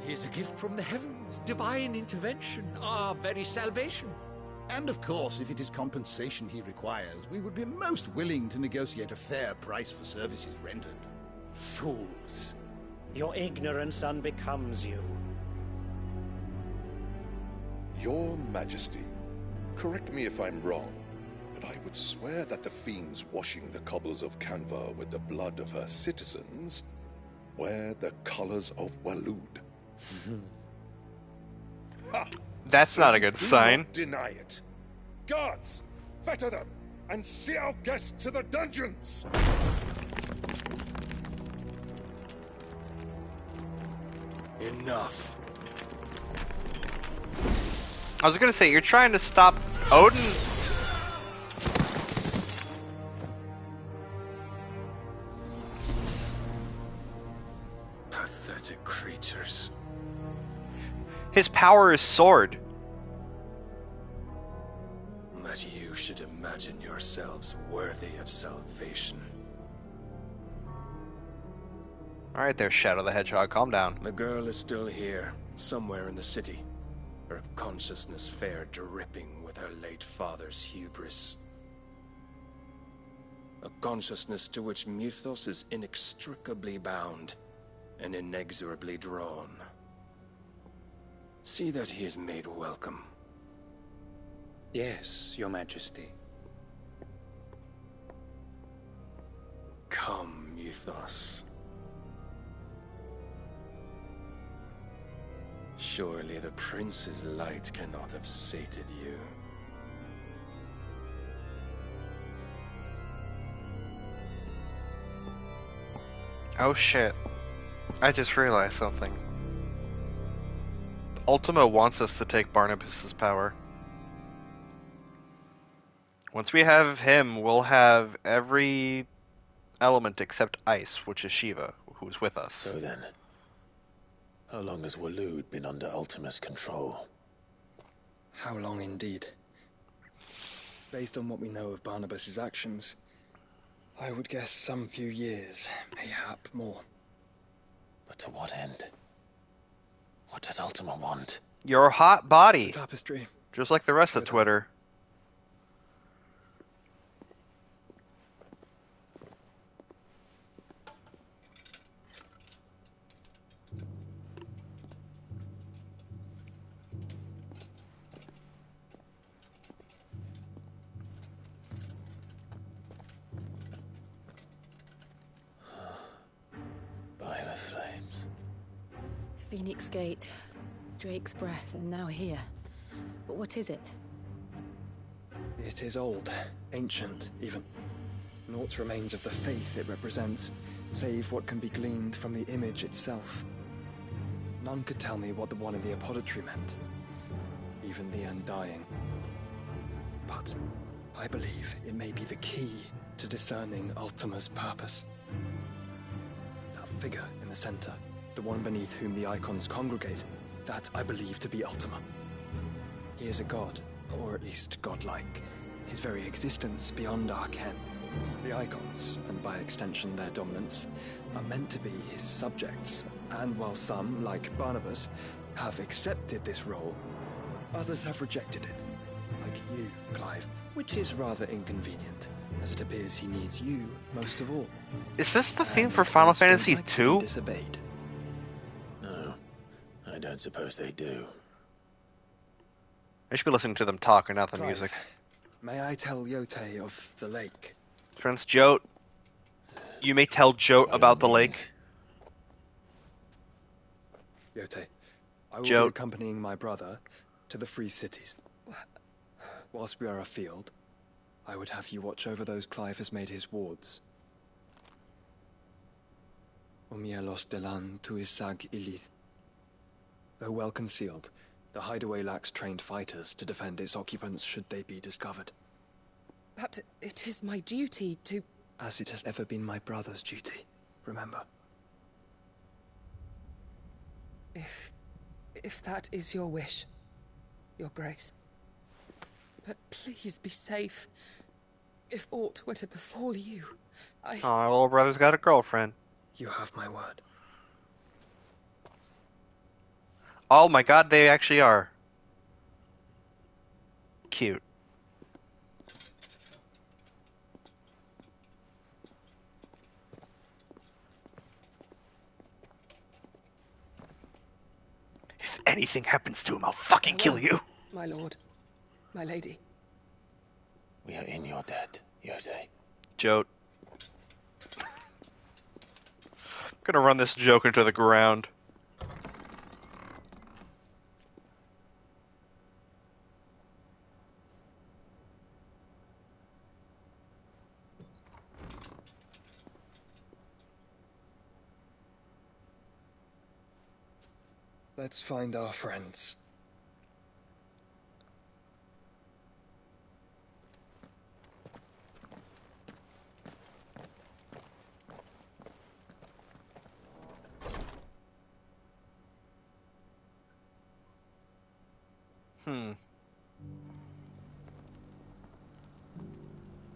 H: He is a gift from the heavens, divine intervention, our very salvation.
F: And of course, if it is compensation he requires, we would be most willing to negotiate a fair price for services rendered.
W: Fools. Your ignorance unbecomes you.
Q: Your Majesty, correct me if I'm wrong, but I would swear that the fiends washing the cobbles of Canva with the blood of her citizens wear the colors of Walud. Ha!
A: That's not a good
Q: Do
A: sign.
Q: not deny it. Guards, fetter them, and see our guests to the dungeons!
X: Enough.
A: I was gonna say, you're trying to stop Odin?
X: Pathetic creatures.
A: His power is sword.
X: That you should imagine yourselves worthy of salvation.
A: Alright there, Shadow the Hedgehog, calm down.
X: The girl is still here, somewhere in the city. Her consciousness fair dripping with her late father's hubris. A consciousness to which Mythos is inextricably bound and inexorably drawn. See that he is made welcome.
W: Yes, Your Majesty.
X: Come, Mythos. Surely the prince's light cannot have sated you.
A: Oh shit. I just realized something. Ultima wants us to take Barnabas's power. Once we have him, we'll have every element except ice, which is Shiva, who's with us.
B: So then, how long has Walud been under Ultima's control?
S: How long indeed? Based on what we know of Barnabas's actions, I would guess some few years, mayhap more.
B: But to what end? What does Ultima want?
A: Your hot body.
S: The tapestry.
A: Just like the rest of Twitter.
D: Phoenix Gate, Drake's Breath, and now here. But what is it?
S: It is old, ancient, even. Naught remains of the faith it represents, save what can be gleaned from the image itself. None could tell me what the one in the apothecary meant, even the Undying. But I believe it may be the key to discerning Ultima's purpose. That figure in the center, the one beneath whom the icons congregate, that I believe to be Ultima. He is a god, or at least godlike. His very existence beyond our ken. The icons, and by extension their dominance, are meant to be his subjects, and while some, like Barnabas, have accepted this role, others have rejected it. Like you, Clive, which is rather inconvenient, as it appears he needs you most of all.
A: Is this the theme for Final Fantasy II?
S: Disobeyed.
B: No, I don't suppose they do.
A: I should be listening to them talk and not the
S: Clive,
A: music.
S: May I tell Yote of the lake?
A: Prince Jote, you may tell Jote about the lake.
S: Yote, I will
A: Jote.
S: be accompanying my brother to the Free Cities. Whilst we are afield, I would have you watch over those Clive has made his wards. Umielos delan tuisag ilith. Though well concealed, the hideaway lacks trained fighters to defend its occupants should they be discovered.
E: But it is my duty to...
S: As it has ever been my brother's duty, remember.
E: If that is your wish, Your Grace. But please be safe. If aught were to befall you,
A: Oh, my little brother's got a girlfriend.
S: You have my word.
A: Oh my god, they actually are. Cute. If anything happens to him, I'll fucking kill you.
E: my lord, my lady.
B: We are in your debt, Yote.
A: Jote. I'm gonna run this joke into the ground.
S: Let's find our friends.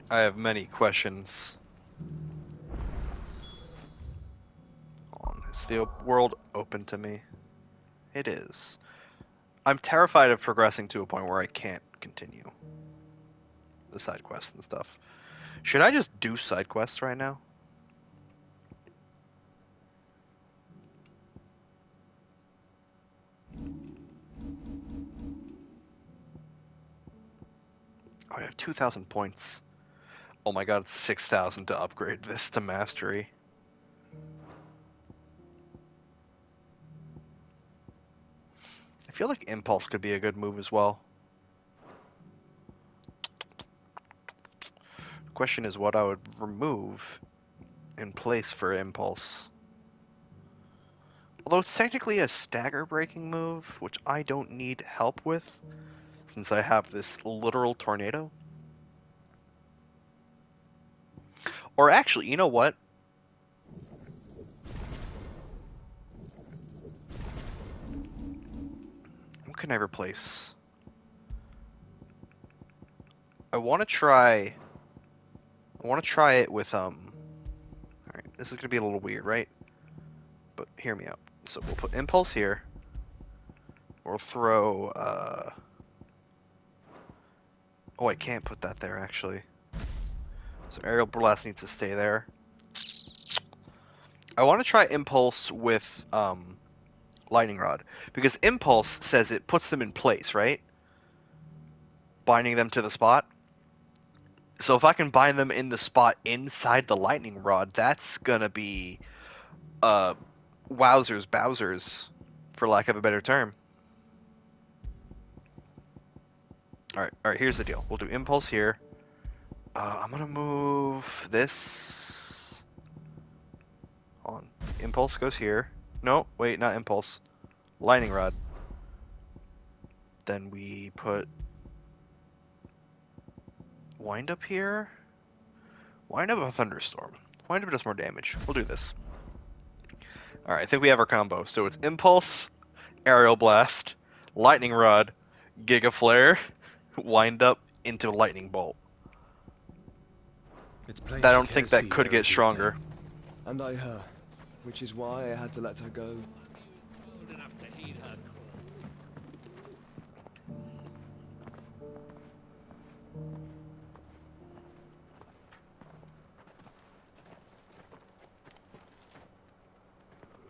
A: I have many questions. Is the world open to me? It is. I'm terrified of progressing to a point where I can't continue the side quests and stuff. Should I just do side quests right now? Oh, I have 2,000 points. Oh my god, it's 6,000 to upgrade this to mastery. I feel like Impulse could be a good move as well. The question is what I would remove in place for Impulse. Although it's technically a stagger-breaking move, which I don't need help with, since I have this literal tornado. Or actually, you know what? What can I replace? I want to try it with Alright, this is gonna be a little weird, right? But hear me out. So we'll put Impulse here. We'll throw oh, I can't put that there actually. So Aerial Blast needs to stay there. I want to try Impulse with Lightning Rod, because Impulse says it puts them in place, right? Binding them to the spot. So if I can bind them in the spot inside the Lightning Rod, that's gonna be wowzers, Bowsers for lack of a better term. Alright, here's the deal. We'll do impulse here. I'm gonna move this. Hold on. Impulse goes here. No, wait, not impulse. Lightning rod. Then we put wind up here. Wind up a thunderstorm. Wind up does more damage. We'll do this. Alright, I think we have our combo. So it's impulse, aerial blast, lightning rod, giga flare, wind up into lightning bolt. I don't think that could get stronger.
S: And I her, which is why I had to let her go.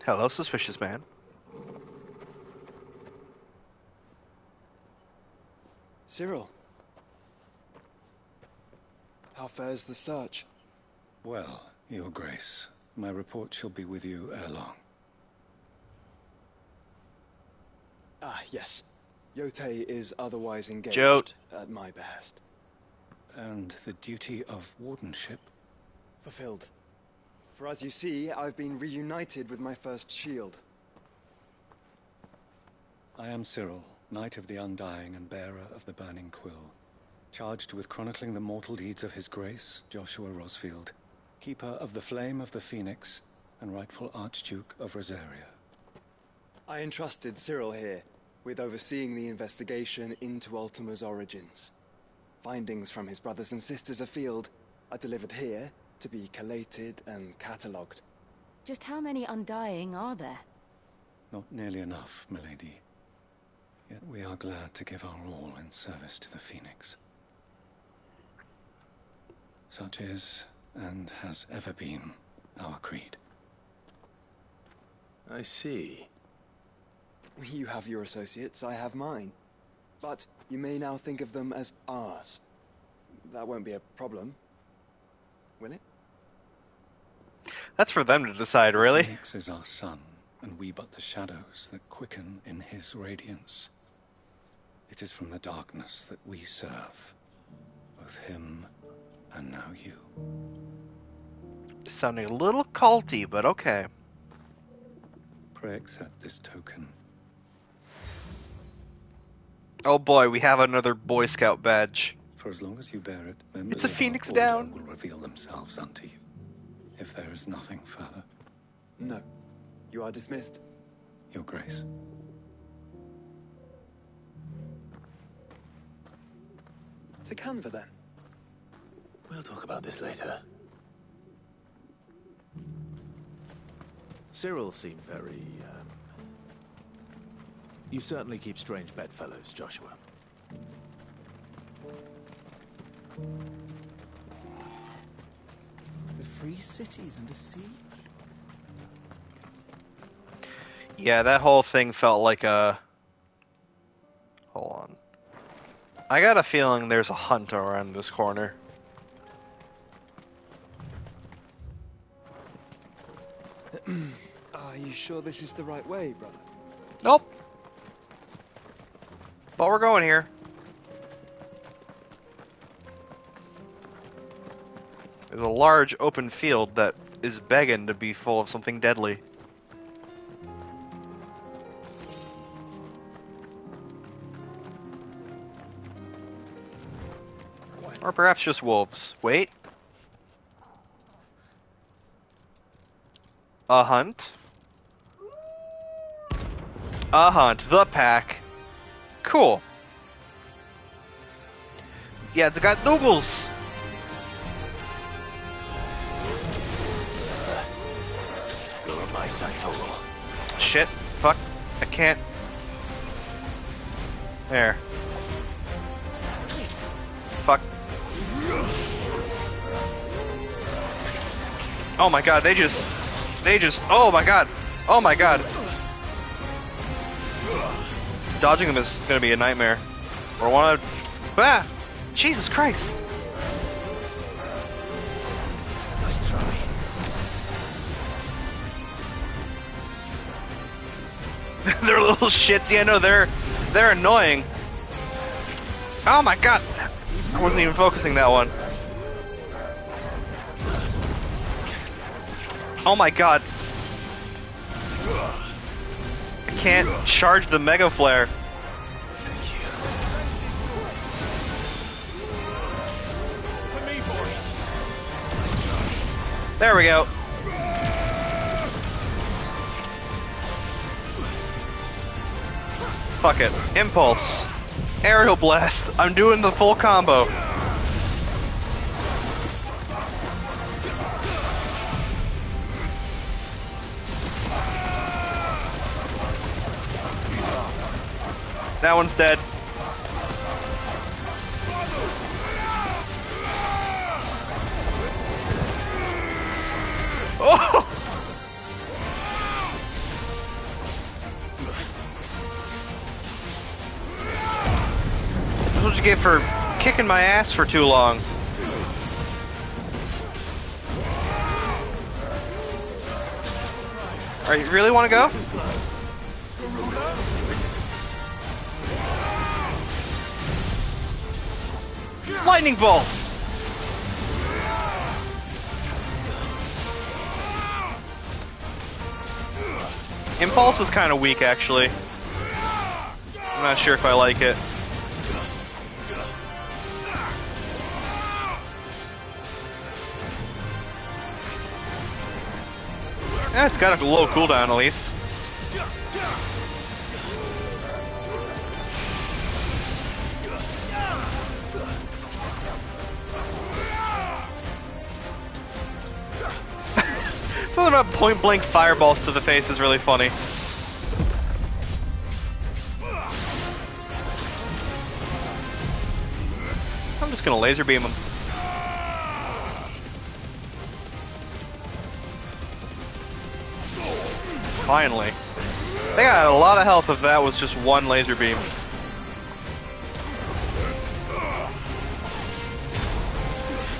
A: Hello, suspicious man.
S: Cyril. How fares the search?
I: Well, Your Grace, my report shall be with you ere long.
S: Ah, yes. Yotei is otherwise engaged
A: Jote.
S: at my behest.
I: And the duty of wardenship?
S: Fulfilled. For as you see, I've been reunited with my first shield.
I: I am Cyril, Knight of the Undying and bearer of the Burning Quill, charged with chronicling the mortal deeds of His Grace, Joshua Rosfield, Keeper of the Flame of the Phoenix and rightful Archduke of Rosaria.
S: I entrusted Cyril here with overseeing the investigation into Ultima's origins. Findings from his brothers and sisters afield are delivered here to be collated and catalogued.
D: Just how many Undying are there?
I: Not nearly enough, milady. Yet we are glad to give our all in service to the Phoenix. Such is, and has ever been, our creed.
B: I see.
S: You have your associates, I have mine. But you may now think of them as ours. That won't be a problem, will it?
A: That's for them to decide, really.
I: The Phoenix is our sun, and we but the shadows that quicken in his radiance. It is from the darkness that we serve, both him and now you.
A: Sounding a little culty, but okay.
I: Pray accept this token.
A: Oh boy, we have another Boy Scout badge.
I: For as long as you bear it, members
A: It's a
I: of our
A: Phoenix
I: order
A: down.
I: will reveal themselves unto you, if there is nothing further.
S: No. You are dismissed.
I: Your Grace.
S: To Canva, then.
B: We'll talk about this later. Cyril seemed very, You certainly keep strange bedfellows, Joshua.
F: The free cities under siege?
A: Yeah, that whole thing felt like a... Hold on. I got a feeling there's a hunt around this corner.
S: Are you sure this is the right way, brother?
A: Nope. But we're going here. There's a large open field that is begging to be full of something deadly. Or perhaps just wolves. Wait. A hunt. A hunt. The pack. Cool. Yeah, it's got nobles.
B: You're on my side, Total.
A: Shit. Fuck. I can't. There. Fuck. Oh my god, they just, oh my god, oh my god. Dodging them is gonna be a nightmare. Or one of, Jesus Christ.
B: Nice try.
A: They're little shits. Yeah, no, they're annoying. Oh my god! I wasn't even focusing that one. Oh my god. I can't charge the Mega Flare. There we go. Fuck it. Impulse. Aerial Blast. I'm doing the full combo. That one's dead. Oh! That's what you get for kicking my ass for too long. Alright, you really want to go? Lightning Bolt! Impulse is kind of weak, actually. I'm not sure if I like it. Yeah, it's got a low cooldown at least. Something about point-blank fireballs to the face is really funny. I'm just gonna laser beam him. Finally. They got a lot of health if that was just one laser beam.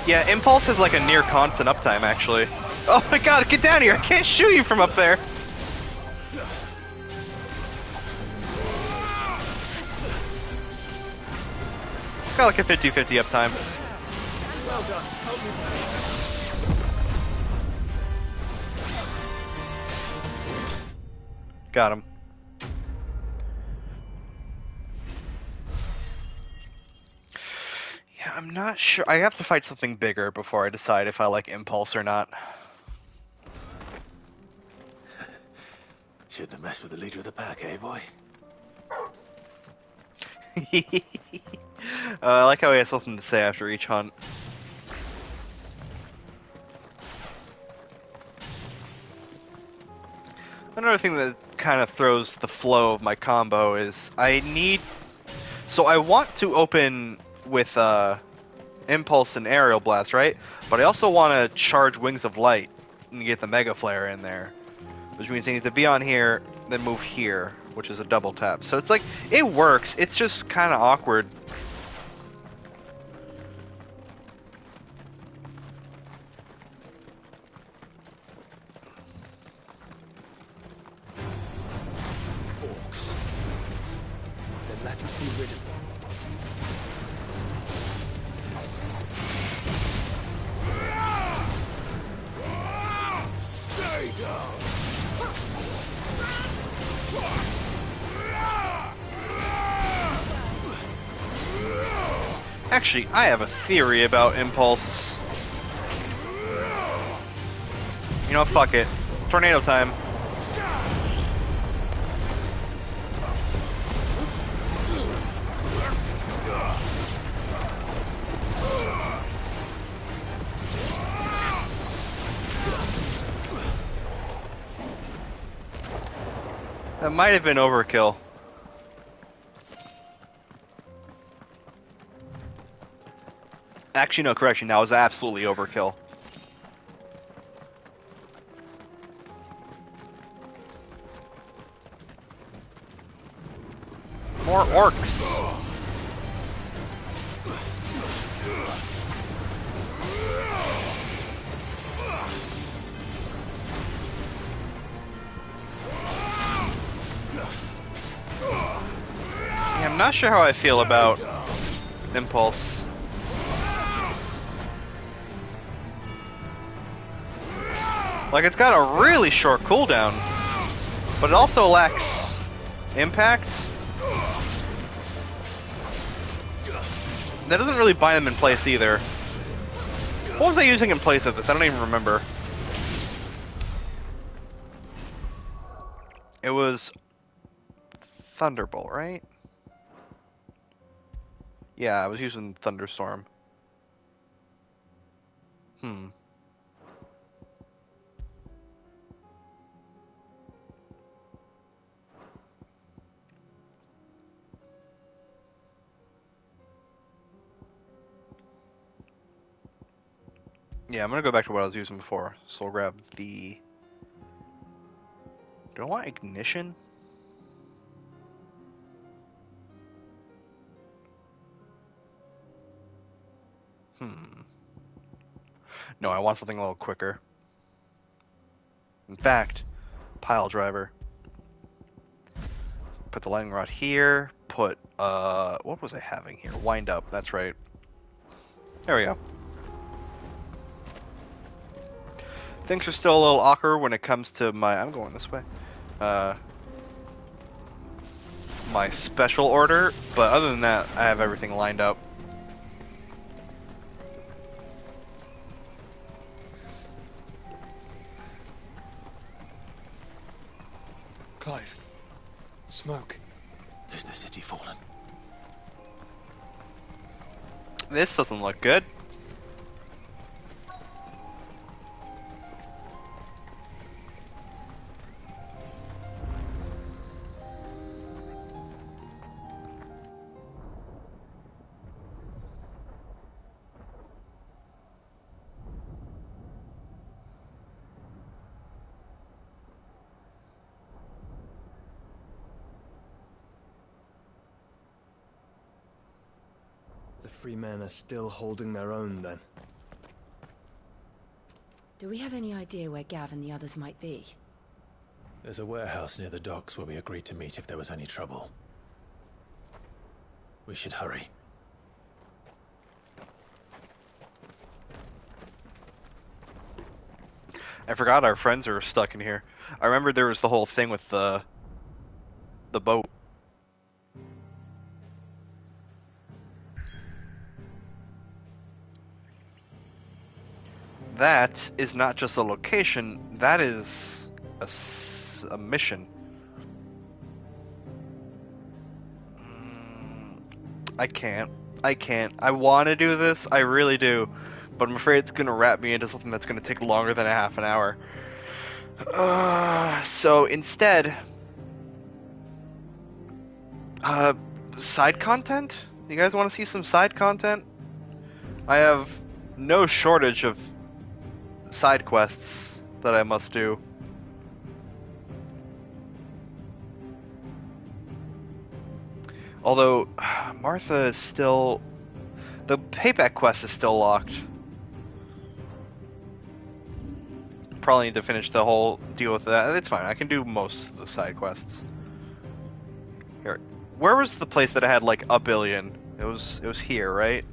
A: Yeah, Impulse has like a near constant uptime, actually. Oh my god, get down here! I can't shoot you from up there! Got like a 50-50 uptime.
O: Well done.
A: Got him. Yeah, I'm not sure. I have to fight something bigger before I decide if I like Impulse or not.
B: Shouldn't have messed with the leader of the pack, eh, boy?
A: I like how he has something to say after each hunt. Another thing that kind of throws the flow of my combo is I need... So I want to open with Impulse and Aerial Blast, right? But I also want to charge Wings of Light and get the Mega Flare in there. Which means I need to be on here, then move here, which is a double tap. So it's like, it works, it's just kind of awkward.
S: Orcs. Then let us be rid of them.
O: Stay down.
A: Actually, I have a theory about Impulse. You know, fuck it. Tornado time. That might have been overkill. Actually, no, correction. That was absolutely overkill. More orcs. I'm not sure how I feel about Impulse. Like, it's got a really short cooldown, but it also lacks impact. That doesn't really bind them in place either. What was I using in place of this? I don't even remember. It was Thunderbolt, right? Yeah, I was using Thunderstorm. Yeah, I'm gonna go back to what I was using before. So we'll grab the... Do I want Ignition? No, I want something a little quicker. In fact, Pile Driver. Put the lightning rod here. Put, what was I having here? Wind Up, that's right. There we go. Things are still a little awkward when it comes to my... I'm going this way. My special order, but other than that, I have everything lined up.
R: Clive. Smoke.
B: Is the city fallen?
A: This doesn't look good.
S: The free men are still holding their own, then.
D: Do we have any idea where Gav and the others might be?
B: There's a warehouse near the docks where we agreed to meet if there was any trouble. We should hurry.
A: I forgot our friends are stuck in here. I remember there was the whole thing with the boat. That is not just a location, that is a mission. I can't. I want to do this, I really do. But I'm afraid it's going to wrap me into something that's going to take longer than a half an hour. So instead... side content? You guys want to see some side content? I have no shortage of side quests that I must do. Although, Martha is still... The payback quest is still locked. Probably need to finish the whole deal with that. It's fine, I can do most of the side quests. Here. Where was the place that I had, like, a billion? It was here, right?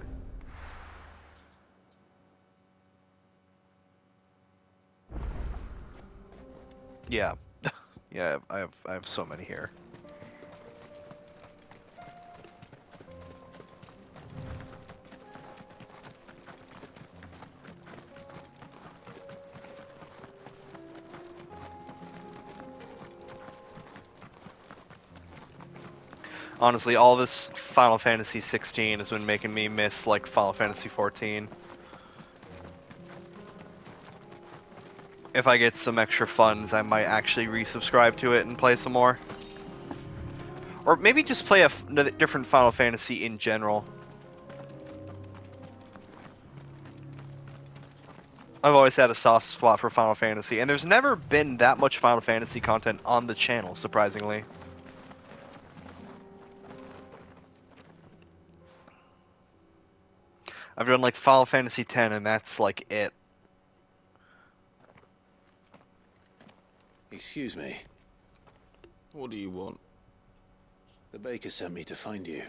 A: Yeah. Yeah, I have so many here. Honestly, all this Final Fantasy 16 has been making me miss, like, Final Fantasy 14. If I get some extra funds, I might actually resubscribe to it and play some more. Or maybe just play a different Final Fantasy in general. I've always had a soft spot for Final Fantasy, and there's never been that much Final Fantasy content on the channel, surprisingly. I've done like Final Fantasy X, and that's like it.
B: Excuse me. What do you want? The baker sent me to find you.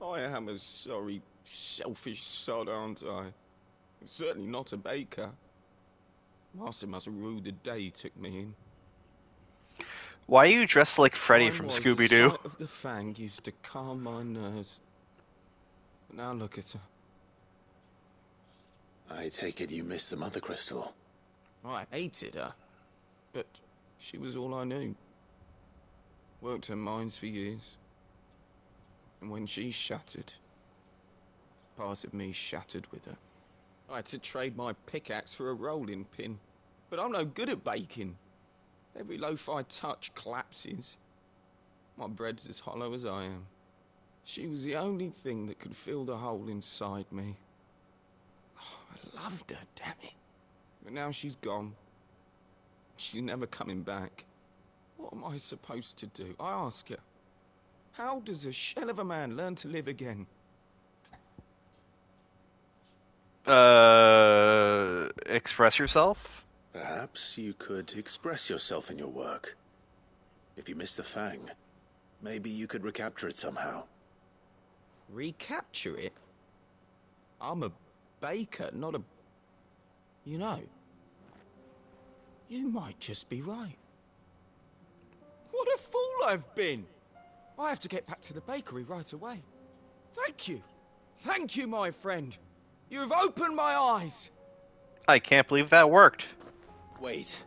L: I am a sorry, selfish sod, aren't I? I'm certainly not a baker. Master must have ruled the day he took me in.
A: Why are you dressed like Freddy
L: Time
A: from
L: was
A: Scooby-Doo?
L: The sight of the Fang used to calm my nerves. But now look at her.
B: I take it you missed the Mother Crystal.
L: I hated her. But she was all I knew. Worked her mines for years. And when she shattered, part of me shattered with her. I had to trade my pickaxe for a rolling pin. But I'm no good at baking. Every loaf I touch collapses. My bread's as hollow as I am. She was the only thing that could fill the hole inside me. Oh, I loved her, damn it. But now she's gone. She's never coming back. What am I supposed to do? I ask her. How does a shell of a man learn to live again?
A: Express yourself?
B: Perhaps you could express yourself in your work. If you missed the Fang, maybe you could recapture it somehow.
L: Recapture it? I'm a baker, not a... You know, you might just be right. What a fool I've been! I have to get back to the bakery right away. Thank you. Thank you, my friend. You've opened my eyes.
A: I can't believe that worked.
B: Wait.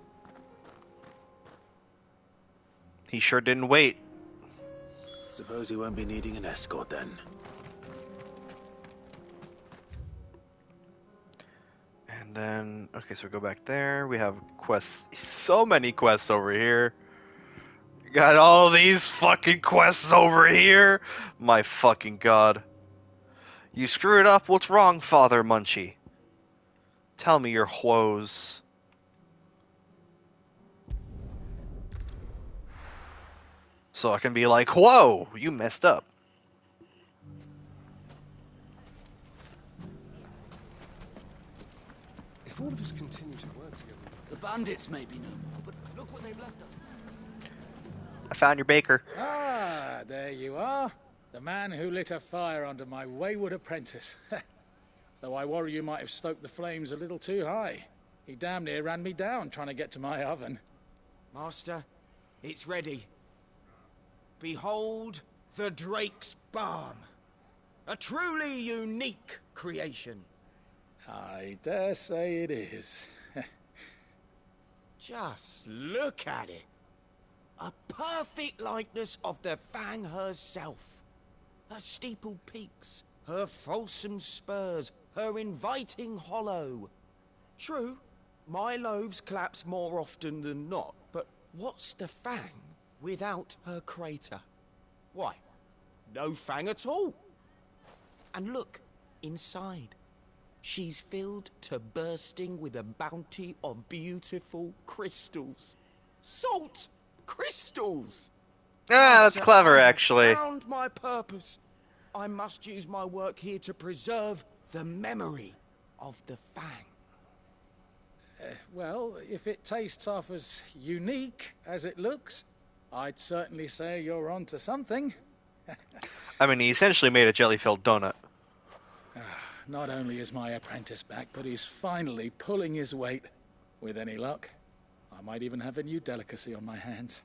A: He sure didn't wait.
B: Suppose he won't be needing an escort then.
A: And then, okay, so we go back there. We have quests. So many quests over here. Got all these fucking quests over here. My fucking god. You screwed up. What's wrong, Father Munchie? Tell me your woes. So I can be like, whoa, you messed up.
M: If all of us continue to work together...
N: The bandits may be no more, but look what they've left us.
A: I found your baker.
P: Ah, there you are. The man who lit a fire under my wayward apprentice. Though I worry you might have stoked the flames a little too high. He damn near ran me down trying to get to my oven.
O: Master, it's ready. Behold the Drake's Balm. A truly unique creation.
P: I dare say it is.
O: Just look at it. A perfect likeness of the Fang herself. Her steepled peaks, her fulsome spurs, her inviting hollow. True, my loaves collapse more often than not, but what's the Fang without her crater? Why, no Fang at all. And look, inside. She's filled to bursting with a bounty of beautiful crystals. Salt crystals!
A: Ah, that's clever, actually.
O: I found my purpose. I must use my work here to preserve the memory of the Fang.
P: Well, if it tastes half as unique as it looks, I'd certainly say you're onto something.
A: I mean, he essentially made a jelly-filled donut.
P: Not only is my apprentice back, but he's finally pulling his weight. With any luck, I might even have a new delicacy on my hands.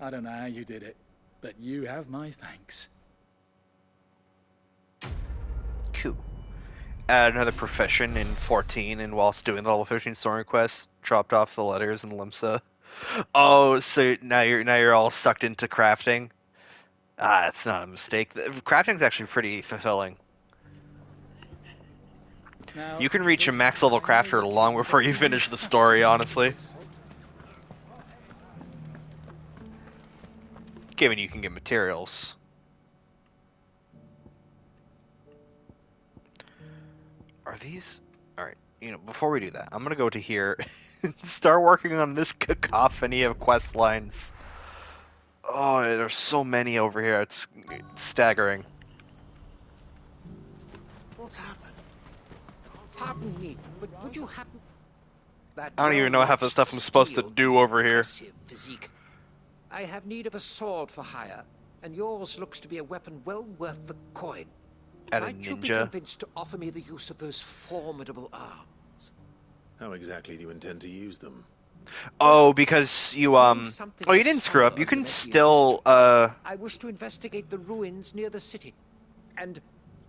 P: I don't know how you did it, but you have my thanks.
A: Cool. Add another profession in 14, and whilst doing the level 15 story quest, dropped off the letters in Limsa. Oh, so now you're all sucked into crafting? Ah, it's not a mistake. Crafting's actually pretty fulfilling.
P: Now,
A: you can reach a max level crafter long before you finish the story, honestly. Given you can get materials. Are these... Alright, before we do that, I'm gonna go to here and start working on this cacophony of quest lines. Oh, there's so many over here, it's staggering.
O: What's happened? Pardon me, but would you happen...
A: I don't even know half the stuff I'm supposed to do over here.
O: Physique.
J: I have need of a sword for hire, and yours looks to be a weapon well worth the coin.
A: At a
J: Might you be
A: ninja?
J: convinced to offer me the use of those formidable arms?
B: How exactly do you intend to use them?
A: Oh, because you Oh, you didn't screw up. You can still
J: I wish to investigate the ruins near the city, and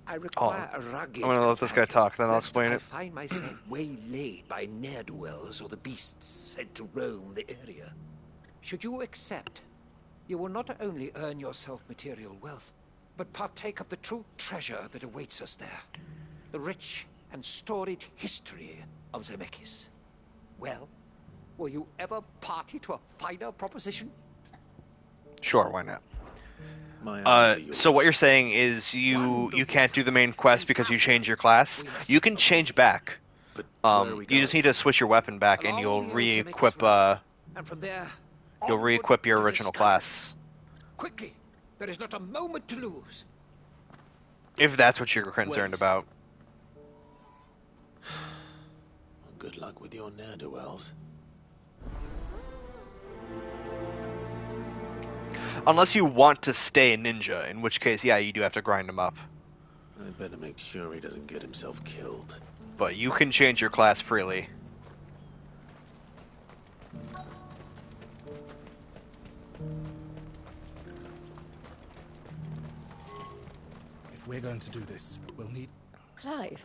J: I require a rugged
A: I'm gonna let this guy talk, then I'll
J: lest
A: explain
J: I
A: it.
J: find myself waylaid by ne'er-do-wells or the beasts sent to roam the area. Should you accept, you will not only earn yourself material wealth, but partake of the true treasure that awaits us there. The rich and storied history of Zemeckis. Well, will you ever party to a finer proposition?
A: Sure, why not? So what you're saying is you can't do the main quest because you change your class. You can change back. You just need to switch your weapon back, and you'll re-equip.
J: And from there,
A: You'll re-equip your original class.
J: quickly, there is not a moment to lose.
A: If that's what you're concerned about.
B: Good luck with your ne'er-do-wells.
A: Unless you want to stay a ninja, in which case, yeah, you do have to grind him up.
B: I'd better make sure he doesn't get himself killed.
A: But you can change your class freely.
M: If we're going to do this, we'll need...
C: Clive,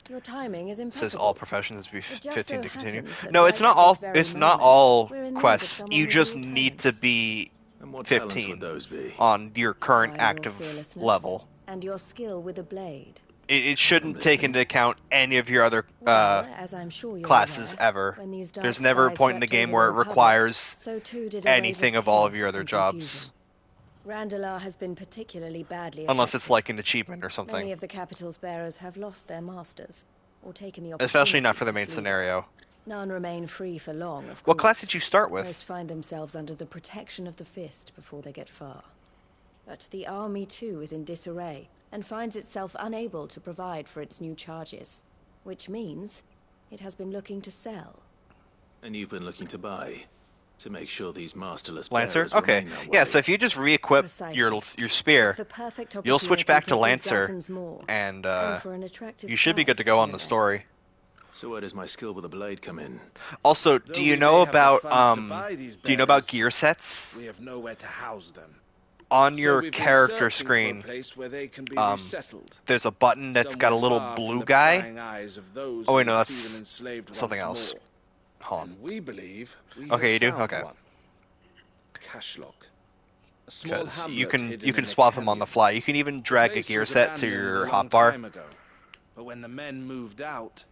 C: your timing is impeccable.
A: Says all professions be
C: It just
A: 15
C: so
A: to continue.
C: happens that
A: No,
C: right
A: it's not
C: at
A: all.
C: this very
A: It's not
C: moment,
A: all
C: we're in need of
A: quests.
C: someone
A: You
C: with
A: just
C: your
A: need to be
B: And what talents
A: 15
B: would those be?
A: on your current
C: Why, your
A: active
C: fearlessness
A: level.
C: And your skill with a blade.
A: It shouldn't take into account any of your other
C: Well, as I'm sure you're
A: classes
C: aware,
A: ever.
C: when these dark
A: There's never a
C: skies
A: point in the
C: swept
A: game
C: over
A: where
C: the
A: it
C: Republic,
A: requires
C: so too did a wave
A: anything of all of your
C: chaos
A: other
C: and
A: jobs.
C: confusion. Randalar has been particularly badly
A: Unless
C: affected.
A: it's like an achievement or
C: Many
A: something.
C: of the capital's bearers have lost their masters, or taken the
A: Especially not
C: opportunity
A: for the
C: to
A: main
C: flee.
A: scenario.
C: None remain free for long, of course.
A: What class did you start with?
C: Most find themselves under the protection of the Fist before they get far. But the army too is in disarray, and finds itself unable to provide for its new charges. Which means it has been looking to sell.
B: And you've been looking to buy, to make sure these masterless
A: Lancer?
B: bearers
A: Okay.
B: remain that
A: Yeah,
B: way.
A: so if you just re-equip your spear,
C: It's the perfect
A: you'll switch back
C: opportunity
A: to
C: free
A: Lancer,
C: dozens more,
A: and
C: for an attractive
A: you should be good to
C: price,
A: go
C: no
A: on the
C: less.
A: story.
B: So where does my skill with a blade come in?
A: Also,
T: Though
A: do you
T: we
A: know
T: may have the
A: about
T: funds to buy these
A: do you know about
T: bearers,
A: gear sets?
T: We have nowhere to house them.
A: On
T: So
A: your
T: we've been
A: character
T: searching
A: screen,
T: for a place where they can be resettled.
A: there's a button that's got a
T: Somewhere
A: little
T: far from
A: blue
T: the
A: guy.
T: prying eyes of those
A: Oh wait,
T: who
A: no,
T: would see
A: that's
T: them enslaved
A: something
T: once
A: else.
T: more.
A: Hold on.
T: And we believe we
A: Okay, you
T: have
A: do?
T: found
A: Okay.
T: one. Cashlock. A small
A: Because
T: hamlet
A: you can
T: hidden in a
A: swap them on the
T: canyon.
A: fly. You can even drag a
T: Place
A: gear
T: was
A: set to
T: abandoned
A: your
T: a long
A: hotbar
T: time ago. But when the men moved out,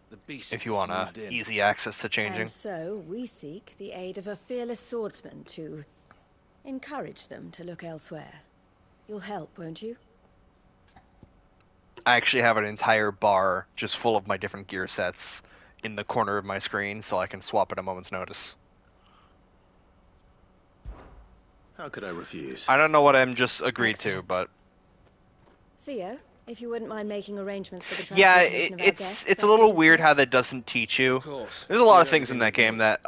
T: the beasts
A: if you want
T: moved in.
A: easy access to changing.
C: And so we seek the aid of a fearless swordsman to encourage them to look elsewhere. You'll help, won't you?
A: I actually have an entire bar just full of my different gear sets in the corner of my screen, so I can swap at a moment's notice.
B: How could I refuse?
A: I don't know what I'm just agreed to, but
C: Theo, if you wouldn't mind making arrangements for the
A: yeah,
C: transportation of our guests,
A: it's a
C: as
A: little
C: we
A: weird how
C: discussed.
A: that doesn't teach you.
B: course.
A: There's a lot
B: Do
A: of things in that
B: everything
A: game that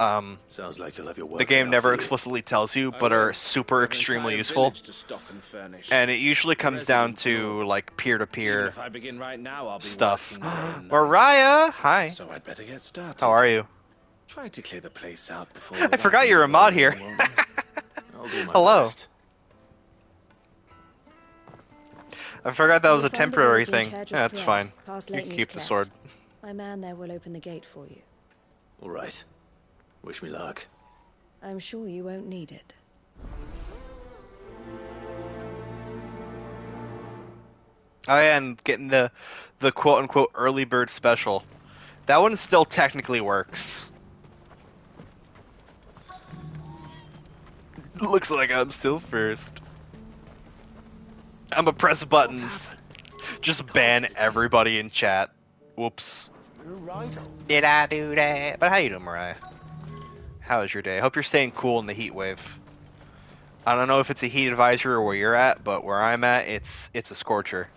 B: Sounds like you'll have your work
A: the game
B: cut out
A: never
B: for you.
A: explicitly tells you,
T: I
A: but
T: will.
A: are
T: We
A: super
T: have an
A: extremely
T: entire
A: useful.
T: village to stock and furnish.
A: And it usually comes down
T: Residents
A: to
T: know.
A: like
T: Even
A: peer-to-peer
T: if I begin right now, I'll be
A: stuff.
T: working day and night.
A: Mariah, hi.
T: So I'd better get started.
A: How are you?
T: Try to clear the place out before
A: I forgot you're a mod here.
B: I'll do my
A: Hello.
B: best.
A: I forgot that was
C: You'll
A: a
C: find the
A: temporary
C: village in
A: thing.
C: Church
A: Yeah,
C: of
A: that's
C: Cloud,
A: fine.
C: past
A: You can
C: Leighton's
A: keep the
C: Cleft.
A: sword.
C: My man there will open the gate for you.
B: All right. Wish me luck.
C: I'm sure you won't need it.
A: Oh yeah, and getting the quote-unquote early bird special. That one still technically works. Looks like I'm still first. I'm a press buttons. Just ban everybody in chat. Whoops. Did I do that? But how you doing, Mariah? How is your day? Hope you're staying cool in the heat wave. I don't know if it's a heat advisory or where you're at, but where I'm at, it's a scorcher.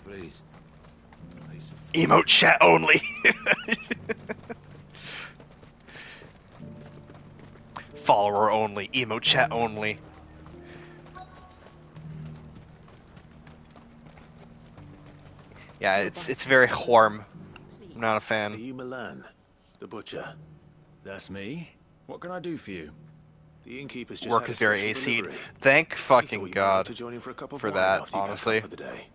B: Please.
A: Emote chat only. Follower only, emo chat only. Yeah, it's very warm. I'm not a fan.
B: Are you Milan, the butcher?
G: That's me. What can I do for you?
B: The innkeeper's just
A: Work
B: had a
A: is very
B: special
A: AC'd.
B: delivery.
A: Thank
B: He
A: fucking
B: thought you might like
A: God
B: to join him for a cup of
A: for
B: wine
A: that,
B: after you pack
A: honestly.
B: up for the day.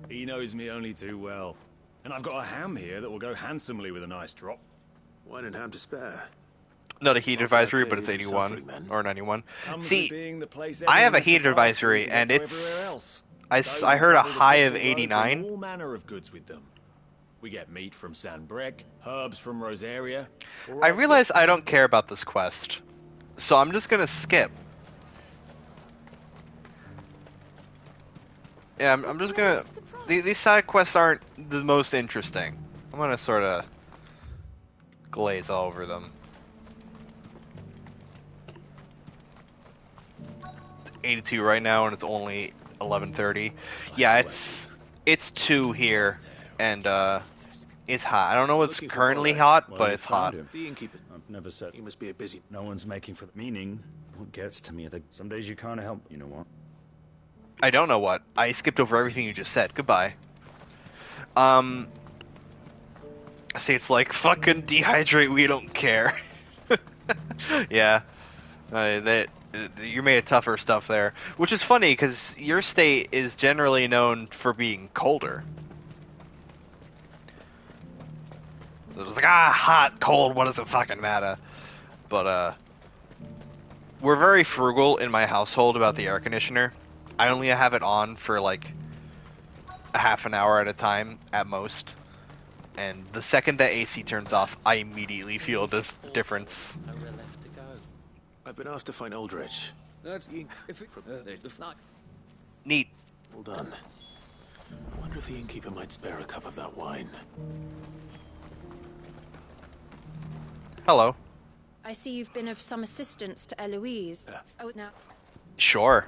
G: He knows me only too well. And I've got a ham here that will go handsomely with a nice drop.
B: Wine and ham to spare.
A: Not a heat advisory, but it's
B: clearly is
A: 81
B: suffering, man.
A: or 91.
G: Comes
A: See,
G: with being the place
A: I have
G: everyone
A: a
G: has to
A: heat
G: pass through
A: advisory,
G: to
A: and
G: get to everywhere
A: it's
G: else.
A: I
G: Those
A: I
G: who
A: heard a
G: travel the
A: high of
G: Crystal Road bring
A: 89.
G: all manner of goods with them. We get meat from San Brec, herbs from Rosaria.
A: I realize I don't care about this quest, so I'm just gonna skip. Yeah, I'm just gonna. These side quests aren't the most interesting. I'm gonna sort of glaze over them. It's 82 right now, and it's only 11:30. Yeah, it's 2 here, and it's hot. I don't know what's currently hot, but it's hot.
B: The innkeeper.
G: I've never said.
B: He must be a busy.
G: No one's making for the meaning. What gets to me? Some days you can't help. You know what?
A: I don't know what. I skipped over everything you just said. Goodbye. See, it's like, fucking dehydrate, we don't care. Yeah. You made tougher stuff there. Which is funny, because your state is generally known for being colder. It was like, hot, cold, what does it fucking matter? But, we're very frugal in my household about the air conditioner. I only have it on for, like, a half an hour at a time, at most. And the second that AC turns off, I immediately feel this difference.
B: I've been asked to find Aldrich.
J: That's
A: Neat.
B: Well done. I wonder if the innkeeper might spare a cup of that wine.
A: Hello.
K: I see you've been of some assistance to Eloise. Oh, now.
A: Sure.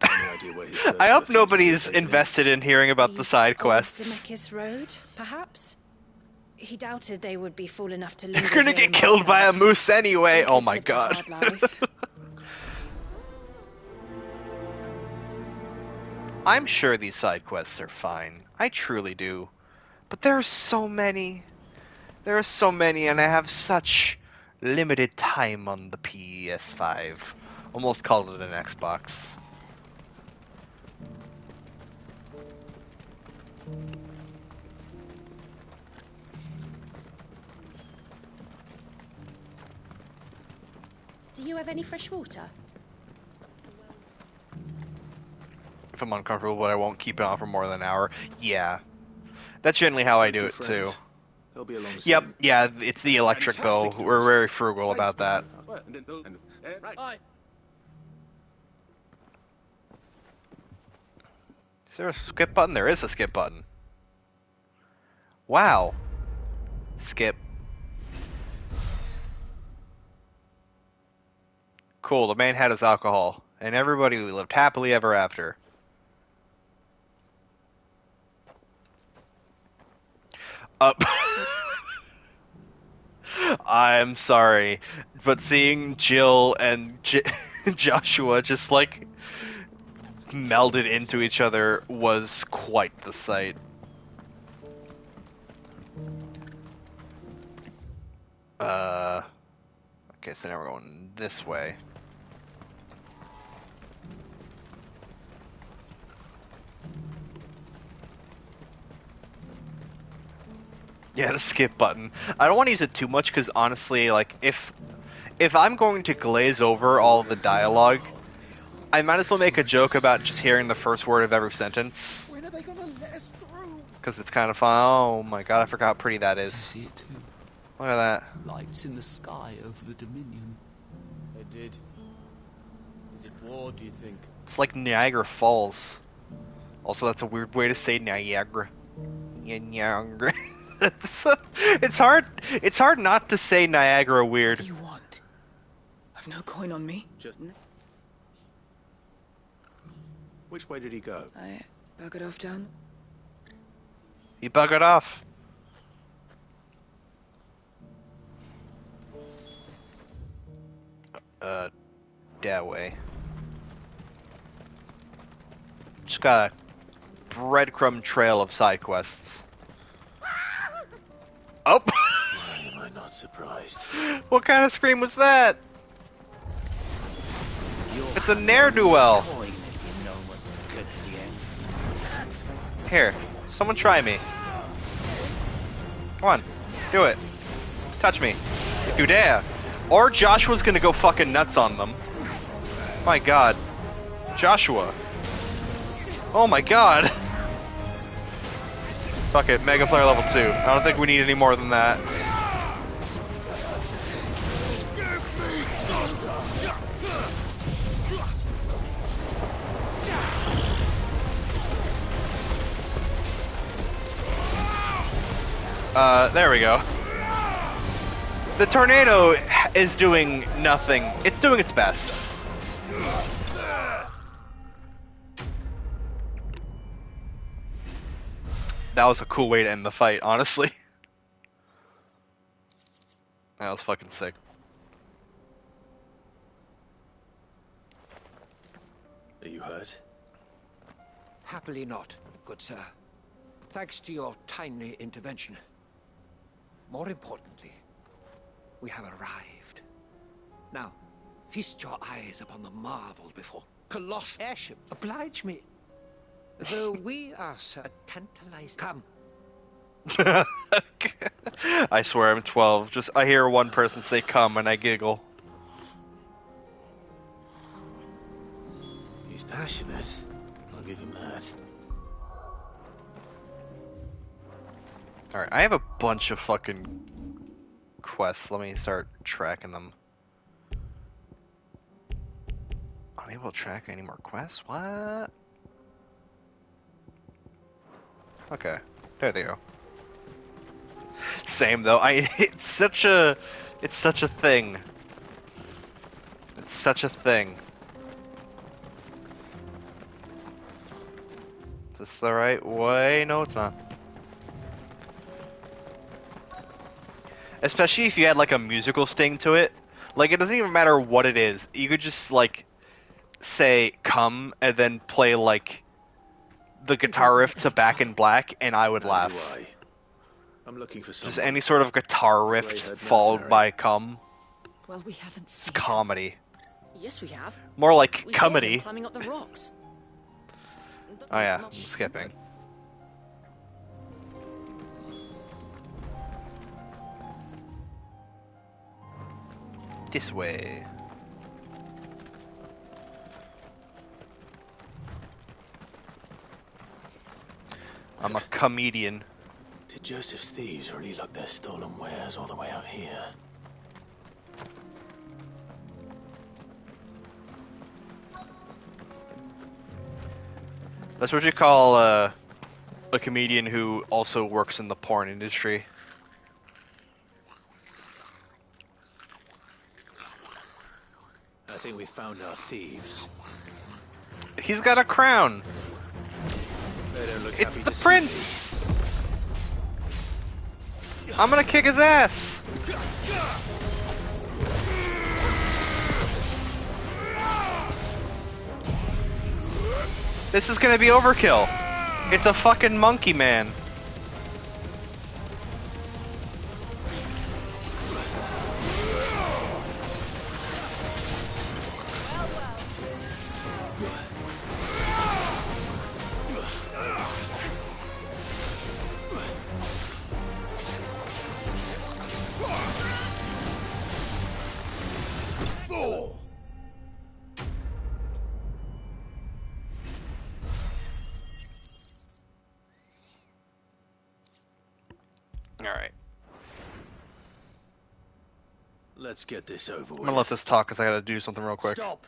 A: I hope nobody's invested in hearing about the side quests.
K: Zemeckis Road, perhaps? He doubted they would be fool enough to
A: You're
K: linger
A: gonna
K: here
A: get
K: in
A: killed by a moose anyway.
K: Joseph's
A: Oh my
K: lived a
A: god.
K: hard life.
A: I'm sure these side quests are fine. I truly do. But there are so many. There are so many, and I have such limited time on the PS5. Almost called it an Xbox.
K: Do you have any fresh water?
A: If I'm uncomfortable, but I won't keep it on for more than an hour. Yeah. That's generally how I do it, too.
B: They'll be along
A: Yep,
B: soon.
A: yeah, it's the electric bill. We're very frugal about that. Is there a skip button? There is a skip button. Wow. Skip. Cool, the man had his alcohol. And everybody lived happily ever after. Up. I'm sorry, but seeing Jill and Joshua just like melded into each other was quite the sight. Okay, so now we're going this way. Yeah, the skip button. I don't want to use it too much because honestly, like, if I'm going to glaze over all the dialogue, I might as well make a joke about just hearing the first word of every sentence.
F: When are they gonna let us through?
A: Because it's kind of fun. Oh my god, I forgot how pretty that is.
N: See it too.
A: Look at that.
N: Lights in the sky over the Dominion.
I: They did. Is it war, do you think?
A: It's like Niagara Falls. Also, that's a weird way to say Niagara. Niagara. It's hard. It's hard not to say Niagara weird.
E: What do you want? I've no coin on me.
B: Which way did he go?
E: I buggered off down.
A: He buggered off. that way. Just got a breadcrumb trail of side quests. Oh!
B: Why am I not surprised?
A: What kind of scream was that? It's a ne'er-do-well. Here, someone try me. Come on, do it. Touch me, if you dare. Or Joshua's gonna go fucking nuts on them. My god. Joshua. Oh my god. Fuck it, Mega Flare level 2. I don't think we need any more than that. There we go. The tornado is doing nothing. It's doing its best. That was a cool way to end the fight, honestly. That was fucking sick.
B: Are you hurt?
J: Happily not, good sir. Thanks to your timely intervention. More importantly, we have arrived. Now, feast your eyes upon the marvel before colossal airship. Oblige me. Though we are so tantalized. Come.
A: I swear I'm 12. Just I hear one person say "come" and I giggle.
B: He's passionate. I'll give him that.
A: Alright, I have a bunch of fucking quests. Let me start tracking them. Unable to track any more quests? What? Okay, there they go. Same though. It's such a thing. It's such a thing. Is this the right way? No, it's not. Especially if you had like a musical sting to it. Like it doesn't even matter what it is. You could just like say "come" and then play like the guitar riff to Back in Black, and I would laugh.
B: I'm looking for
A: Just any sort of guitar riff followed by "come."
H: Well, we haven't
A: It's
H: seen
A: comedy.
H: him. Yes, we have.
A: More like
H: We saw him
A: comedy.
H: climbing up the rocks.
A: Oh yeah, I'm skipping. This way. I'm a comedian.
B: Did Joseph's thieves really lug their stolen wares all the way out here?
A: That's what you call a comedian who also works in the porn industry.
B: I think we found our thieves.
A: He's got a crown.
B: They don't look
A: It's
B: happy
A: the
B: to see
A: prince. I'm gonna kick his ass. This is gonna be overkill. It's a fucking monkey man. Alright.
B: Let's get this over
A: I'm
B: with.
A: gonna let this talk because I gotta do something real quick.
N: Stop!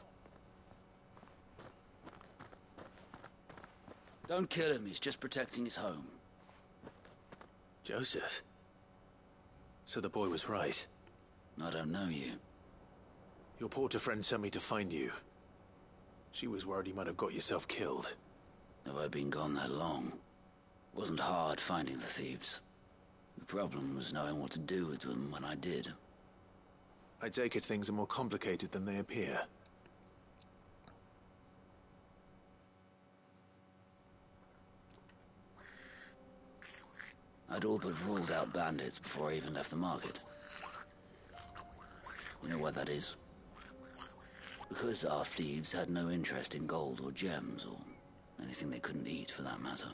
N: Don't kill him, he's just protecting his home.
B: Joseph? So the boy was right.
N: I don't know you.
B: Your porter friend sent me to find you. She was worried you might have got yourself killed.
N: Have I been gone that long? It wasn't hard finding the thieves. The problem was knowing what to do with them when I did.
B: I take it things are more complicated than they appear.
N: I'd all but ruled out bandits before I even left the market. You know why that is? Because our thieves had no interest in gold or gems, or anything they couldn't eat, for that matter.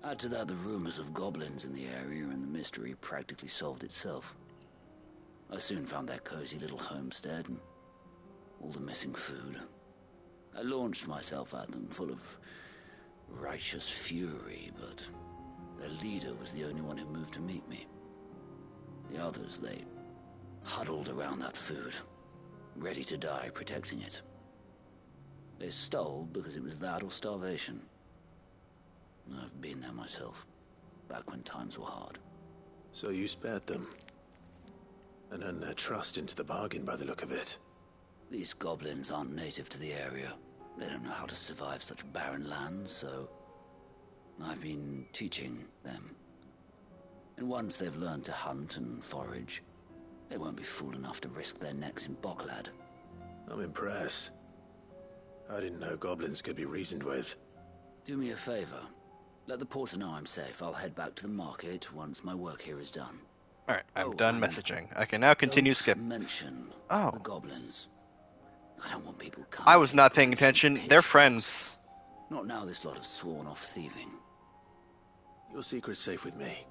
N: Add to that the rumors of goblins in the area, and the mystery practically solved itself. I soon found their cozy little homestead, and all the missing food. I launched myself at them, full of righteous fury, but their leader was the only one who moved to meet me. The others, they huddled around that food, ready to die protecting it. They stole because it was that or starvation. I've been there myself, back when times were hard.
B: So you spared them, and earned their trust into the bargain by the look of it.
N: These goblins aren't native to the area. They don't know how to survive such barren lands, so I've been teaching them. And once they've learned to hunt and forage, they won't be fool enough to risk their necks in Bocklad.
B: I'm impressed. I didn't know goblins could be reasoned with.
N: Do me a favor. Let the porter know I'm safe. I'll head back to the market once my work here is done.
A: Alright, I'm done messaging. I can now continue skip.
N: Mention
A: the
N: goblins. I don't want people coming.
A: I was not paying attention. They're friends.
N: Not now this lot of sworn off thieving.
B: Your secret's safe with me.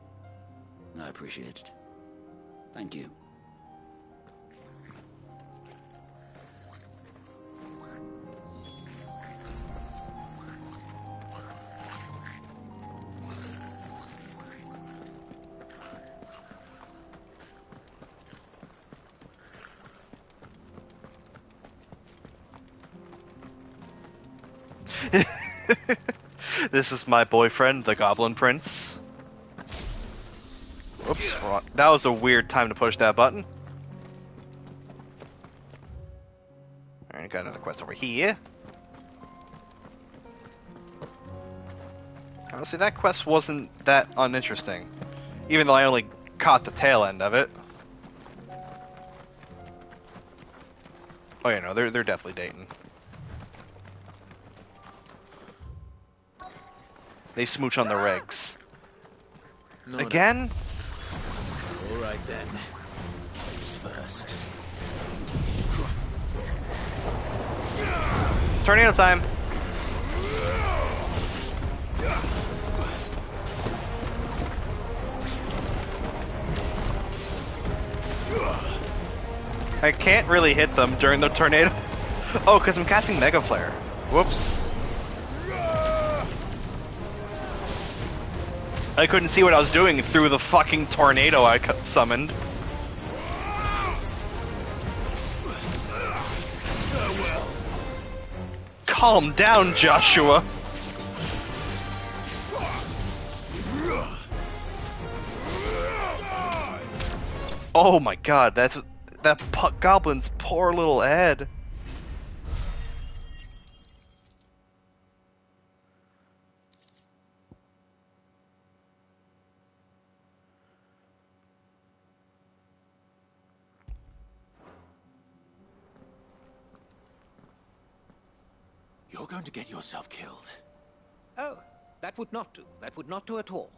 N: I appreciate it. Thank you.
A: This is my boyfriend, the Goblin Prince. Oops, wrong. That was a weird time to push that button. Alright, got another quest over here. Honestly, that quest wasn't that uninteresting. Even though I only caught the tail end of it. Oh yeah, no, they're definitely dating. They smooch on the regs. Again?
B: Alright then. Who's first?
A: Tornado time! I can't really hit them during the tornado. Oh, because I'm casting Mega Flare. Whoops. I couldn't see what I was doing through the fucking tornado I summoned. Calm down, Joshua. Oh my god, that goblin's poor little head.
B: You're going to get yourself killed.
J: Oh, that would not do. That would not do at all.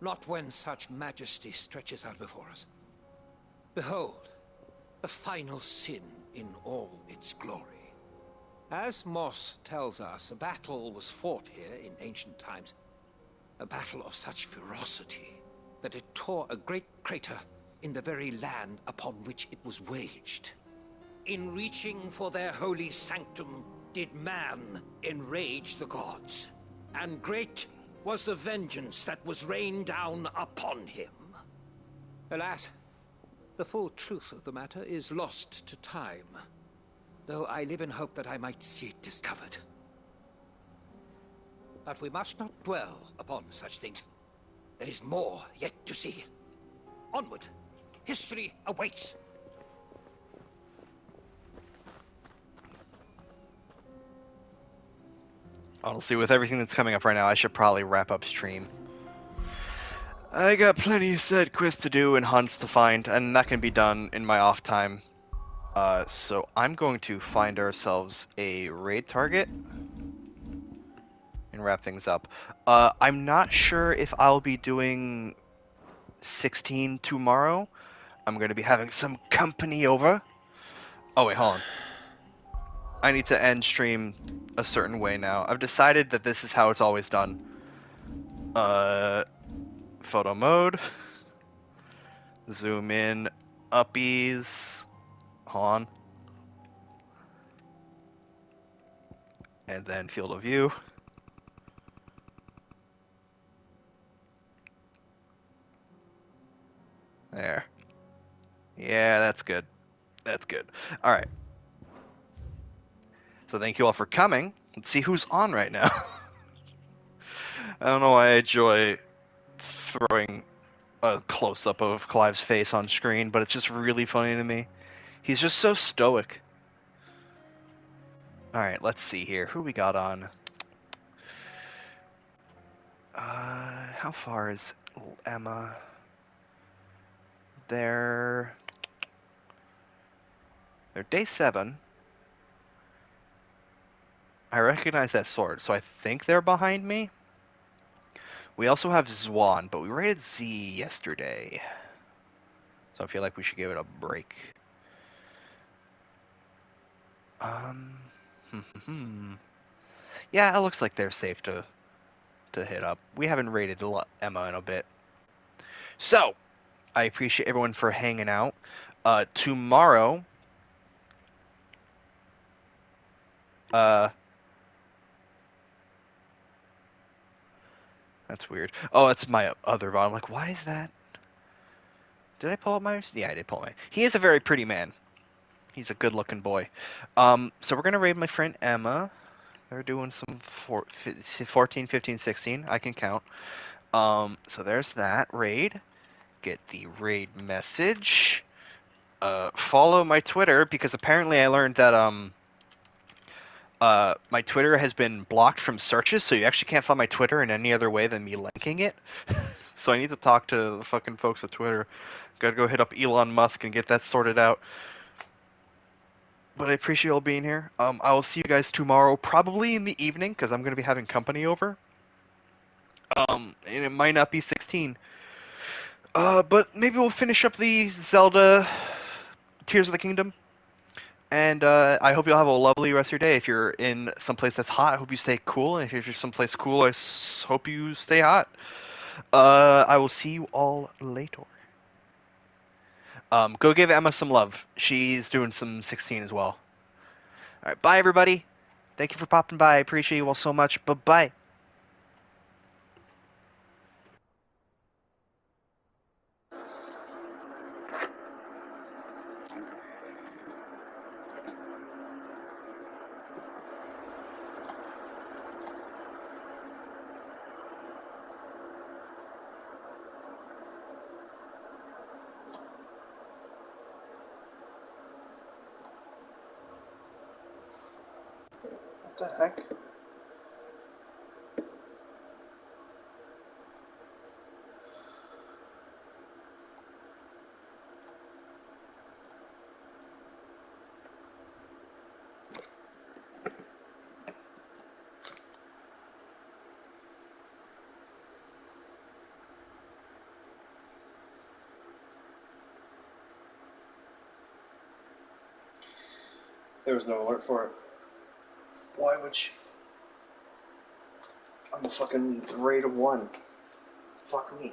J: Not when such majesty stretches out before us. Behold, the final sin in all its glory. As Moss tells us, a battle was fought here in ancient times. A battle of such ferocity that it tore a great crater in the very land upon which it was waged. In reaching for their holy sanctum, did man enrage the gods, and great was the vengeance that was rained down upon him. Alas, the full truth of the matter is lost to time, though I live in hope that I might see it discovered. But we must not dwell upon such things. There is more yet to see. Onward, history awaits.
A: Honestly, with everything that's coming up right now, I should probably wrap up stream. I got plenty of side quests to do and hunts to find, and that can be done in my off time. So I'm going to find ourselves a raid target and wrap things up. I'm not sure if I'll be doing 16 tomorrow. I'm going to be having some company over. Oh, wait, hold on. I need to end stream a certain way now. I've decided that this is how it's always done. Photo mode. Zoom in. Uppies. Hold on. And then field of view. There. Yeah, that's good. That's good. Alright. So thank you all for coming. Let's see who's on right now. I don't know why I enjoy throwing a close-up of Clive's face on screen, but it's just really funny to me. He's just so stoic. Alright, let's see here. Who we got on? How far is Emma? They're day 7. I recognize that sword, so I think they're behind me. We also have Zwan, but we raided Z yesterday. So I feel like we should give it a break. Yeah, it looks like they're safe to hit up. We haven't raided Emma in a bit. So, I appreciate everyone for hanging out. Tomorrow, that's weird. Oh, that's my other VOD. I'm like, why is that? Did I pull up my... Yeah, I did pull my... He is a very pretty man. He's a good-looking boy. So we're going to raid my friend Emma. They're doing some 14, 15, 16. I can count. So there's that raid. Get the raid message. Follow my Twitter, because apparently I learned that my Twitter has been blocked from searches, so you actually can't find my Twitter in any other way than me linking it. So I need to talk to the fucking folks at Twitter. Gotta go hit up Elon Musk and get that sorted out. But I appreciate you all being here. I will see you guys tomorrow, probably in the evening, because I'm going to be having company over. And it might not be 16. But maybe we'll finish up the Zelda Tears of the Kingdom. And I hope you'll have a lovely rest of your day. If you're in someplace that's hot, I hope you stay cool. And if you're someplace cool, I hope you stay hot. I will see you all later. Go give Emma some love. She's doing some 16 as well. All right, bye, everybody. Thank you for popping by. I appreciate you all so much. Bye-bye. What the heck? There was no alert for it. Why would she? I'm a fucking raid of 1. Fuck me.